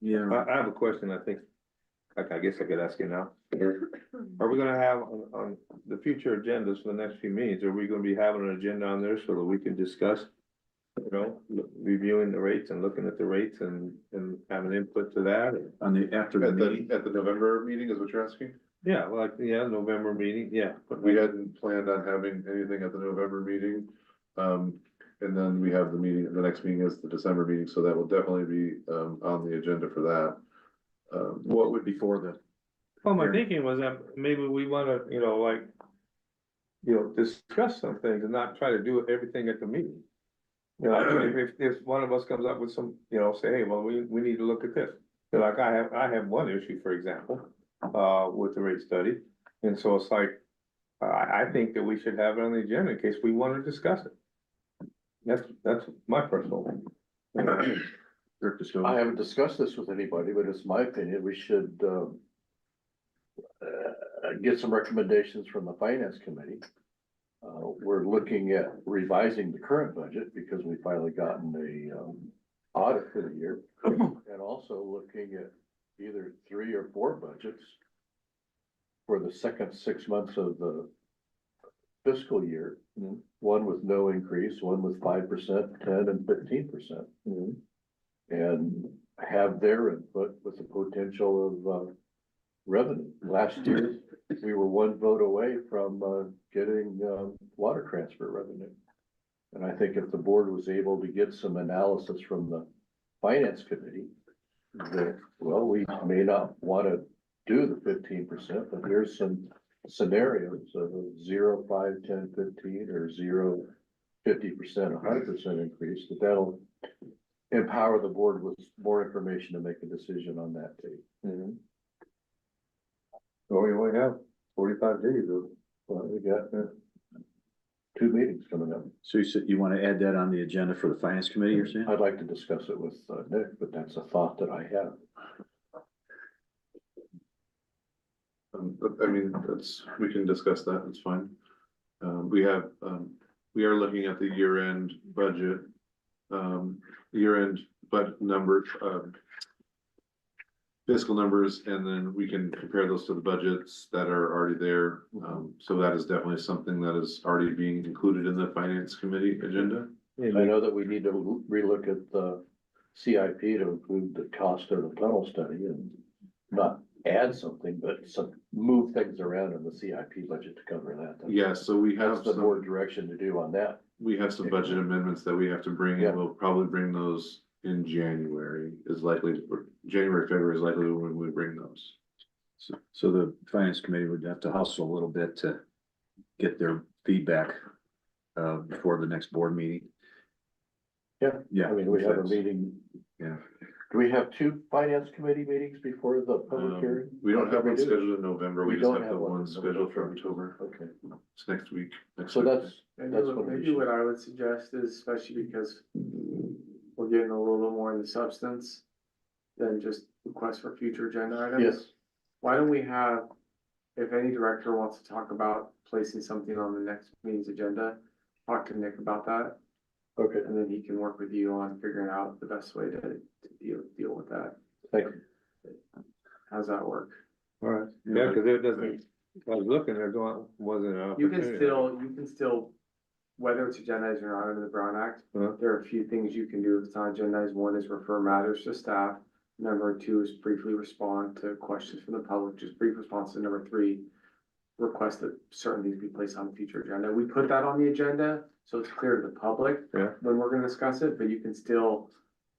yeah. I have a question, I think, I guess I could ask you now. Are we gonna have on the future agendas for the next few meetings, are we gonna be having an agenda on there so that we can discuss? You know, reviewing the rates and looking at the rates and having input to that? On the, after the meeting. At the November meeting is what you're asking? Yeah, like, yeah, November meeting, yeah. We hadn't planned on having anything at the November meeting. And then we have the next meeting is the December meeting, so that will definitely be, on the agenda for that. What would before the, Well, my thinking was that maybe we wanna, discuss some things and not try to do everything at the meeting. You know, if one of us comes up with some, say, hey, well, we need to look at this. Like I have one issue, for example, with the rate study. And so it's like, I think that we should have it on the agenda in case we want to discuss it. That's my personal opinion. Director Stovall? I haven't discussed this with anybody, but it's my opinion, we should, get some recommendations from the finance committee. We're looking at revising the current budget because we finally gotten a, audit for the year. And also looking at either 3 or 4 budgets for the second 6 months of the fiscal year. One with no increase, one with 5%, 10 and 15%. And have their input with the potential of, revenue. Last year, we were 1 vote away from, getting, water transfer revenue. And I think if the board was able to get some analysis from the finance committee, that, well, we may not wanna do the 15%, but here's some scenarios of 0, 5, 10, 15, or 0, 50%, 100% increase, that'll empower the board with more information to make a decision on that date. So we only have 45 days of. Well, we got 2 meetings coming up. So you said you want to add that on the agenda for the finance committee, you're saying? I'd like to discuss it with Nick, but that's a thought that I have. But, I mean, we can discuss that, it's fine. We are looking at the year-end budget. Year-end numbers, fiscal numbers, and then we can compare those to the budgets that are already there. So that is definitely something that is already being included in the finance committee agenda. I know that we need to relook at the CIP to include the cost of the tunnel study and not add something, but move things around in the CIP budget to cover that. Yeah, so we That's have the board direction to do on that. we have some budget amendments that we have to bring, Yeah. and we'll probably bring those in January or January, February is likely when we bring those. So the finance committee would have to hustle a little bit to get their feedback, before the next board meeting. Yeah, Yeah. I mean, we have a that's- meeting, Yeah. do we have two finance committee meetings before the public hearing? We don't I have thought we one do. scheduled in November, we We just don't have the have one one in scheduled for November. October. Okay, It's next week. next so week. that's what we Maybe should. what I would suggest is, especially because we're getting a little more in the substance than just requests for future agenda items. Yes, Why don't we have, if any director wants to talk about placing something on the next meeting's agenda, talk to Nick about that, okay, and then he can work with you on figuring out the best way to deal with that. thank you. How's that work? All right, yeah, cause it doesn't, I was looking, there going, wasn't an You opportunity. can still, whether it's agendized or not under the Brown Act, Uh-huh. there are a few things you can do if it's not agendized. One is refer matters to staff. Number two is briefly respond to questions from the public, just brief responses. Number three, request that certain things be placed on the future agenda. We put that on the agenda, so it's clear to the public Yeah. when we're gonna discuss it, but you can still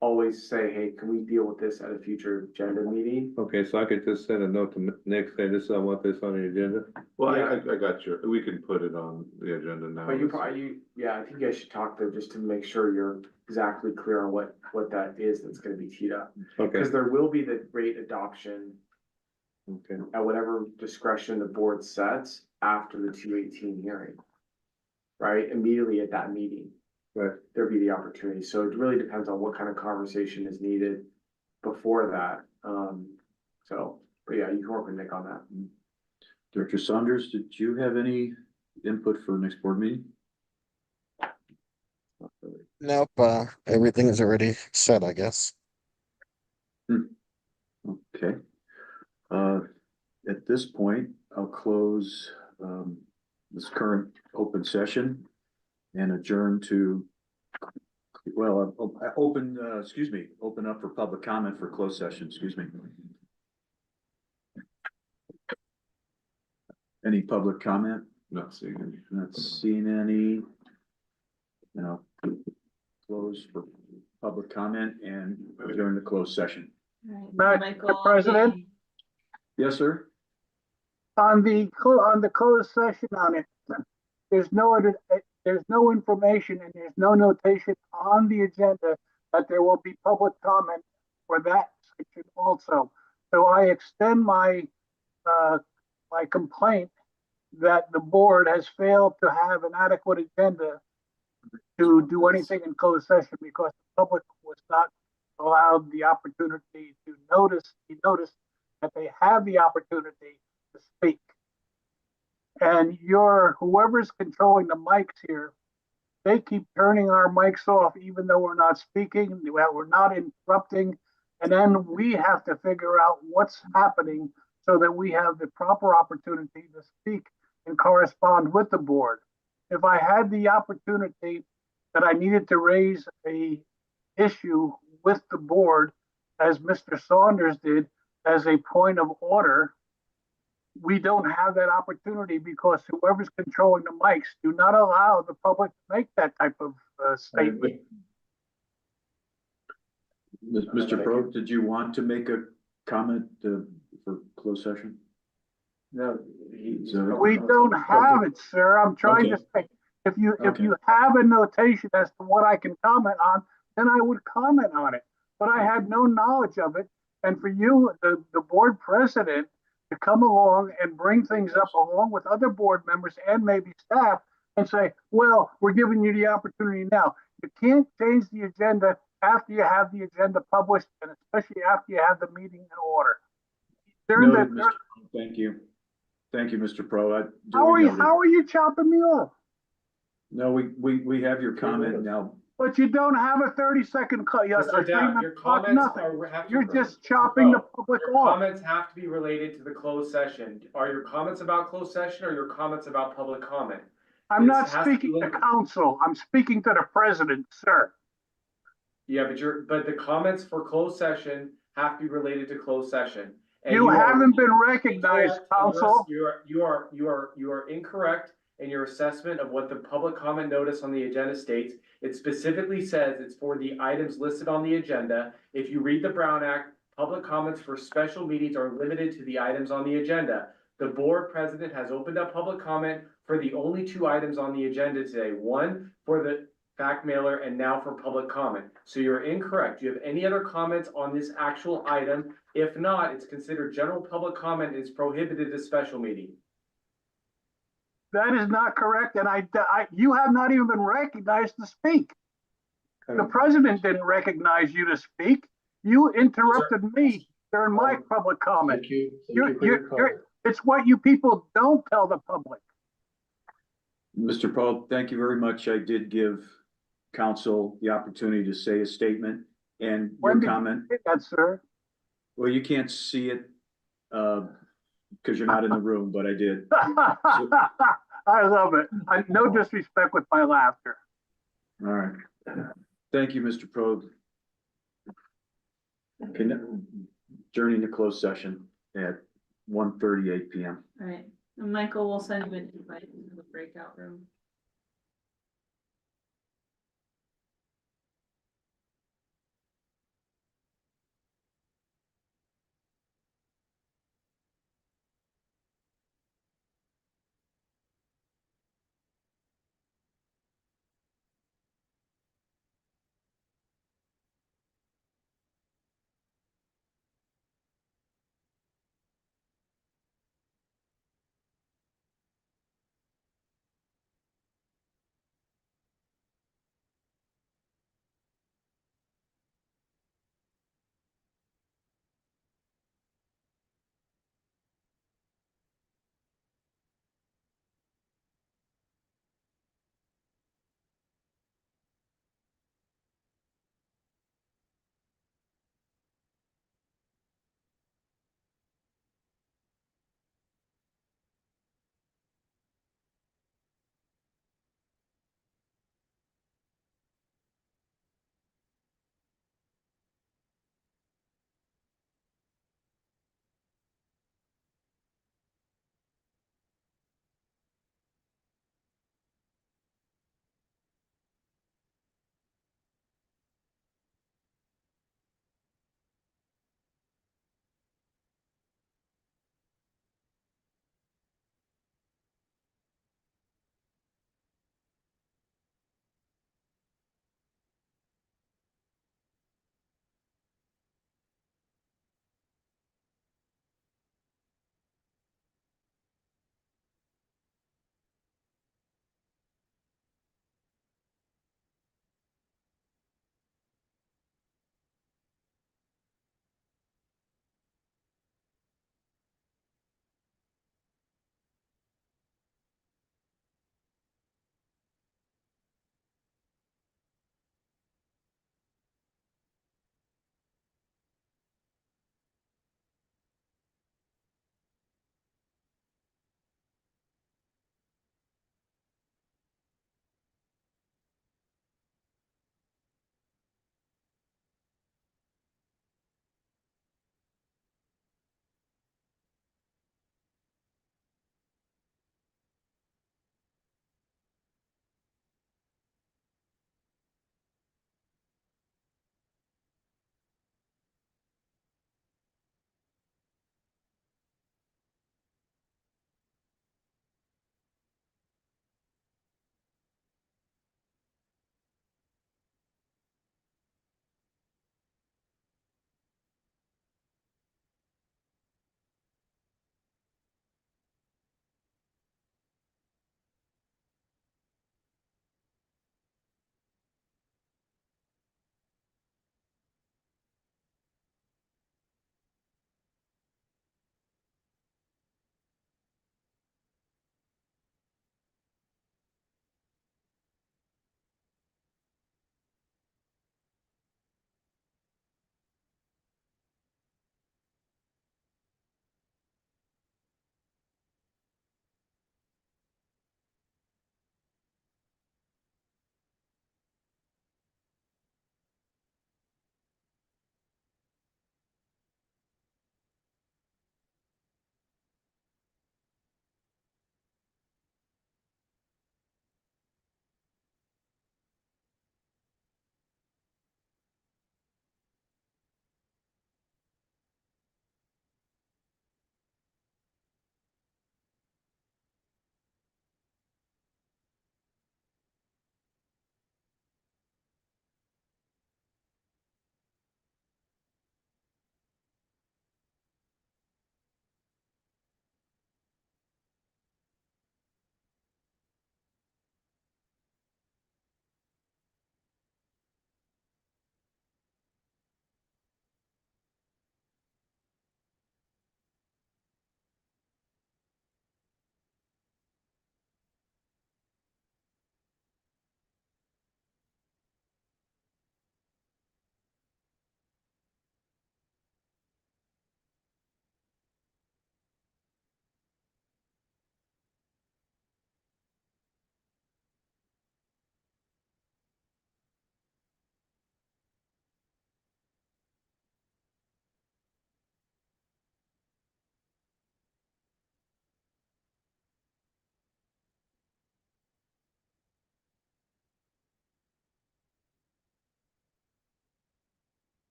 always say, hey, can we deal with this at a future agenda meeting? Okay, so I could just send a note to Nick, say this, I want this on the agenda. Well, Yeah. I got you, we can put it on the agenda now. But yeah, I think you guys should talk though, just to make sure you're exactly clear on what that is that's gonna be teed up. Okay, Cause there will be the rate adoption okay, at whatever discretion the board sets after the 218 hearing. Right, immediately at that meeting. right, There'd be the opportunity, so it really depends on what kind of conversation is needed before that, but yeah, you can work with Nick on that. Director Saunders, did you have any input for next board meeting? Nope, everything is already set, I guess. Okay. At this point, I'll close, this current open session and adjourn to, well, open up for public comment for closed session, excuse me. Any public comment? Not seeing any. Not seeing any. Close for public comment and adjourn the closed session. Madam Michael, President? Yes, sir? On the closed session on it, there's no information and there's no notation on the agenda that there will be public comment for that section also. So I extend my complaint that the board has failed to have an adequate agenda to do anything in closed session because the public was not allowed the opportunity to notice that they have the opportunity to speak. And whoever's controlling the mics here, they keep turning our mics off even though we're not speaking, we're not interrupting. And then we have to figure out what's happening so that we have the proper opportunity to speak and correspond with the board. If I had the opportunity that I needed to raise a issue with the board, as Mr. Saunders did, as a point of order, we don't have that opportunity because whoever's controlling the mics do not allow the public to make that type of statement. Mr. Pro, did you want to make a comment for closed session? No, We don't have it, sir. I'm trying to say, if you have a notation as to what I can comment on, then I would comment on it. But I had no knowledge of it. And for you, the board president, to come along and bring things up along with other board members and maybe staff and say, well, we're giving you the opportunity now. You can't change the agenda after you have the agenda published and especially after you have the meeting in order. Noted, Mr. Pro. Thank you. Thank you, Mr. Pro. How are you chopping me off? No, we have your comment now. But you don't have a 30-second cut. Mr. Dowd, your comments have to. You're just chopping the public Your off. comments have to be related to the closed session. Are your comments about closed session or your comments about public comment? I'm not This has to be speaking to limited. council. I'm speaking to the president, sir. Yeah, but the comments for closed session have to be related to closed session. And You are haven't been recognized, incorrect. council. You are incorrect in your assessment of what the public comment notice on the agenda states. It specifically says it's for the items listed on the agenda. If you read the Brown Act, public comments for special meetings are limited to the items on the agenda. The board president has opened up public comment for the only two items on the agenda today. One for the fact mailer and now for public comment. So you're incorrect. Do you have any other comments on this actual item? If not, it's considered general public comment and is prohibited at special meeting. That is not correct, and you have not even been recognized to speak. The president didn't recognize you to speak. You interrupted me during my public comment. Thank you. Thank you for your comment. It's what you people don't tell the public. Mr. Pope, thank you very much. I did give council the opportunity to say a statement and When your did you comment. say that, sir? Well, you can't see it, because you're not in the room, but I did. I love it. No disrespect with my laughter. All right. Thank you, Mr. Probe. Journey to closed session at 1:38 PM. All right, and Michael will send you an invite to the breakout room.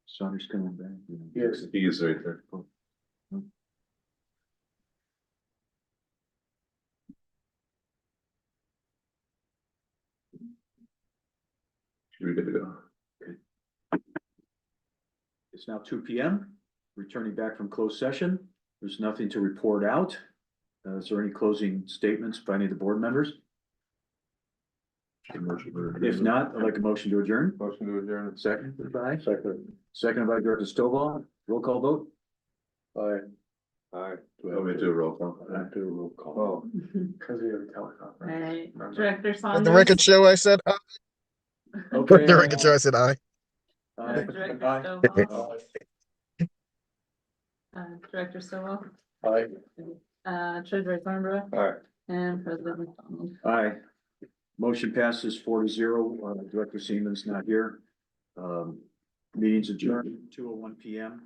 Saunders coming back. Yes. He is right there. Should be good to go. It's now 2 p.m. Returning back from closed session. There's nothing to report out. Is there any closing statements by any of the board members? If not, I'd like a motion to adjourn. Motion to adjourn. Second by, Second. second by Director Stovall. Roll call vote. Aye. Aye. Want me to do a roll call? I do a roll call. Oh, Cause we have a teleconference. Right, Remember? Director For Saunders. the record show, I said, Okay. for the record show, I said aye. Director Aye. Stovall. Director Stovall, Aye. Treasurer Thornborough, aye. and President McDonald. Aye. Motion passes 4-0. Director Seaman's not here. Meeting's adjourned, 2:01 p.m.